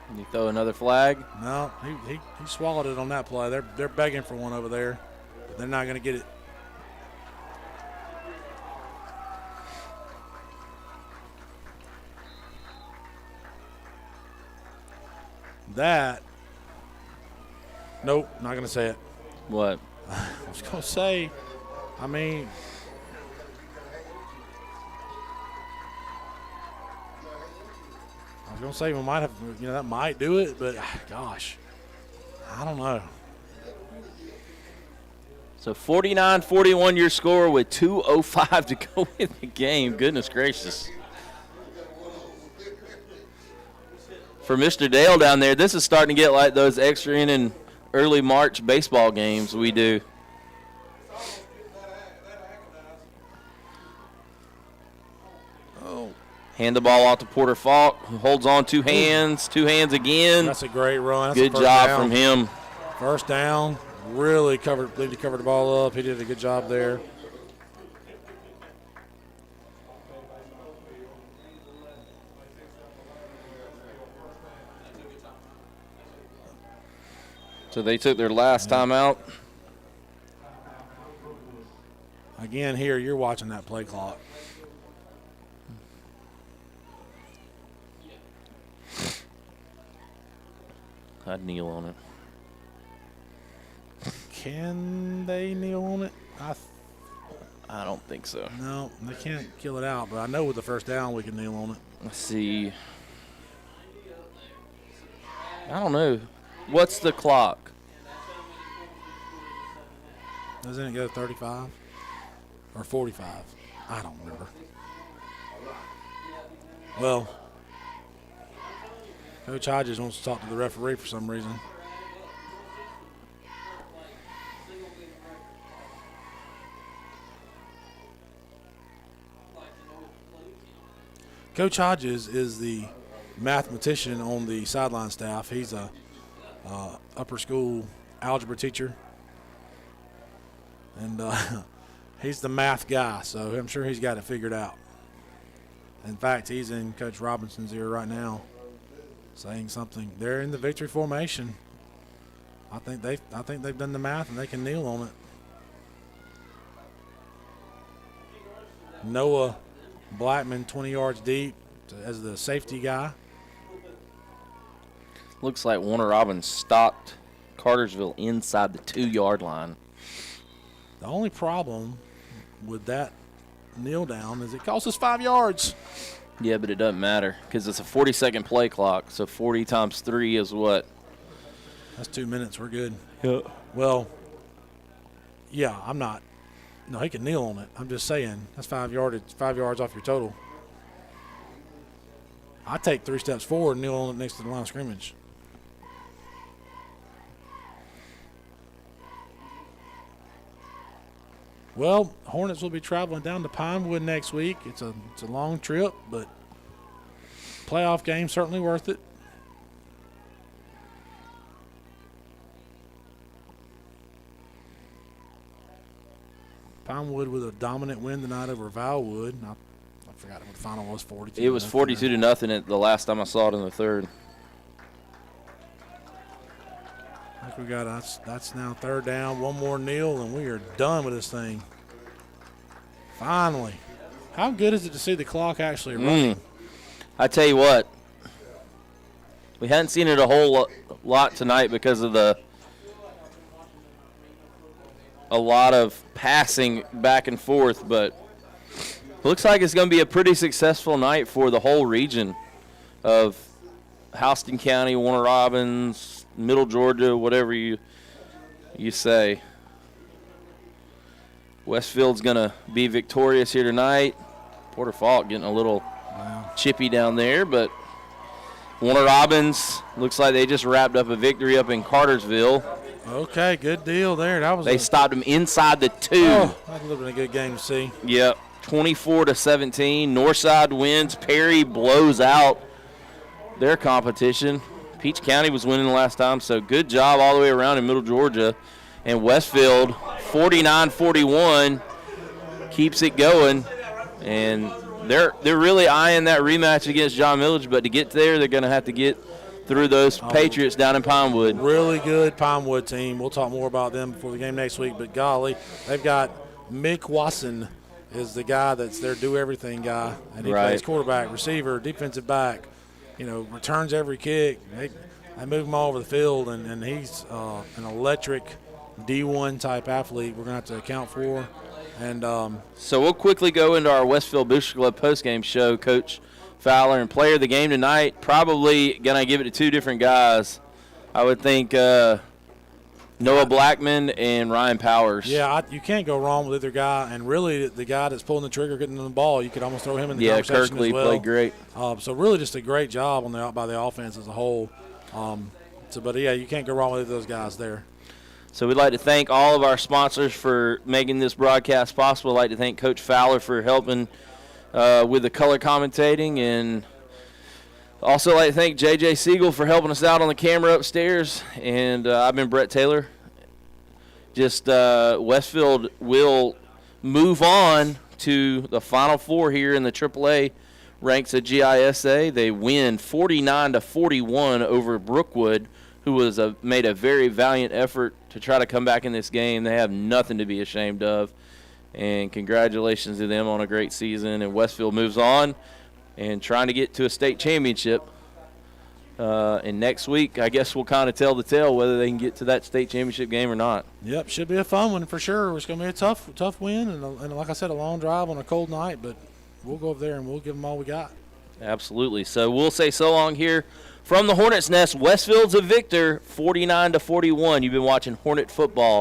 Can you throw another flag? No, he swallowed it on that play. They're begging for one over there, but they're not going to get it. That. Nope, not going to say it. What? I was going to say, I mean, I was going to say we might have, that might do it, but gosh, I don't know. So 49-41 your score with 2:05 to go in the game. Goodness gracious. For Mr. Dale down there, this is starting to get like those extra inning early March baseball games we do. Oh. Hand the ball off to Porter Falk, who holds on two hands again. That's a great run. Good job from him. 1st down, really covered the ball up. He did a good job there. So they took their last timeout. Again, here you're watching that play clock. I'd kneel on it. Can they kneel on it? I don't think so. No, they can't kill it out, but I know with the 1st down we can kneel on it. Let's see. I don't know. What's the clock? Doesn't it go 35 or 45? I don't remember. Well, Coach Hodges wants to talk to the referee for some reason. Coach Hodges is the mathematician on the sideline staff. He's a upper school algebra teacher, and he's the math guy, so I'm sure he's got it figured out. In fact, he's in Coach Robinson's ear right now saying something. They're in the victory formation. I think they've done the math and they can kneel on it. Noah Blackman 20 yards deep as the safety guy. Looks like Warner Robins stopped Cartersville inside the 2-yard line. The only problem with that kneel down is it costs us 5 yards. Yeah, but it doesn't matter because it's a 40-second play clock. So 40 times 3 is what? That's 2 minutes. We're good. Yeah. Well, yeah, I'm not. No, he can kneel on it. I'm just saying that's 5 yards off your total. I take 3 steps forward and kneel on it next to the line of scrimmage. Well, Hornets will be traveling down to Pinewood next week. It's a long trip, but playoff game certainly worth it. Pinewood with a dominant win tonight over Valwood. I forgot what the final was, 42. It was 42-0 at the last time I saw it in the third. I think we got that's now third down, one more kneel, and we are done with this thing. Finally. How good is it to see the clock actually running? I tell you what, we hadn't seen it a whole lot tonight because of a lot of passing back and forth, but it looks like it's going to be a pretty successful night for the whole region of Houston County, Warner Robins, Middle Georgia, whatever you say. Westfield's going to be victorious here tonight. Porter Falk getting a little chippy down there, but Warner Robins looks like they just wrapped up a victory up in Cartersville. Okay, good deal there. They stopped them inside the 2. Oh, that would have been a good game to see. Yep, 24-17. Northside wins. Perry blows out their competition. Peach County was winning the last time, so good job all the way around in Middle Georgia. And Westfield, 49-41, keeps it going. And they're really eyeing that rematch against John Millage, but to get there, they're going to have to get through those Patriots down in Pinewood. Really good Pinewood team. We'll talk more about them before the game next week, but golly, they've got Mick Wasson is the guy that's their do-everything guy, and he plays quarterback, receiver, defensive back, returns every kick. They move him all over the field, and he's an electric D1 type athlete we're going to have to account for. And so we'll quickly go into our Westfield Booster Club postgame show. Coach Fowler and player of the game tonight, probably going to give it to two different guys. I would think Noah Blackman and Ryan Powers. Yeah, you can't go wrong with either guy. And really, the guy that's pulling the trigger, getting the ball, you could almost throw him in the conversation Kirkley as well. played great. So really just a great job by the offense as a whole. But, you can't go wrong with those guys there. So we'd like to thank all of our sponsors for making this broadcast possible. I'd like to thank Coach Fowler for helping with the color commentating, and also like to thank J.J. Siegel for helping us out on the camera upstairs. And I've been Brett Taylor. Westfield will move on to the Final Four here in the AAA ranks of GISA. They win 49-41 over Brookwood, who made a very valiant effort to try to come back in this game. They have nothing to be ashamed of. And congratulations to them on a great season. And Westfield moves on and trying to get to a state championship. And next week, I guess we'll kind of tell the tale whether they can get to that state championship game or not. Yep, should be a fun one for sure. It's going to be a tough win. And like I said, a long drive on a cold night. But we'll go over there and we'll give them all we got. Absolutely. So we'll say so long here from the Hornets' Nest. Westfield's a victor, 49-41. You've been watching Hornet football